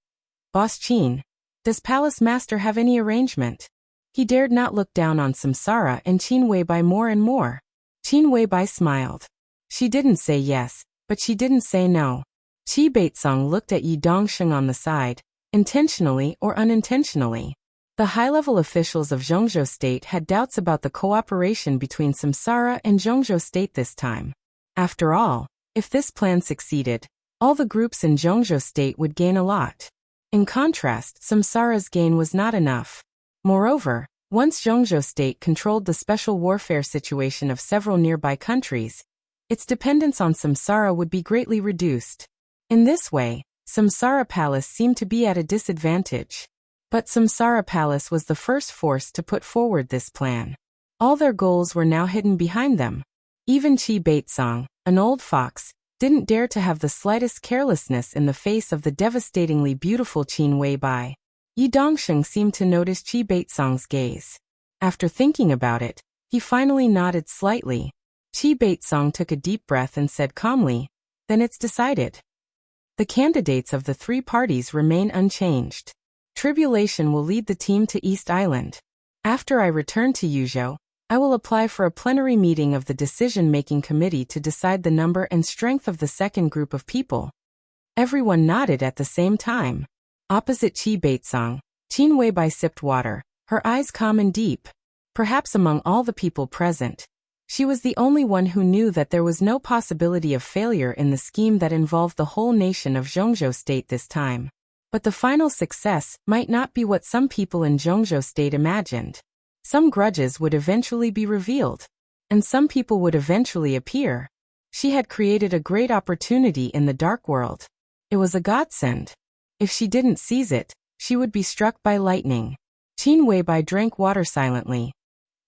Boss Qin, does Palace Master have any arrangement? He dared not look down on Samsara and Qin Weibai more and more. Qin Weibai smiled. She didn't say yes, but she didn't say no. Qi Baizong looked at Yi Dongsheng on the side, intentionally or unintentionally. The high-level officials of Zhongzhou State had doubts about the cooperation between Samsara and Zhongzhou State this time. After all, if this plan succeeded, all the groups in Zhongzhou State would gain a lot. In contrast, Samsara's gain was not enough. Moreover, once Zhongzhou State controlled the special warfare situation of several nearby countries, its dependence on Samsara would be greatly reduced. In this way, Samsara Palace seemed to be at a disadvantage. But Samsara Palace was the first force to put forward this plan. All their goals were now hidden behind them. Even Qi Baizong, an old fox, didn't dare to have the slightest carelessness in the face of the devastatingly beautiful Qin Weibai. Yi Dongsheng seemed to notice Qi Baizong's gaze. After thinking about it, he finally nodded slightly. Qi Baizong took a deep breath and said calmly, then it's decided. The candidates of the three parties remain unchanged. Tribulation will lead the team to East Island. After I return to Yuzhou, I will apply for a plenary meeting of the decision-making committee to decide the number and strength of the second group of people. Everyone nodded at the same time. Opposite Qi Baizong, Qin Weibai sipped water, her eyes calm and deep. Perhaps among all the people present, she was the only one who knew that there was no possibility of failure in the scheme that involved the whole nation of Zhongzhou State this time. But the final success might not be what some people in Zhongzhou State imagined. Some grudges would eventually be revealed, and some people would eventually appear. She had created a great opportunity in the dark world. It was a godsend. If she didn't seize it, she would be struck by lightning. Qin Weibai drank water silently.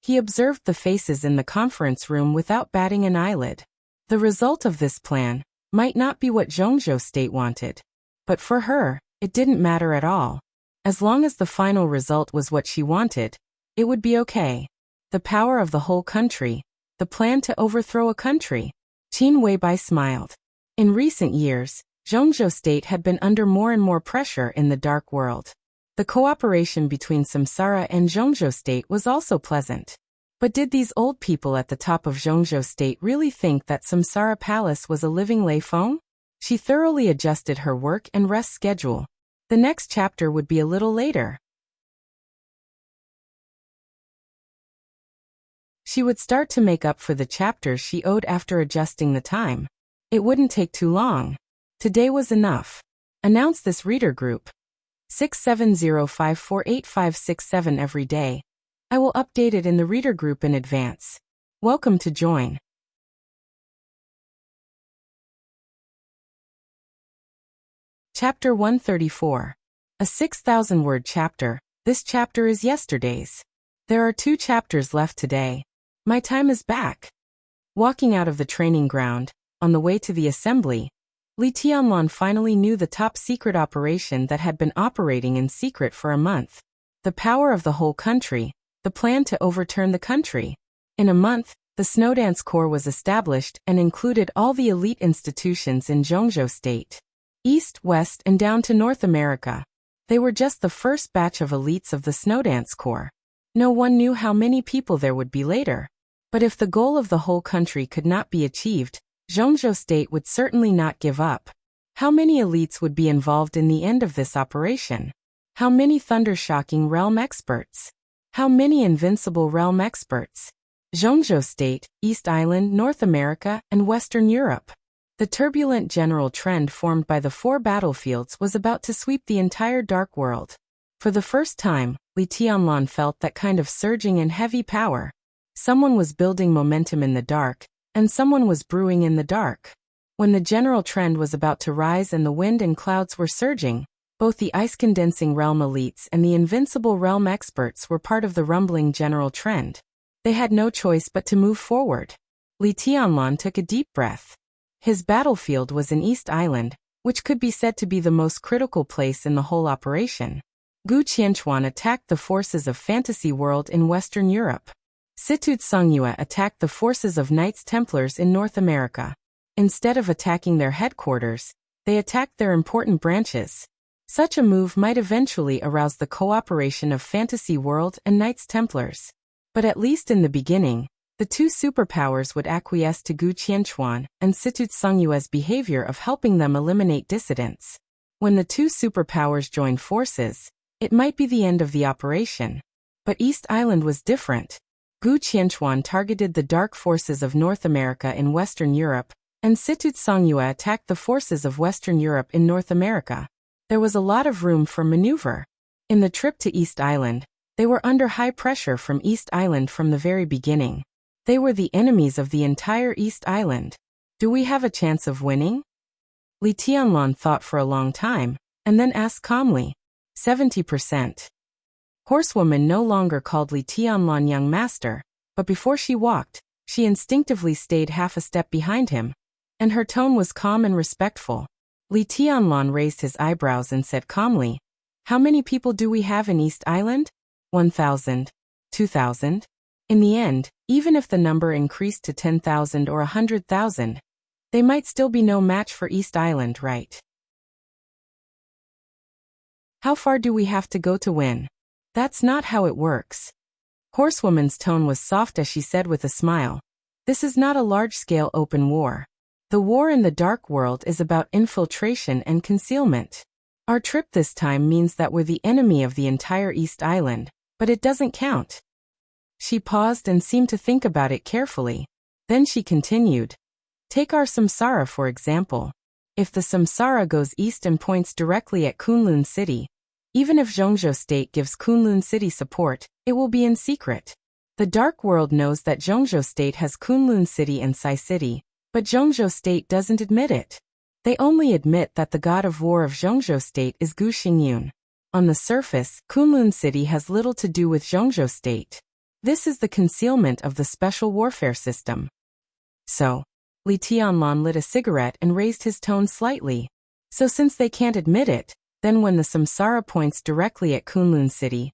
He observed the faces in the conference room without batting an eyelid. The result of this plan might not be what Zhongzhou State wanted, but for her, it didn't matter at all. As long as the final result was what she wanted, it would be okay. The power of the whole country, the plan to overthrow a country. Qin Weibai smiled. In recent years, Zhongzhou State had been under more and more pressure in the dark world. The cooperation between Samsara and Zhongzhou State was also pleasant. But did these old people at the top of Zhongzhou State really think that Samsara Palace was a living Leifeng? She thoroughly adjusted her work and rest schedule. The next chapter would be a little later. She would start to make up for the chapters she owed after adjusting the time. It wouldn't take too long. Today was enough. Announce this reader group. 670548567 every day. I will update it in the reader group in advance. Welcome to join. Chapter 134. A 6,000-word chapter. This chapter is yesterday's. There are 2 chapters left today. My time is back. Walking out of the training ground, on the way to the assembly, Li Tianlan finally knew the top-secret operation that had been operating in secret for a month. The power of the whole country, the plan to overturn the country. In a month, the Snowdance Corps was established and included all the elite institutions in Zhongzhou State. East, West, and down to North America. They were just the first batch of elites of the Snowdance Corps. No one knew how many people there would be later. But if the goal of the whole country could not be achieved, Zhongzhou State would certainly not give up. How many elites would be involved in the end of this operation? How many thunder-shocking realm experts? How many invincible realm experts? Zhongzhou State, East Island, North America, and Western Europe. The turbulent general trend formed by the 4 battlefields was about to sweep the entire dark world. For the first time, Li Tianlan felt that kind of surging and heavy power. Someone was building momentum in the dark, and someone was brewing in the dark. When the general trend was about to rise and the wind and clouds were surging, both the ice-condensing realm elites and the invincible realm experts were part of the rumbling general trend. They had no choice but to move forward. Li Tianlan took a deep breath. His battlefield was in East Island, which could be said to be the most critical place in the whole operation. Gu Qianchuan attacked the forces of Fantasy World in Western Europe. Situd Songyue attacked the forces of Knights Templars in North America. Instead of attacking their headquarters, they attacked their important branches. Such a move might eventually arouse the cooperation of Fantasy World and Knights Templars. But at least in the beginning, the 2 superpowers would acquiesce to Gu Qianchuan and Situd Songyue's behavior of helping them eliminate dissidents. When the 2 superpowers joined forces, it might be the end of the operation. But East Island was different. Gu Qianchuan targeted the dark forces of North America in Western Europe, and Situd Songyue attacked the forces of Western Europe in North America. There was a lot of room for maneuver. In the trip to East Island, they were under high pressure from East Island from the very beginning. They were the enemies of the entire East Island. Do we have a chance of winning? Li Tianlan thought for a long time, and then asked calmly. 70%. Horsewoman no longer called Li Tianlan young master, but before she walked, she instinctively stayed half a step behind him, and her tone was calm and respectful. Li Tianlan raised his eyebrows and said calmly, "How many people do we have in East Island? 1,000? 2,000? In the end, even if the number increased to 10,000 or 100,000, they might still be no match for East Island, right? How far do we have to go to win? That's not how it works." Horsewoman's tone was soft as she said with a smile, "This is not a large-scale open war. The war in the dark world is about infiltration and concealment. Our trip this time means that we're the enemy of the entire East Island, but it doesn't count." She paused and seemed to think about it carefully. Then she continued, "Take our samsara for example. If the samsara goes east and points directly at Kunlun City, even if Zhongzhou State gives Kunlun City support, it will be in secret. The dark world knows that Zhongzhou State has Kunlun City and Sai City, but Zhongzhou State doesn't admit it. They only admit that the god of war of Zhongzhou State is Gu Xingyun. On the surface, Kunlun City has little to do with Zhongzhou State. This is the concealment of the special warfare system." So, Li Tianlan lit a cigarette and raised his tone slightly. "So since they can't admit it, then when the samsara points directly at Kunlun City,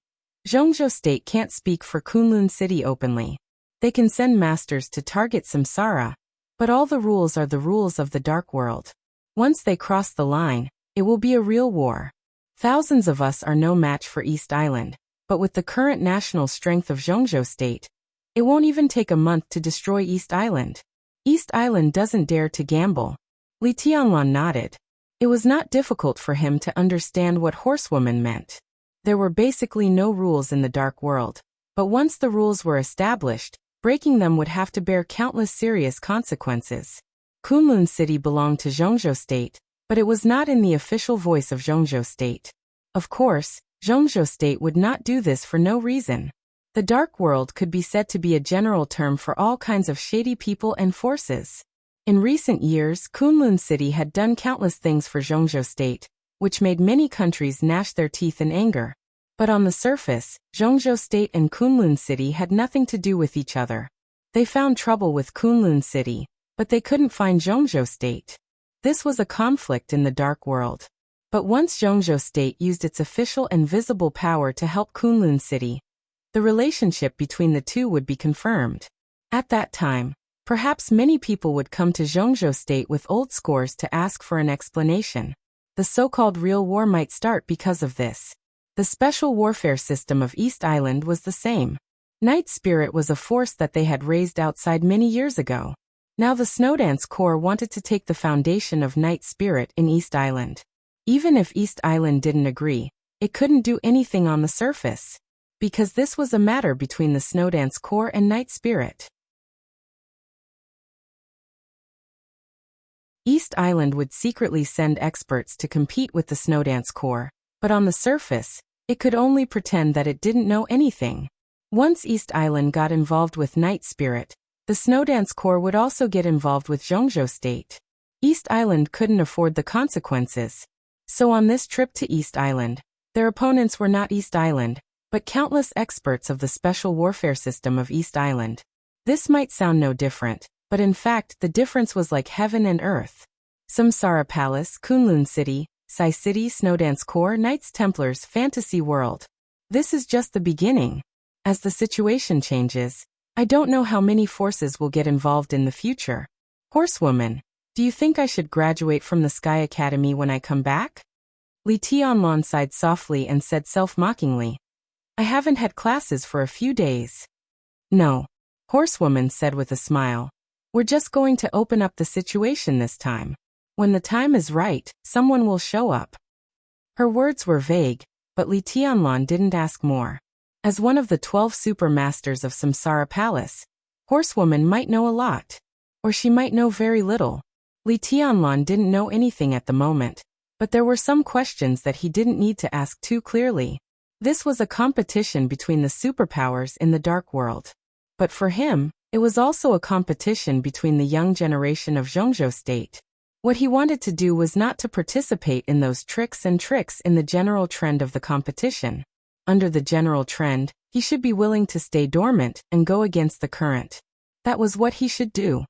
Zhongzhou State can't speak for Kunlun City openly. They can send masters to target samsara, but all the rules are the rules of the dark world. Once they cross the line, it will be a real war. Thousands of us are no match for East Island, but with the current national strength of Zhongzhou State, it won't even take a month to destroy East Island. East Island doesn't dare to gamble." Li Tianlan nodded. It was not difficult for him to understand what horsewoman meant. There were basically no rules in the dark world, but once the rules were established, breaking them would have to bear countless serious consequences. Kunlun City belonged to Zhongzhou State, but it was not in the official voice of Zhongzhou State. Of course, Zhongzhou State would not do this for no reason. The dark world could be said to be a general term for all kinds of shady people and forces. In recent years, Kunlun City had done countless things for Zhongzhou State, which made many countries gnash their teeth in anger. But on the surface, Zhongzhou State and Kunlun City had nothing to do with each other. They found trouble with Kunlun City, but they couldn't find Zhongzhou State. This was a conflict in the dark world. But once Zhongzhou State used its official and visible power to help Kunlun City, the relationship between the two would be confirmed. At that time, perhaps many people would come to Zhongzhou State with old scores to ask for an explanation. The so-called real war might start because of this. The special warfare system of East Island was the same. Night Spirit was a force that they had raised outside many years ago. Now the Snowdance Corps wanted to take the foundation of Night Spirit in East Island. Even if East Island didn't agree, it couldn't do anything on the surface, because this was a matter between the Snowdance Corps and Night Spirit. East Island would secretly send experts to compete with the Snowdance Corps, but on the surface, it could only pretend that it didn't know anything. Once East Island got involved with Night Spirit, the Snowdance Corps would also get involved with Zhongzhou State. East Island couldn't afford the consequences. So on this trip to East Island, their opponents were not East Island, but countless experts of the special warfare system of East Island. This might sound no different, but in fact the difference was like heaven and earth. Samsara Palace, Kunlun City, Sai City, Snowdance Corps, Knights Templars, Fantasy World. This is just the beginning. As the situation changes, I don't know how many forces will get involved in the future. Horsewoman, do you think I should graduate from the Sky Academy when I come back? Li Tianlong sighed softly and said self-mockingly, I haven't had classes for a few days. No. Horsewoman said with a smile. We're just going to open up the situation this time. When the time is right, someone will show up. Her words were vague, but Li Tianlong didn't ask more. As one of the 12 super masters of Samsara Palace, Horsewoman might know a lot. Or she might know very little. Li Tianlong didn't know anything at the moment, but there were some questions that he didn't need to ask too clearly. This was a competition between the superpowers in the dark world. But for him, it was also a competition between the young generation of Zhongzhou State. What he wanted to do was not to participate in those tricks in the general trend of the competition. Under the general trend, he should be willing to stay dormant and go against the current. That was what he should do.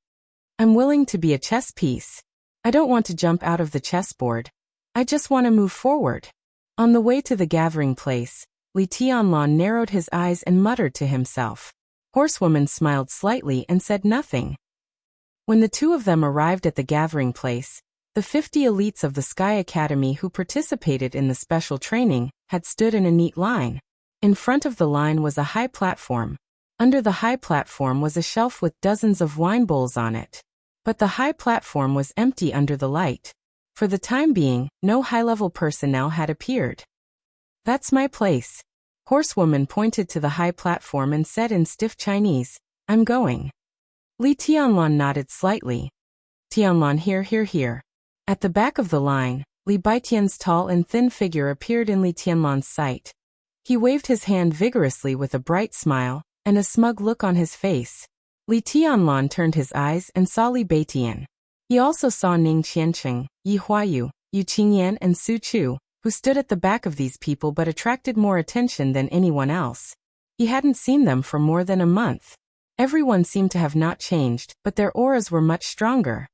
I'm willing to be a chess piece. I don't want to jump out of the chessboard. I just want to move forward. On the way to the gathering place, Li Tianlong narrowed his eyes and muttered to himself. Horsewoman smiled slightly and said nothing. When the two of them arrived at the gathering place, the 50 elites of the Sky Academy who participated in the special training had stood in a neat line. In front of the line was a high platform. Under the high platform was a shelf with dozens of wine bowls on it. But the high platform was empty under the light. For the time being, no high-level personnel had appeared. That's my place. Horsewoman pointed to the high platform and said in stiff Chinese, I'm going. Li Tianlong nodded slightly. Tianlong here. At the back of the line, Li Baitian's tall and thin figure appeared in Li Tianlong's sight. He waved his hand vigorously with a bright smile and a smug look on his face. Li Tianlong turned his eyes and saw Li Baitian. He also saw Ning Qiancheng, Yi Huayu, Yu Qingyan and Su Chu, who stood at the back of these people but attracted more attention than anyone else. He hadn't seen them for more than a month. Everyone seemed to have not changed, but their auras were much stronger.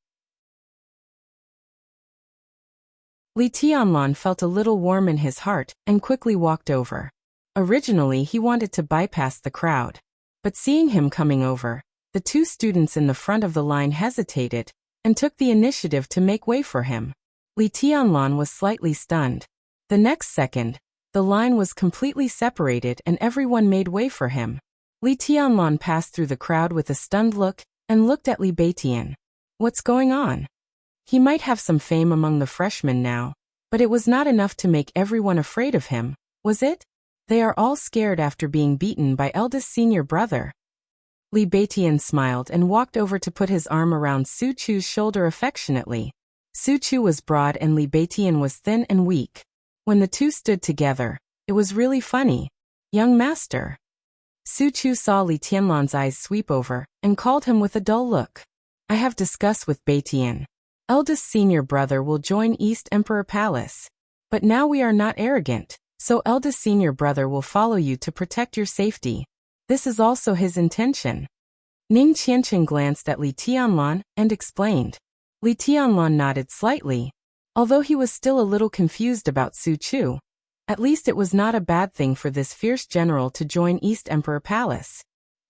Li Tianlong felt a little warm in his heart and quickly walked over. Originally he wanted to bypass the crowd. But seeing him coming over, the two students in the front of the line hesitated and took the initiative to make way for him. Li Tianlong was slightly stunned. The next second, the line was completely separated and everyone made way for him. Li Tianlong passed through the crowd with a stunned look and looked at Li Baitian. What's going on? He might have some fame among the freshmen now, but it was not enough to make everyone afraid of him, was it? They are all scared after being beaten by eldest senior brother. Li Baitian smiled and walked over to put his arm around Su Chu's shoulder affectionately. Su Chu was broad and Li Baitian was thin and weak. When the two stood together, it was really funny. Young master. Su Chu saw Li Tianlong's eyes sweep over and called him with a dull look. I have discussed with Baitian. Eldest senior brother will join East Emperor Palace. But now we are not arrogant, so eldest senior brother will follow you to protect your safety. This is also his intention. Ning Qiancheng glanced at Li Tianlong and explained. Li Tianlong nodded slightly. Although he was still a little confused about Su Chu, at least it was not a bad thing for this fierce general to join East Emperor Palace.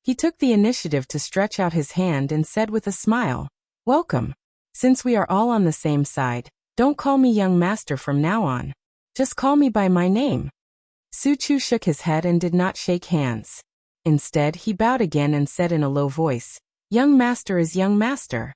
He took the initiative to stretch out his hand and said with a smile, Welcome. Since we are all on the same side, don't call me young master from now on. Just call me by my name. Su Chu shook his head and did not shake hands. Instead, he bowed again and said in a low voice, Young master is young master.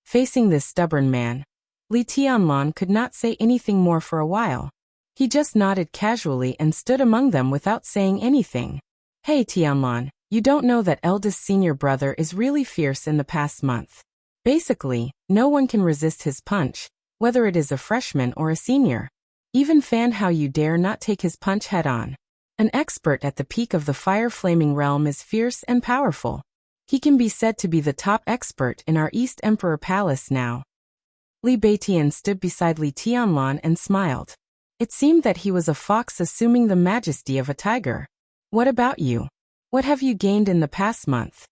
Facing this stubborn man, Li Tianlong could not say anything more for a while. He just nodded casually and stood among them without saying anything. Hey Tianlong, you don't know that eldest senior brother is really fierce in the past month. Basically, no one can resist his punch, whether it is a freshman or a senior. Even Fan How You Dare not take his punch head-on. An expert at the peak of the fire-flaming realm is fierce and powerful. He can be said to be the top expert in our East Emperor Palace now. Li Beitian stood beside Li Tianlan and smiled. It seemed that he was a fox assuming the majesty of a tiger. What about you? What have you gained in the past month?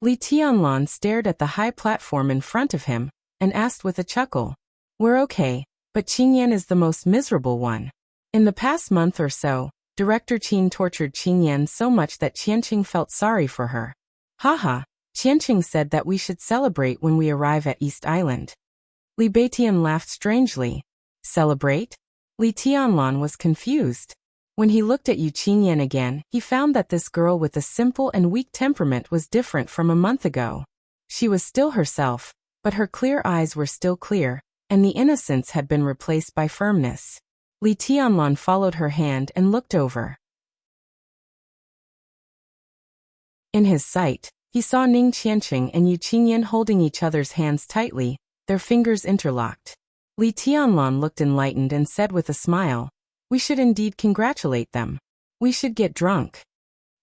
Li Tianlan stared at the high platform in front of him and asked with a chuckle. We're okay, but Qingyan is the most miserable one. In the past month or so, Director Qin tortured Qingyan so much that Qianqing felt sorry for her. Haha, Qianqing said that we should celebrate when we arrive at East Island. Li Beitian laughed strangely. Celebrate? Li Tianlan was confused. When he looked at Yu Qingyan again, he found that this girl with a simple and weak temperament was different from a month ago. She was still herself, but her clear eyes were still clear, and the innocence had been replaced by firmness. Li Tianlan followed her hand and looked over. In his sight, he saw Ning Qianqing and Yu Qingyan holding each other's hands tightly, their fingers interlocked. Li Tianlan looked enlightened and said with a smile, we should indeed congratulate them. We should get drunk.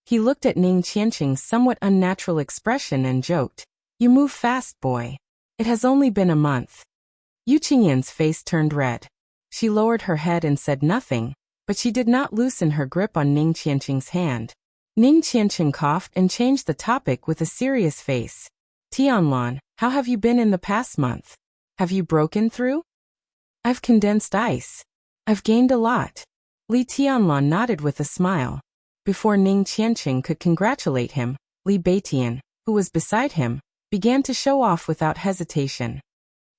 He looked at Ning Qianqing's somewhat unnatural expression and joked, you move fast, boy. It has only been a month. Yu Qingyan's face turned red. She lowered her head and said nothing, but she did not loosen her grip on Ning Qianqing's hand. Ning Qianqing coughed and changed the topic with a serious face. Tianlan, how have you been in the past month? Have you broken through? I've condensed ice. I've gained a lot. Li Tianlan nodded with a smile. Before Ning Qianqing could congratulate him, Li Beitian, who was beside him, began to show off without hesitation.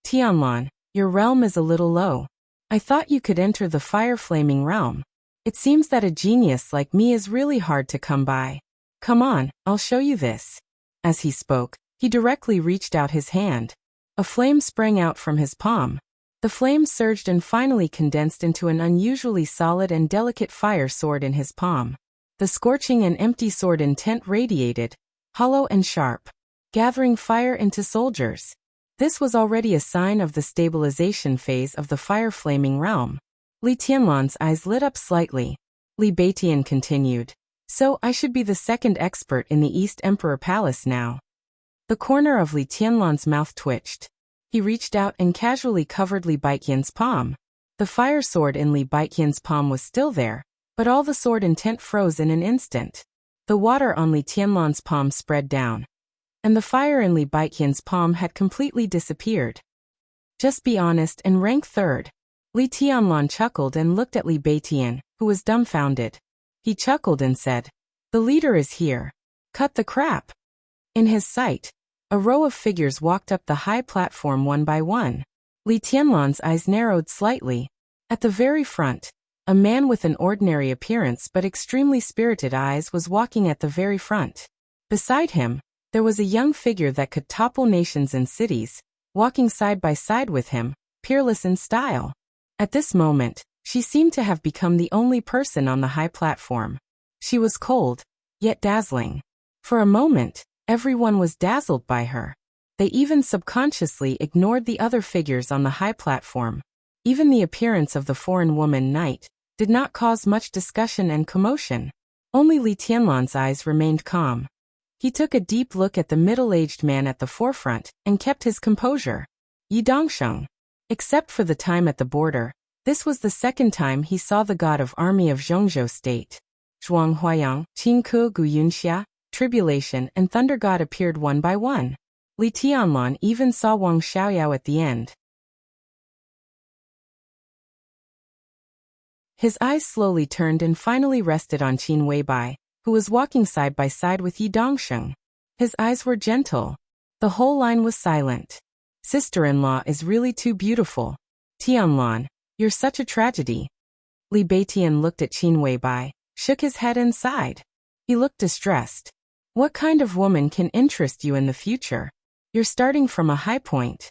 Tianlan, your realm is a little low. I thought you could enter the fire-flaming realm. It seems that a genius like me is really hard to come by. Come on, I'll show you this. As he spoke, he directly reached out his hand. A flame sprang out from his palm. The flame surged and finally condensed into an unusually solid and delicate fire sword in his palm. The scorching and empty sword intent radiated, hollow and sharp, gathering fire into soldiers. This was already a sign of the stabilization phase of the fire-flaming realm. Li Tianlan's eyes lit up slightly. Li Beitian continued. So I should be the second expert in the East Emperor Palace now. The corner of Li Tianlan's mouth twitched. He reached out and casually covered Li Beiqian's palm. The fire sword in Li Beiqian's palm was still there, but all the sword intent froze in an instant. The water on Li Tianlan's palm spread down, and the fire in Li Beiqian's palm had completely disappeared. Just be honest and rank third. Li Tianlan chuckled and looked at Li Beitian, who was dumbfounded. He chuckled and said, the leader is here. Cut the crap. In his sight, a row of figures walked up the high platform one by one. Li Tianlan's eyes narrowed slightly. At the very front, a man with an ordinary appearance but extremely spirited eyes was walking at the very front. Beside him, there was a young figure that could topple nations and cities, walking side by side with him, peerless in style. At this moment, she seemed to have become the only person on the high platform. She was cold, yet dazzling. For a moment, everyone was dazzled by her. They even subconsciously ignored the other figures on the high platform. Even the appearance of the foreign woman knight did not cause much discussion and commotion. Only Li Tianlan's eyes remained calm. He took a deep look at the middle-aged man at the forefront and kept his composure. Yi Dongsheng. Except for the time at the border, this was the second time he saw the god of army of Zhongzhou state. Zhuang Huayang, Qingke Gu Yunxia, Tribulation and Thunder God appeared one by one. Li Tianlan even saw Wang Xiaoyao at the end. His eyes slowly turned and finally rested on Qin Weibai, who was walking side by side with Yi Dongsheng. His eyes were gentle. The whole line was silent. Sister-in-law is really too beautiful. Tianlan, you're such a tragedy. Li Beitian looked at Qin Weibai, shook his head and sighed. He looked distressed. What kind of woman can interest you in the future? You're starting from a high point.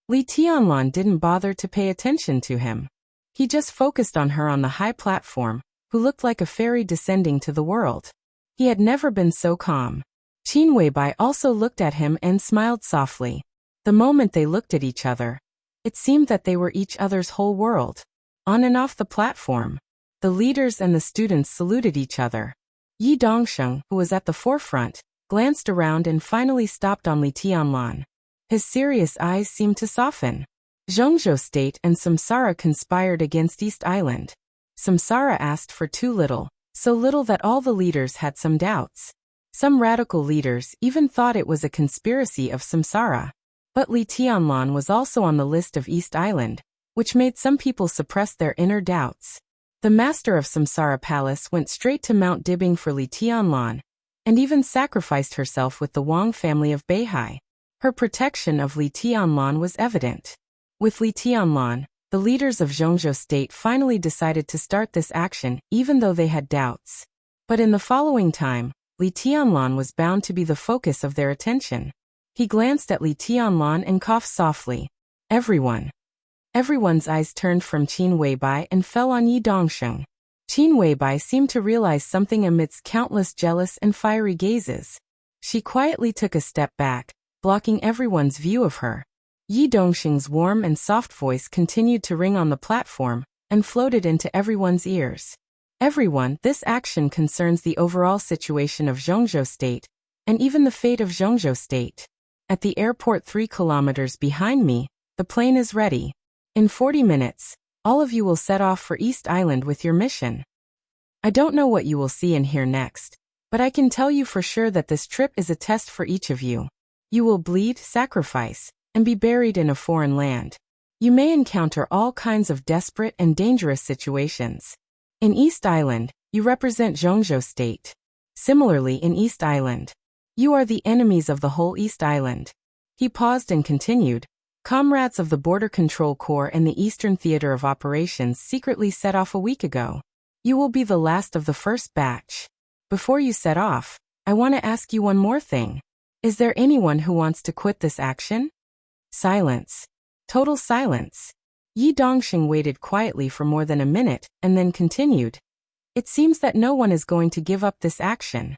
Li Tianlan didn't bother to pay attention to him. He just focused on her on the high platform, who looked like a fairy descending to the world. He had never been so calm. Qin Weibai also looked at him and smiled softly. The The moment they looked at each other, it seemed that they were each other's whole world. On and off the platform, the leaders and the students saluted each other. Yi Dongsheng, who was at the forefront, glanced around and finally stopped on Li Tianlan. His serious eyes seemed to soften. Zhongzhou State and Samsara conspired against East Island. Samsara asked for too little, so little that all the leaders had some doubts. Some radical leaders even thought it was a conspiracy of Samsara. But Li Tianlan was also on the list of East Island, which made some people suppress their inner doubts. The master of Samsara Palace went straight to Mount Dibbing for Li Tianlan, and even sacrificed herself with the Wang family of Beihai. Her protection of Li Tianlan was evident. With Li Tianlan, the leaders of Zhongzhou State finally decided to start this action, even though they had doubts. But in the following time, Li Tianlan was bound to be the focus of their attention. He glanced at Li Tianlan and coughed softly. Everyone's eyes turned from Qin Weibai and fell on Yi Dongsheng. Qin Weibai seemed to realize something amidst countless jealous and fiery gazes. She quietly took a step back, blocking everyone's view of her. Yi Dongsheng's warm and soft voice continued to ring on the platform and floated into everyone's ears. Everyone, this action concerns the overall situation of Zhongzhou State, and even the fate of Zhongzhou State. At the airport 3 kilometers behind me, the plane is ready. In 40 minutes, all of you will set off for East Island with your mission. I don't know what you will see and hear next, but I can tell you for sure that this trip is a test for each of you. You will bleed, sacrifice, and be buried in a foreign land. You may encounter all kinds of desperate and dangerous situations. In East Island, you represent Zhongzhou State. Similarly, in East Island, you are the enemies of the whole East Island. He paused and continued. Comrades of the Border Control Corps and the Eastern Theater of Operations secretly set off a week ago. You will be the last of the first batch. Before you set off, I want to ask you one more thing. Is there anyone who wants to quit this action? Silence. Total silence. Yi Dongsheng waited quietly for more than a minute and then continued. It seems that no one is going to give up this action.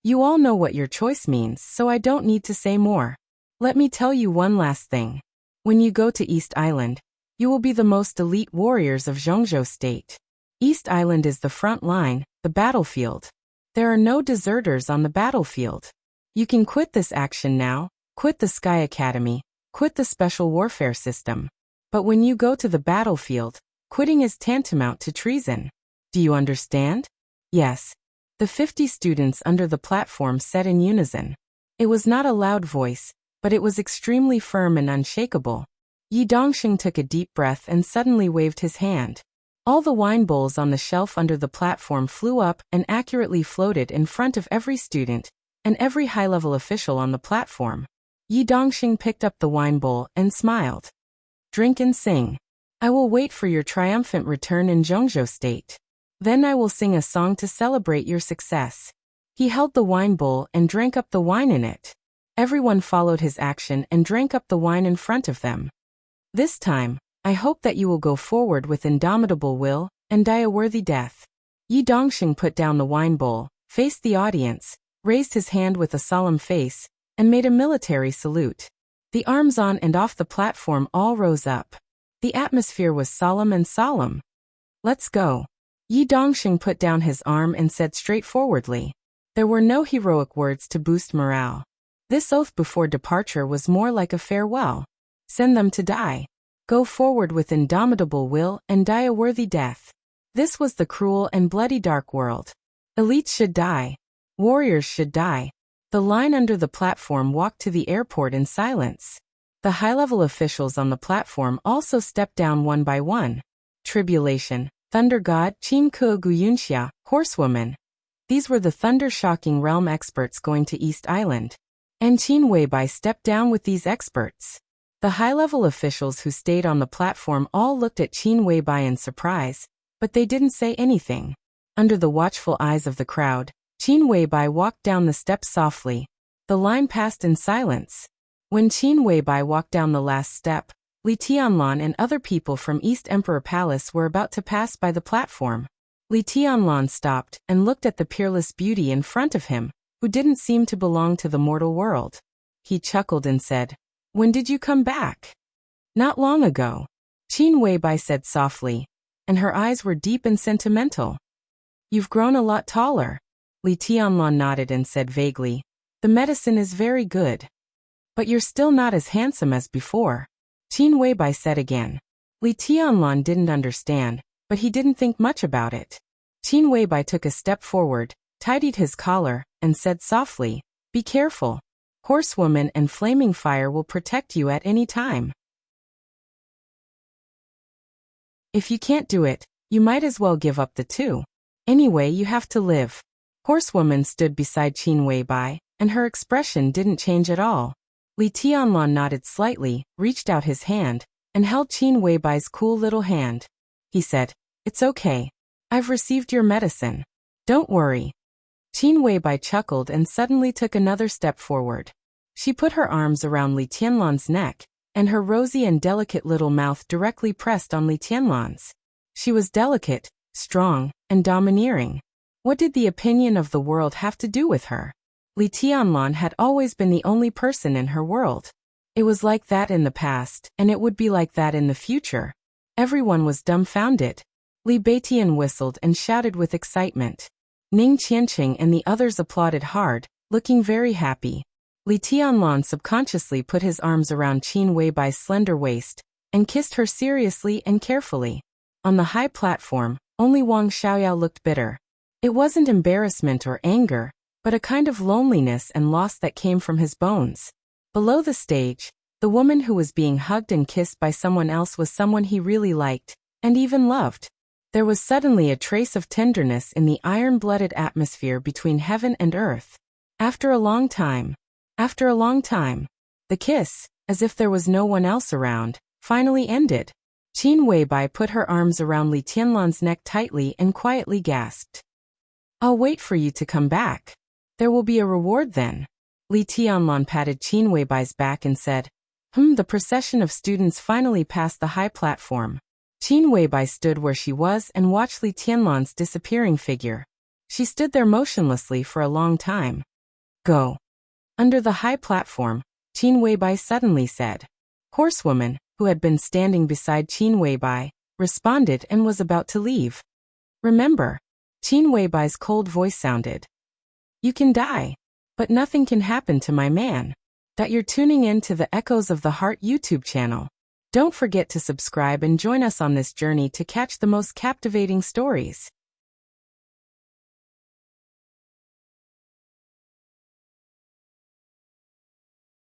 You all know what your choice means, so I don't need to say more. Let me tell you one last thing. When you go to East Island, you will be the most elite warriors of Zhongzhou State. East Island is the front line, the battlefield. There are no deserters on the battlefield. You can quit this action now, quit the Sky Academy, quit the special warfare system. But when you go to the battlefield, quitting is tantamount to treason. Do you understand? Yes. The 50 students under the platform said in unison. It was not a loud voice, but it was extremely firm and unshakable. Yi Dongsheng took a deep breath and suddenly waved his hand. All the wine bowls on the shelf under the platform flew up and accurately floated in front of every student and every high-level official on the platform. Yi Dongsheng picked up the wine bowl and smiled. Drink and sing. I will wait for your triumphant return in Zhongzhou State. Then I will sing a song to celebrate your success. He held the wine bowl and drank up the wine in it. Everyone followed his action and drank up the wine in front of them. This time, I hope that you will go forward with indomitable will and die a worthy death. Yi Dongsheng put down the wine bowl, faced the audience, raised his hand with a solemn face, and made a military salute. The arms on and off the platform all rose up. The atmosphere was solemn and solemn. Let's go. Yi Dongsheng put down his arm and said straightforwardly. There were no heroic words to boost morale. This oath before departure was more like a farewell. Send them to die. Go forward with indomitable will and die a worthy death. This was the cruel and bloody dark world. Elites should die. Warriors should die. The line under the platform walked to the airport in silence. The high-level officials on the platform also stepped down one by one. Tribulation, Thunder God, Qin Ke Guyunxia, Horsewoman. These were the thunder-shocking realm experts going to East Island. And Qin Weibai stepped down with these experts. The high-level officials who stayed on the platform all looked at Qin Weibai in surprise, but they didn't say anything. Under the watchful eyes of the crowd, Qin Weibai walked down the steps softly. The line passed in silence. When Qin Weibai walked down the last step, Li Tianlan and other people from East Emperor Palace were about to pass by the platform. Li Tianlan stopped and looked at the peerless beauty in front of him, who didn't seem to belong to the mortal world. He chuckled and said, "When did you come back?" "Not long ago," Qin Weibai said softly, and her eyes were deep and sentimental. "You've grown a lot taller." Li Tianlan nodded and said vaguely, "The medicine is very good. But you're still not as handsome as before," Qin Weibai said again. Li Tianlan didn't understand, but he didn't think much about it. Qin Weibai took a step forward, tidied his collar, and said softly, "Be careful. Horsewoman and flaming fire will protect you at any time. If you can't do it, you might as well give up the two. Anyway, you have to live." Horsewoman stood beside Qin Weibai, and her expression didn't change at all. Li Tianlan nodded slightly, reached out his hand, and held Qin Weibai's cool little hand. He said, "It's okay. I've received your medicine. Don't worry." Qin Weibai chuckled and suddenly took another step forward. She put her arms around Li Tianlan's neck, and her rosy and delicate little mouth directly pressed on Li Tianlan's. She was delicate, strong, and domineering. What did the opinion of the world have to do with her? Li Tianlan had always been the only person in her world. It was like that in the past, and it would be like that in the future. Everyone was dumbfounded. Li Beitian whistled and shouted with excitement. Ning Qianqing and the others applauded hard, looking very happy. Li Tianlan subconsciously put his arms around Qin Weibai's slender waist, and kissed her seriously and carefully. On the high platform, only Wang Xiaoyao looked bitter. It wasn't embarrassment or anger, but a kind of loneliness and loss that came from his bones. Below the stage, the woman who was being hugged and kissed by someone else was someone he really liked, and even loved. There was suddenly a trace of tenderness in the iron-blooded atmosphere between heaven and earth. After a long time, the kiss, as if there was no one else around, finally ended. Qin Weibai put her arms around Li Tianlan's neck tightly and quietly gasped. "I'll wait for you to come back. There will be a reward then." Li Tianlan patted Qin Weibai's back and said, The procession of students finally passed the high platform. Qin Weibai stood where she was and watched Li Tianlan's disappearing figure. She stood there motionlessly for a long time. "Go." Under the high platform, Qin Weibai suddenly said. Horsewoman, who had been standing beside Qin Weibai, responded and was about to leave. "Remember," Qin Weibai's cold voice sounded. "You can die, but nothing can happen to my man." That you're tuning in to the Echoes of the Heart YouTube channel. Don't forget to subscribe and join us on this journey to catch the most captivating stories.